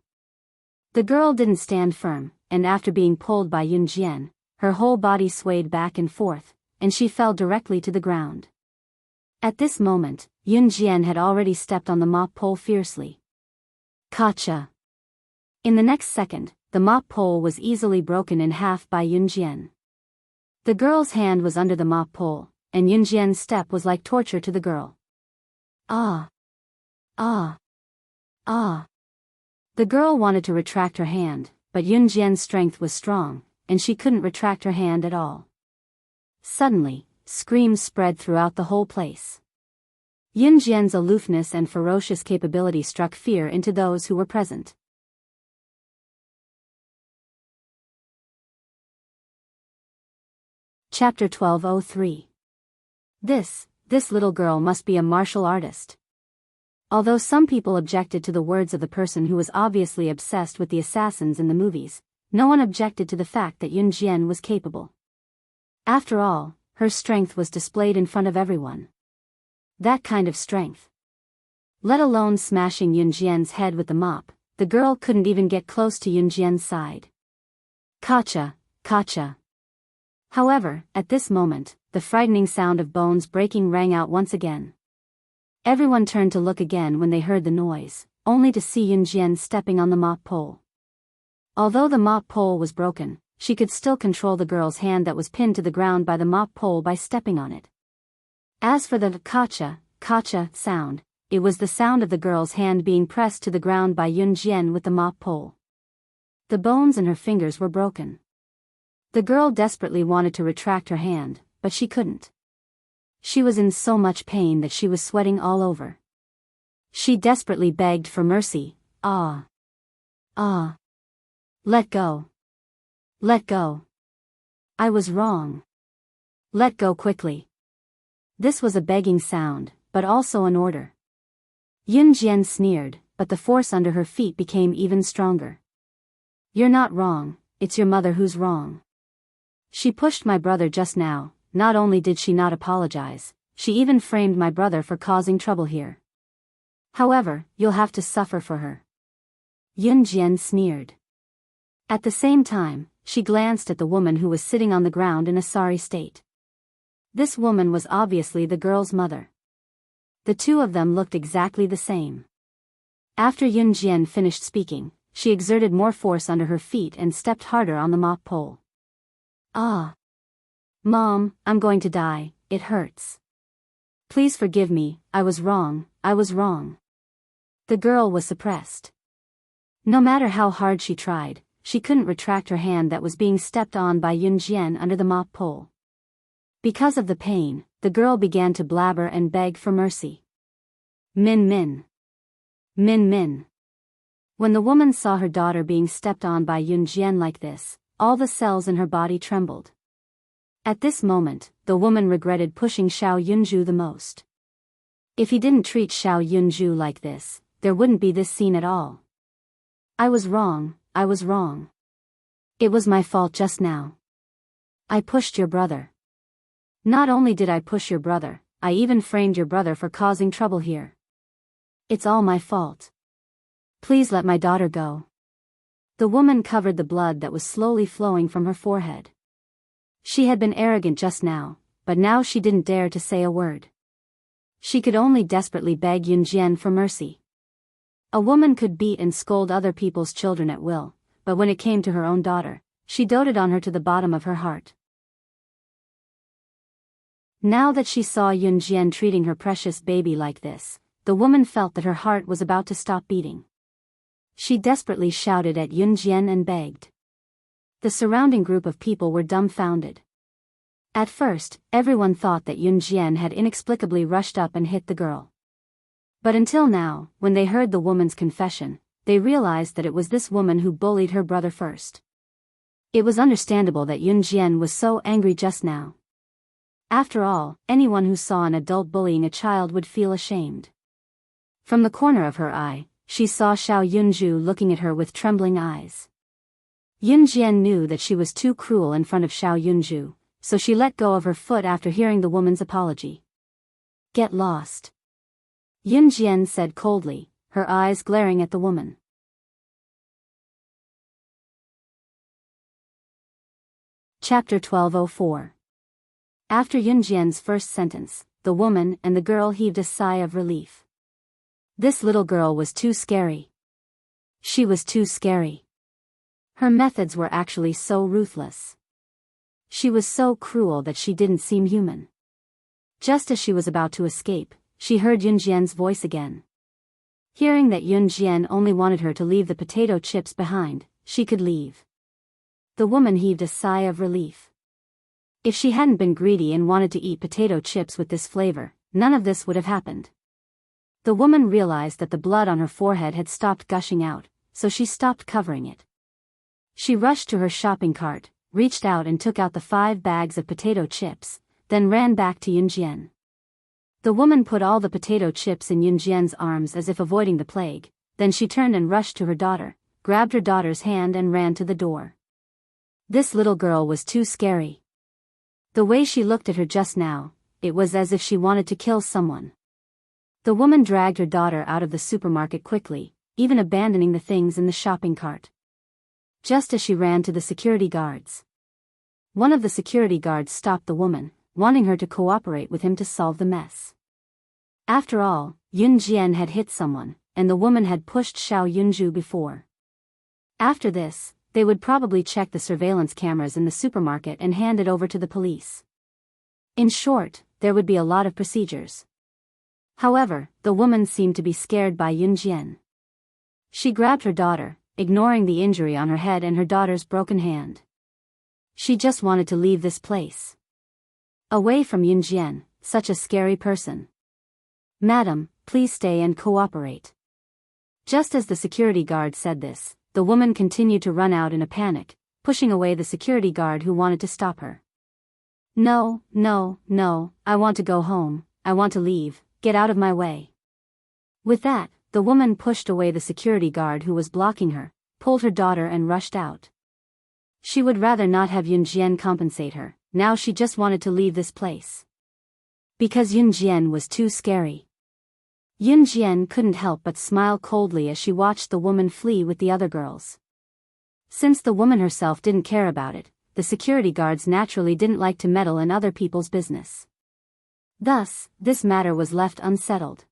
The girl didn't stand firm, and after being pulled by Yun Jian, her whole body swayed back and forth, and she fell directly to the ground. At this moment, Yun Jian had already stepped on the mop pole fiercely. Gotcha! In the next second, the mop pole was easily broken in half by Yun Jian. The girl's hand was under the mop pole, and Yun Jian's step was like torture to the girl. Ah! Ah! Ah! The girl wanted to retract her hand, but Yun Jian's strength was strong, and she couldn't retract her hand at all. Suddenly, screams spread throughout the whole place. Yun Jian's aloofness and ferocious capability struck fear into those who were present. Chapter 1203. This little girl must be a martial artist. Although some people objected to the words of the person who was obviously obsessed with the assassins in the movies, no one objected to the fact that Yun Jian was capable. After all, her strength was displayed in front of everyone. That kind of strength. Let alone smashing Yun Jian's head with the mop, the girl couldn't even get close to Yun Jian's side. Gotcha, gotcha. However, at this moment, the frightening sound of bones breaking rang out once again. Everyone turned to look again when they heard the noise, only to see Yun Jian stepping on the mop pole. Although the mop pole was broken, she could still control the girl's hand that was pinned to the ground by the mop pole by stepping on it. As for the gotcha, gotcha sound, it was the sound of the girl's hand being pressed to the ground by Yun Jian with the mop pole. The bones in her fingers were broken. The girl desperately wanted to retract her hand, but she couldn't. She was in so much pain that she was sweating all over. She desperately begged for mercy. Ah. Ah. Let go. Let go. I was wrong. Let go quickly. This was a begging sound, but also an order. Yun Jian sneered, but the force under her feet became even stronger. You're not wrong, it's your mother who's wrong. She pushed my brother just now. Not only did she not apologize, she even framed my brother for causing trouble here. However, you'll have to suffer for her. Yun Jian sneered. At the same time, she glanced at the woman who was sitting on the ground in a sorry state. This woman was obviously the girl's mother. The two of them looked exactly the same. After Yun Jian finished speaking, she exerted more force under her feet and stepped harder on the mop pole. Ah. Mom, I'm going to die, it hurts. Please forgive me, I was wrong, I was wrong. The girl was suppressed. No matter how hard she tried, she couldn't retract her hand that was being stepped on by Yun Jian under the mop pole. Because of the pain, the girl began to blabber and beg for mercy. Min Min. Min Min. When the woman saw her daughter being stepped on by Yun Jian like this, all the cells in her body trembled. At this moment, the woman regretted pushing Xiao Yunju the most. If he didn't treat Xiao Yunju like this, there wouldn't be this scene at all. I was wrong, I was wrong. It was my fault just now. I pushed your brother. Not only did I push your brother, I even framed your brother for causing trouble here. It's all my fault. Please let my daughter go." The woman covered the blood that was slowly flowing from her forehead. She had been arrogant just now, but now she didn't dare to say a word. She could only desperately beg Yunjian for mercy. A woman could beat and scold other people's children at will, but when it came to her own daughter, she doted on her to the bottom of her heart. Now that she saw Yunjian treating her precious baby like this, the woman felt that her heart was about to stop beating. She desperately shouted at Yunjian and begged. The surrounding group of people were dumbfounded. At first, everyone thought that Yunjian had inexplicably rushed up and hit the girl. But until now, when they heard the woman's confession, they realized that it was this woman who bullied her brother first. It was understandable that Yunjian was so angry just now. After all, anyone who saw an adult bullying a child would feel ashamed. From the corner of her eye, she saw Xiao Yunju looking at her with trembling eyes. Yunjian knew that she was too cruel in front of Xiao Yunju, so she let go of her foot after hearing the woman's apology. "Get lost," Yunjian said coldly, her eyes glaring at the woman. Chapter 1204. After Yunjian's first sentence, the woman and the girl heaved a sigh of relief. This little girl was too scary. She was too scary. Her methods were actually so ruthless. She was so cruel that she didn't seem human. Just as she was about to escape, she heard Yunjian's voice again. Hearing that Yunjian only wanted her to leave the potato chips behind, she could leave. The woman heaved a sigh of relief. If she hadn't been greedy and wanted to eat potato chips with this flavor, none of this would have happened. The woman realized that the blood on her forehead had stopped gushing out, so she stopped covering it. She rushed to her shopping cart, reached out and took out the 5 bags of potato chips, then ran back to Yunjian. The woman put all the potato chips in Yunjian's arms as if avoiding the plague, then she turned and rushed to her daughter, grabbed her daughter's hand and ran to the door. This little girl was too scary. The way she looked at her just now, it was as if she wanted to kill someone. The woman dragged her daughter out of the supermarket quickly, even abandoning the things in the shopping cart. Just as she ran to the security guards. One of the security guards stopped the woman, wanting her to cooperate with him to solve the mess. After all, Yunjian had hit someone, and the woman had pushed Xiao Yunju before. After this, they would probably check the surveillance cameras in the supermarket and hand it over to the police. In short, there would be a lot of procedures. However, the woman seemed to be scared by Yunjian. She grabbed her daughter, ignoring the injury on her head and her daughter's broken hand. She just wanted to leave this place. Away from Yunjian, such a scary person. "Madam, please stay and cooperate." Just as the security guard said this, the woman continued to run out in a panic, pushing away the security guard who wanted to stop her. "No, no, no, I want to go home, I want to leave, get out of my way." With that, the woman pushed away the security guard who was blocking her, pulled her daughter and rushed out. She would rather not have Yunjian compensate her, now she just wanted to leave this place. Because Yunjian was too scary. Yunjian couldn't help but smile coldly as she watched the woman flee with the other girls. Since the woman herself didn't care about it, the security guards naturally didn't like to meddle in other people's business. Thus, this matter was left unsettled.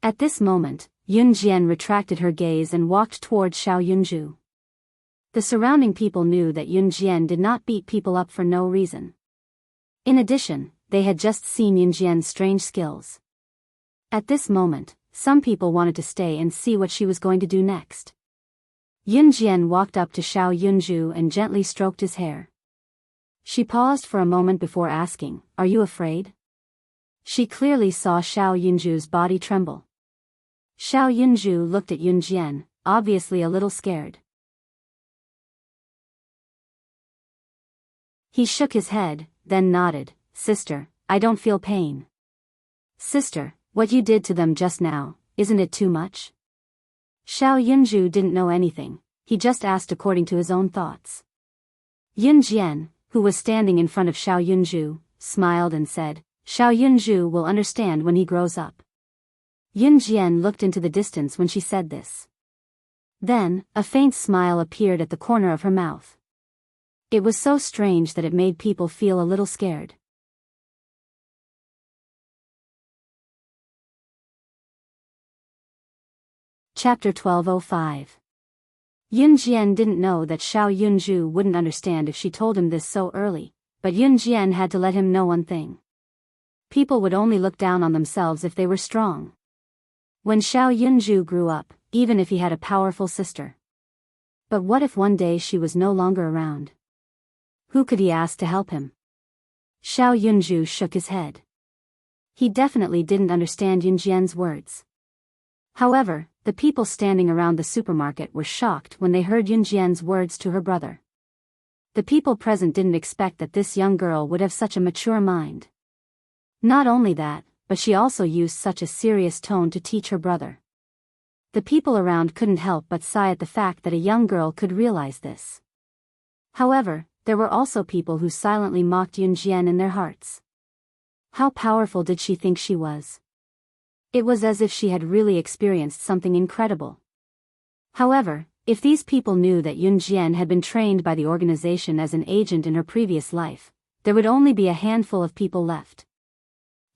At this moment, Yunjian retracted her gaze and walked toward Xiao Yunju. The surrounding people knew that Yunjian did not beat people up for no reason. In addition, they had just seen Yunjian's strange skills. At this moment, some people wanted to stay and see what she was going to do next. Yunjian walked up to Xiao Yunju and gently stroked his hair. She paused for a moment before asking, "Are you afraid?" She clearly saw Xiao Yunju's body tremble. Xiao Yunju looked at Yunjian, obviously a little scared. He shook his head, then nodded. "Sister, I don't feel pain." "Sister, what you did to them just now, isn't it too much?" Xiao Yunju didn't know anything, he just asked according to his own thoughts. Yunjian, who was standing in front of Xiao Yunju, smiled and said, Xiao Yunzhu will understand when he grows up. Yun Jian looked into the distance when she said this. Then, a faint smile appeared at the corner of her mouth. It was so strange that it made people feel a little scared. Chapter 1205. Yun Jian didn't know that Xiao Yunzhu wouldn't understand if she told him this so early, but Yun Jian had to let him know one thing. People would only look down on themselves if they were strong. When Xiao Yunzhu grew up, even if he had a powerful sister. But what if one day she was no longer around? Who could he ask to help him? Xiao Yunzhu shook his head. He definitely didn't understand Yun Jian's words. However, the people standing around the supermarket were shocked when they heard Yun Jian's words to her brother. The people present didn't expect that this young girl would have such a mature mind. Not only that, but she also used such a serious tone to teach her brother. The people around couldn't help but sigh at the fact that a young girl could realize this. However, there were also people who silently mocked Yun Jian in their hearts. How powerful did she think she was? It was as if she had really experienced something incredible. However, if these people knew that Yun Jian had been trained by the organization as an agent in her previous life, there would only be a handful of people left.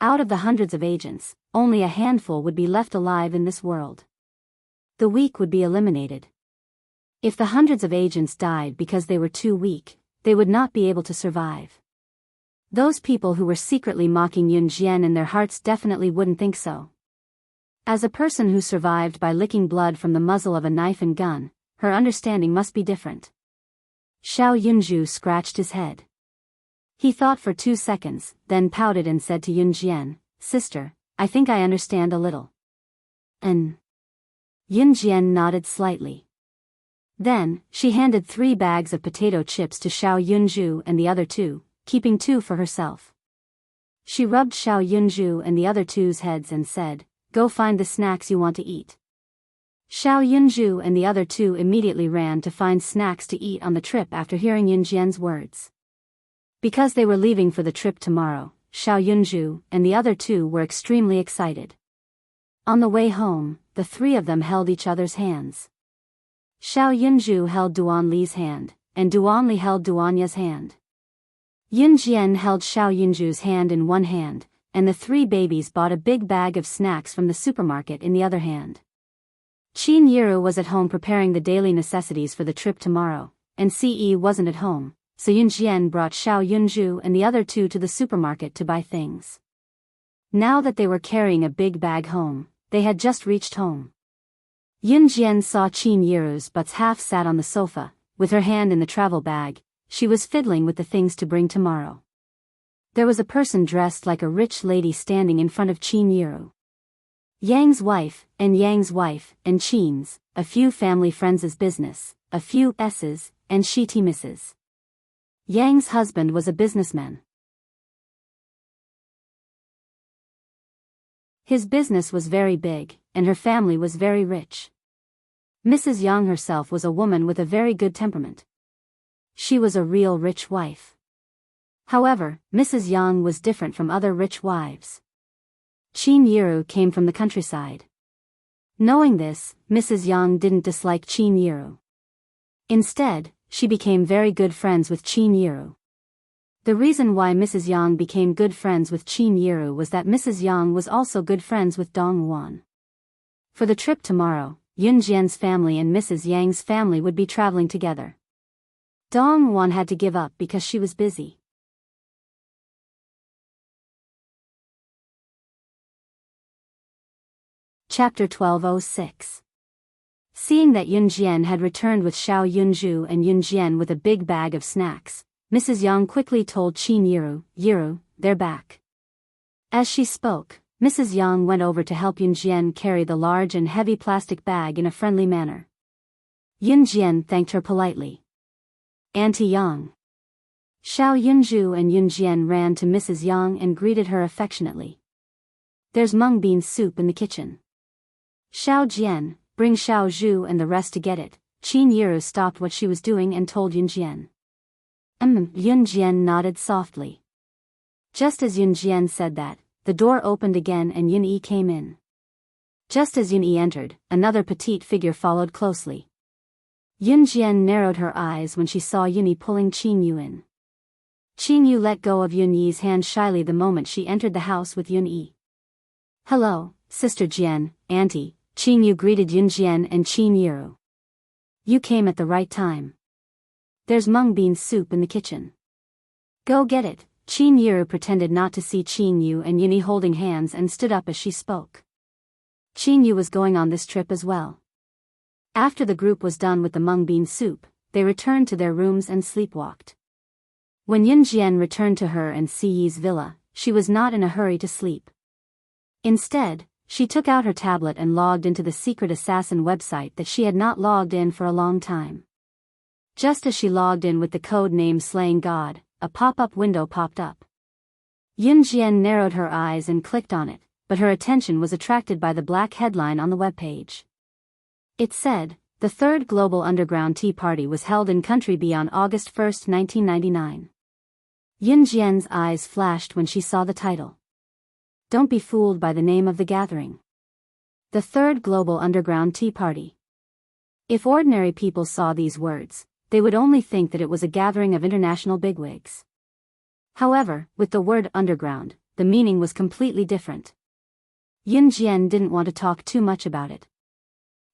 Out of the hundreds of agents, only a handful would be left alive in this world. The weak would be eliminated. If the hundreds of agents died because they were too weak, they would not be able to survive. Those people who were secretly mocking Yun Jian in their hearts definitely wouldn't think so. As a person who survived by licking blood from the muzzle of a knife and gun, her understanding must be different. Xiao Yunzhu scratched his head. He thought for 2 seconds, then pouted and said to Yun Jian, "Sister, I think I understand a little." And Yun Jian nodded slightly. Then, she handed 3 bags of potato chips to Xiao Yunzhu and the other 2, keeping 2 for herself. She rubbed Xiao Yunzhu and the other 2's heads and said, "Go find the snacks you want to eat." Xiao Yunzhu and the other 2 immediately ran to find snacks to eat on the trip after hearing Yun Jian's words. Because they were leaving for the trip tomorrow, Xiao Yunzhu and the other 2 were extremely excited. On the way home, the 3 of them held each other's hands. Xiao Yunzhu held Duan Li's hand, and Duan Li held Duanya's hand. Yun Jian held Xiao Yunzhu's hand in one hand, and the 3 babies bought a big bag of snacks from the supermarket in the other hand. Qin Yiru was at home preparing the daily necessities for the trip tomorrow, and Ce wasn't at home, so Yun Jian brought Xiao Yunzhu and the other 2 to the supermarket to buy things. Now that they were carrying a big bag home, they had just reached home. Yun Jian saw Qin Yiru's butts half sat on the sofa, with her hand in the travel bag. She was fiddling with the things to bring tomorrow. There was a person dressed like a rich lady standing in front of Qin Yiru. Yang's wife, and Qin's, a few family friends' business, a few S's, and Shitimis's. Yang's husband was a businessman. His business was very big, and her family was very rich. Mrs. Yang herself was a woman with a very good temperament. She was a real rich wife. However, Mrs. Yang was different from other rich wives. Qin Yiru came from the countryside. Knowing this, Mrs. Yang didn't dislike Qin Yiru. Instead, she became very good friends with Qin Yiru. The reason why Mrs. Yang became good friends with Qin Yiru was that Mrs. Yang was also good friends with Dong Wan. For the trip tomorrow, Yun Jian's family and Mrs. Yang's family would be traveling together. Dong Wan had to give up because she was busy. Chapter 1206. Seeing that Yun Jian had returned with Xiao Yunzhu and Yun Jian with a big bag of snacks, Mrs. Yang quickly told Qin Yiru, "Yiru, they're back." As she spoke, Mrs. Yang went over to help Yun Jian carry the large and heavy plastic bag in a friendly manner. Yun Jian thanked her politely. "Auntie Yang." Xiao Yunzhu and Yun Jian ran to Mrs. Yang and greeted her affectionately. "There's mung bean soup in the kitchen." "Xiao Jian, bring Xiao Zhu and the rest to get it." Qin Yiru stopped what she was doing and told Yun Jian. Yun Jian nodded softly. Just as Yun Jian said that, the door opened again and Yun Yi came in. Just as Yun Yi entered, another petite figure followed closely. Yun Jian narrowed her eyes when she saw Yun Yi pulling Qin Yu in. Qin Yu let go of Yun Yi's hand shyly the moment she entered the house with Yun Yi. "Hello, Sister Jian, Auntie," Qin Yu greeted Yun Jian and Qin Yiru. "You came at the right time. There's mung bean soup in the kitchen. Go get it." Qin Yiru pretended not to see Qin Yu and Yun Yi holding hands and stood up as she spoke. Qin Yu was going on this trip as well. After the group was done with the mung bean soup, they returned to their rooms and sleepwalked. When Yun Jian returned to her and Si Yi's villa, she was not in a hurry to sleep. Instead, she took out her tablet and logged into the secret assassin website that she had not logged in for a long time. Just as she logged in with the code name Slaying God, a pop-up window popped up. Yun Jian narrowed her eyes and clicked on it, but her attention was attracted by the black headline on the webpage. It said, "The Third Global Underground Tea Party was held in country B on August 1, 1999. Yun Jian's eyes flashed when she saw the title. Don't be fooled by the name of the gathering. The Third Global Underground Tea Party. If ordinary people saw these words, they would only think that it was a gathering of international bigwigs. However, with the word underground, the meaning was completely different. Yun Jian didn't want to talk too much about it.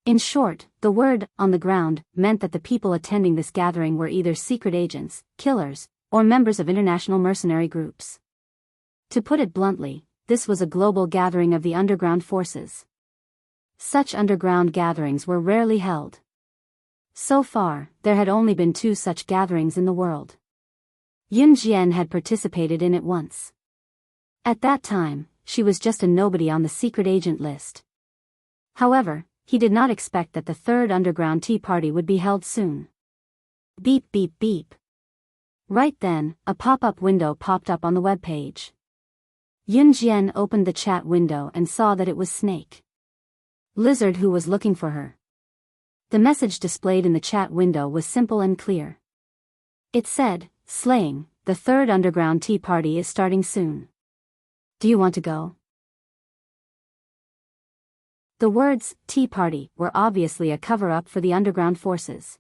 In short, the word on the ground meant that the people attending this gathering were either secret agents, killers, or members of international mercenary groups. To put it bluntly, this was a global gathering of the underground forces. Such underground gatherings were rarely held. So far, there had only been 2 such gatherings in the world. Yun Jian had participated in it once. At that time, she was just a nobody on the secret agent list. However, he did not expect that the third underground tea party would be held soon. Beep beep beep. Right then, a pop-up window popped up on the webpage. Yun Jian opened the chat window and saw that it was Snake Lizard who was looking for her. The message displayed in the chat window was simple and clear. It said, "Slaying, the third underground tea party is starting soon. Do you want to go?" The words, tea party, were obviously a cover-up for the underground forces.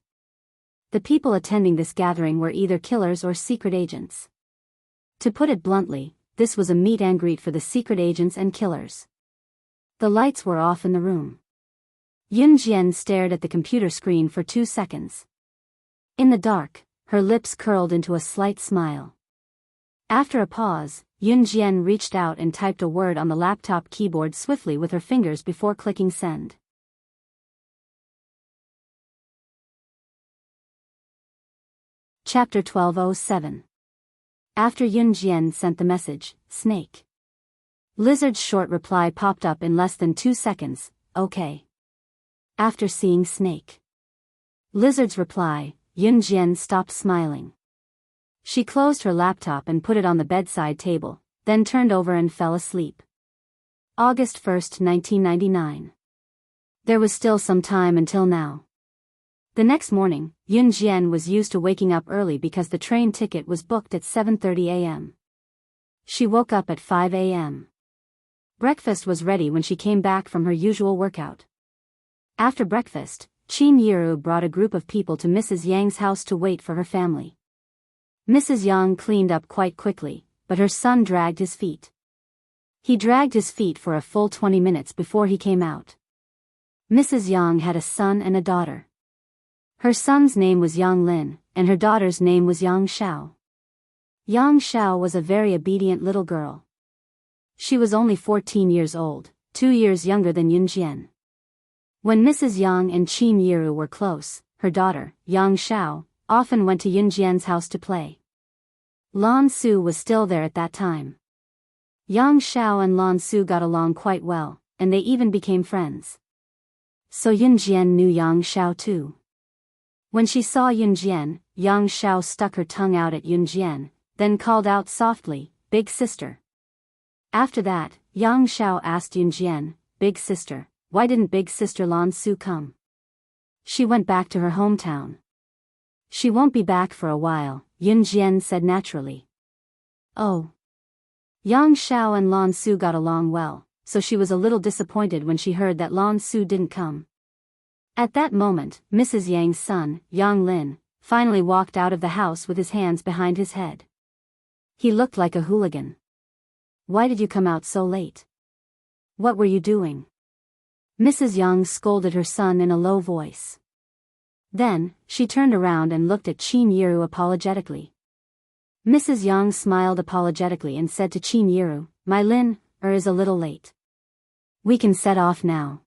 The people attending this gathering were either killers or secret agents. To put it bluntly, this was a meet and greet for the secret agents and killers. The lights were off in the room. Yun Jian stared at the computer screen for 2 seconds. In the dark, her lips curled into a slight smile. After a pause, Yun Jian reached out and typed a word on the laptop keyboard swiftly with her fingers before clicking send. Chapter 1207. After Yun Jian sent the message, Snake Lizard's short reply popped up in less than 2 seconds, "Okay." After seeing Snake Lizard's reply, Yun Jian stopped smiling. She closed her laptop and put it on the bedside table, then turned over and fell asleep. August 1, 1999. There was still some time until now. The next morning, Yun Jian was used to waking up early because the train ticket was booked at 7:30 a.m. She woke up at 5 a.m. Breakfast was ready when she came back from her usual workout. After breakfast, Qin Yiru brought a group of people to Mrs. Yang's house to wait for her family. Mrs. Yang cleaned up quite quickly, but her son dragged his feet. He dragged his feet for a full 20 minutes before he came out. Mrs. Yang had a son and a daughter. Her son's name was Yang Lin, and her daughter's name was Yang Xiao. Yang Xiao was a very obedient little girl. She was only 14 years old, 2 years younger than Yun Jian. When Mrs. Yang and Qin Yiru were close, her daughter, Yang Xiao, often went to Yun Jian's house to play. Lan Su was still there at that time. Yang Xiao and Lan Su got along quite well, and they even became friends. So Yun Jian knew Yang Xiao too. When she saw Yun Jian, Yang Xiao stuck her tongue out at Yun Jian, then called out softly, "Big sister." After that, Yang Xiao asked Yun Jian, "Big sister, why didn't big sister Lan Su come?" "She went back to her hometown." "She won't be back for a while," Yun Jian said naturally. "Oh. Yang Xiao and Lan Su got along well, so she was a little disappointed when she heard that Lan Su didn't come. At that moment, Mrs. Yang's son, Yang Lin, finally walked out of the house with his hands behind his head. He looked like a hooligan. Why did you come out so late? What were you doing? Mrs. Yang scolded her son in a low voice. Then, she turned around and looked at Qin Yiru apologetically. Mrs. Yang smiled apologetically and said to Qin Yiru, "My Lin is a little late. We can set off now."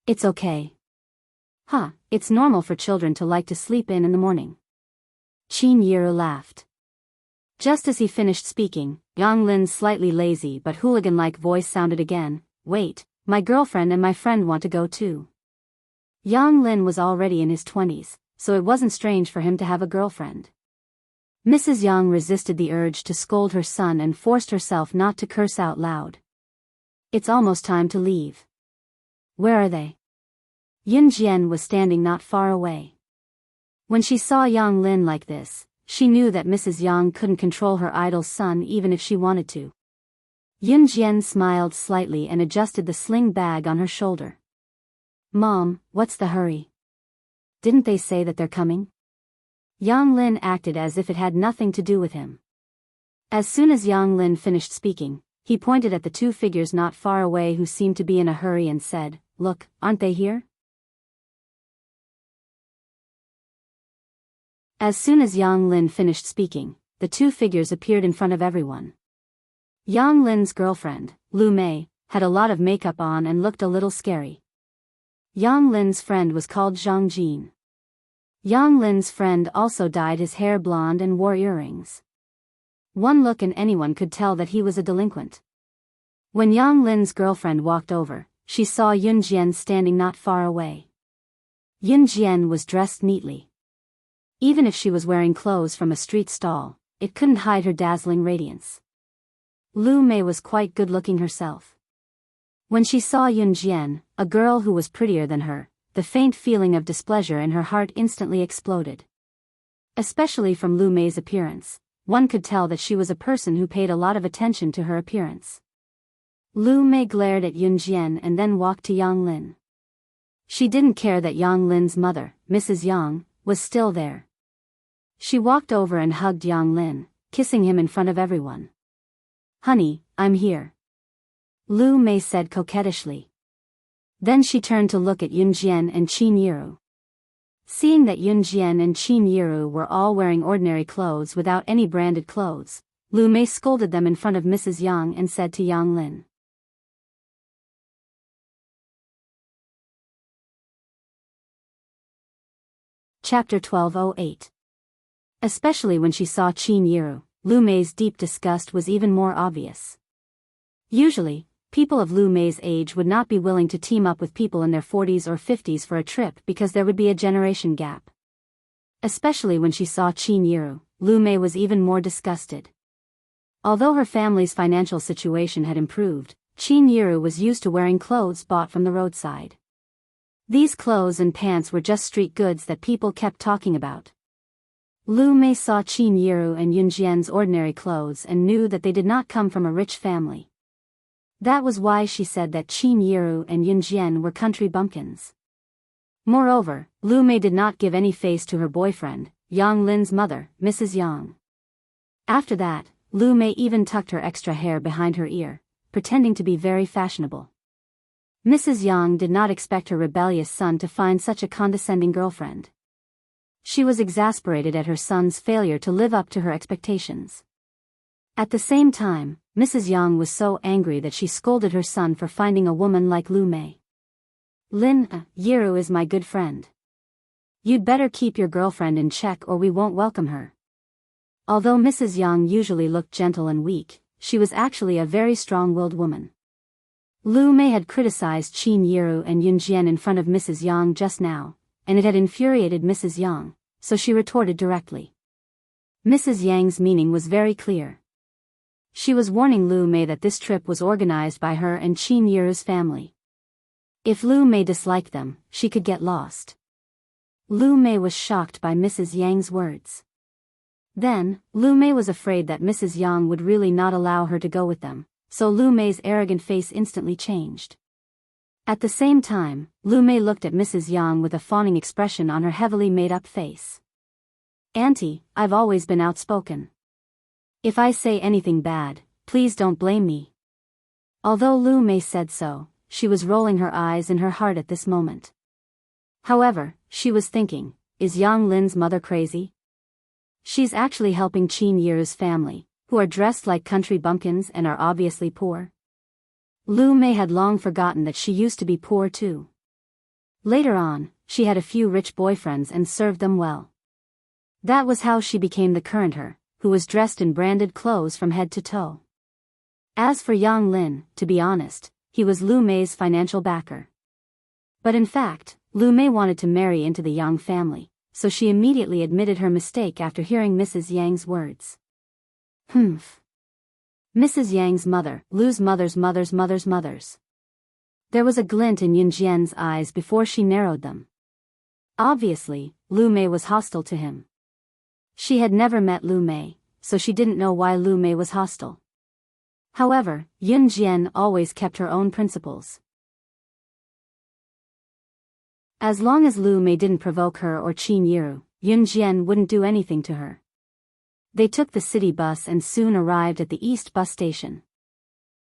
"It's okay." "Huh, it's normal for children to like to sleep in the morning." Qin Yiru laughed. Just as he finished speaking, Yang Lin's slightly lazy but hooligan-like voice sounded again, "Wait, my girlfriend and my friend want to go too." Yang Lin was already in his 20s, so it wasn't strange for him to have a girlfriend. Mrs. Yang resisted the urge to scold her son and forced herself not to curse out loud. "It's almost time to leave." "Where are they?" Yun Jian was standing not far away. When she saw Yang Lin like this, she knew that Mrs. Yang couldn't control her idol's son even if she wanted to. Yun Jian smiled slightly and adjusted the sling bag on her shoulder. "Mom, what's the hurry? Didn't they say that they're coming?" Yang Lin acted as if it had nothing to do with him. As soon as Yang Lin finished speaking, he pointed at the two figures not far away who seemed to be in a hurry and said, "Look, aren't they here?" As soon as Yang Lin finished speaking, the two figures appeared in front of everyone. Yang Lin's girlfriend, Lu Mei, had a lot of makeup on and looked a little scary. Yang Lin's friend was called Zhang Jin. Yang Lin's friend also dyed his hair blonde and wore earrings. One look and anyone could tell that he was a delinquent. When Yang Lin's girlfriend walked over, she saw Yun Jian standing not far away. Yun Jian was dressed neatly. Even if she was wearing clothes from a street stall, it couldn't hide her dazzling radiance. Lu Mei was quite good-looking herself. When she saw Yun Jian, a girl who was prettier than her, the faint feeling of displeasure in her heart instantly exploded. Especially from Lu Mei's appearance, one could tell that she was a person who paid a lot of attention to her appearance. Lu Mei glared at Yun Jian and then walked to Yang Lin. She didn't care that Yang Lin's mother, Mrs. Yang, was still there. She walked over and hugged Yang Lin, kissing him in front of everyone. "Honey, I'm here," Lu Mei said coquettishly. Then she turned to look at Yun Jian and Qin Yiru. Seeing that Yun Jian and Qin Yiru were all wearing ordinary clothes without any branded clothes, Lu Mei scolded them in front of Mrs. Yang and said to Yang Lin. Chapter 1208. Especially when she saw Qin Yiru, Lu Mei's deep disgust was even more obvious. Usually, people of Lu Mei's age would not be willing to team up with people in their 40s or 50s for a trip because there would be a generation gap. Especially when she saw Qin Yiru, Lu Mei was even more disgusted. Although her family's financial situation had improved, Qin Yiru was used to wearing clothes bought from the roadside. These clothes and pants were just street goods that people kept talking about. Lu Mei saw Qin Yiru and Yun Jian's ordinary clothes and knew that they did not come from a rich family. That was why she said that Qin Yiru and Yun Jian were country bumpkins. Moreover, Lu Mei did not give any face to her boyfriend, Yang Lin's mother, Mrs. Yang. After that, Lu Mei even tucked her extra hair behind her ear, pretending to be very fashionable. Mrs. Yang did not expect her rebellious son to find such a condescending girlfriend. She was exasperated at her son's failure to live up to her expectations. At the same time, Mrs. Yang was so angry that she scolded her son for finding a woman like Lu Mei. "Lin, Yiru is my good friend. You'd better keep your girlfriend in check or we won't welcome her." Although Mrs. Yang usually looked gentle and weak, she was actually a very strong-willed woman. Lu Mei had criticized Qin Yiru and Yun Jian in front of Mrs. Yang just now, and it had infuriated Mrs. Yang, so she retorted directly. Mrs. Yang's meaning was very clear. She was warning Lu Mei that this trip was organized by her and Qin Yiru's family. If Lu Mei disliked them, she could get lost. Lu Mei was shocked by Mrs. Yang's words. Then, Lu Mei was afraid that Mrs. Yang would really not allow her to go with them, so Lu Mei's arrogant face instantly changed. At the same time, Lu Mei looked at Mrs. Yang with a fawning expression on her heavily made-up face. "Auntie, I've always been outspoken. If I say anything bad, please don't blame me." Although Lu Mei said so, she was rolling her eyes in her heart at this moment. However, she was thinking, is Yang Lin's mother crazy? She's actually helping Qin Yiru's family, who are dressed like country bumpkins and are obviously poor. Lu Mei had long forgotten that she used to be poor too. Later on, she had a few rich boyfriends and served them well. That was how she became the current her, who was dressed in branded clothes from head to toe. As for Yang Lin, to be honest, he was Lu Mei's financial backer. But in fact, Lu Mei wanted to marry into the Yang family, so she immediately admitted her mistake after hearing Mrs. Yang's words. Mrs. Yang's mother, Lu's mother's mother's mother's mother's. There was a glint in Yun Jian's eyes before she narrowed them. Obviously, Lu Mei was hostile to him. She had never met Lu Mei, so she didn't know why Lu Mei was hostile. However, Yun Jian always kept her own principles. As long as Lu Mei didn't provoke her or Qin Yiru, Yun Jian wouldn't do anything to her. They took the city bus and soon arrived at the East bus station.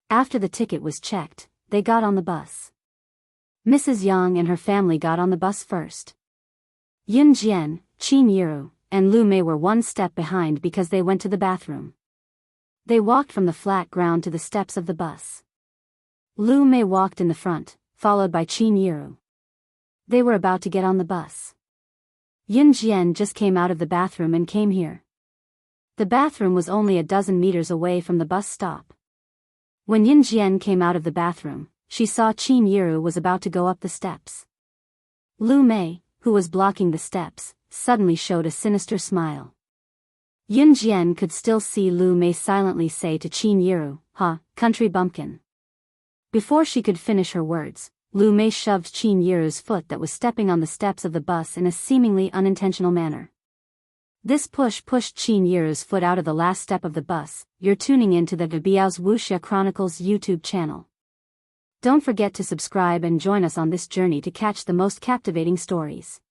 After the ticket was checked, they got on the bus. Mrs. Yang and her family got on the bus first. Yun Jian, Qin Yiru, and Lu Mei were one step behind because they went to the bathroom. They walked from the flat ground to the steps of the bus. Lu Mei walked in the front, followed by Qin Yiru. They were about to get on the bus. Yun Jian just came out of the bathroom and came here. The bathroom was only a dozen meters away from the bus stop. When Yun Jian came out of the bathroom, she saw Qin Yiru was about to go up the steps. Lu Mei, who was blocking the steps, suddenly showed a sinister smile. Yun Jian could still see Lu Mei silently say to Qin Yiru, "Ha, country bumpkin." Before she could finish her words, Lu Mei shoved Qin Yiru's foot that was stepping on the steps of the bus in a seemingly unintentional manner. This push pushed Qin Yiru's foot out of the last step of the bus. You're tuning into the Biyao's Wuxia Chronicles YouTube channel. Don't forget to subscribe and join us on this journey to catch the most captivating stories.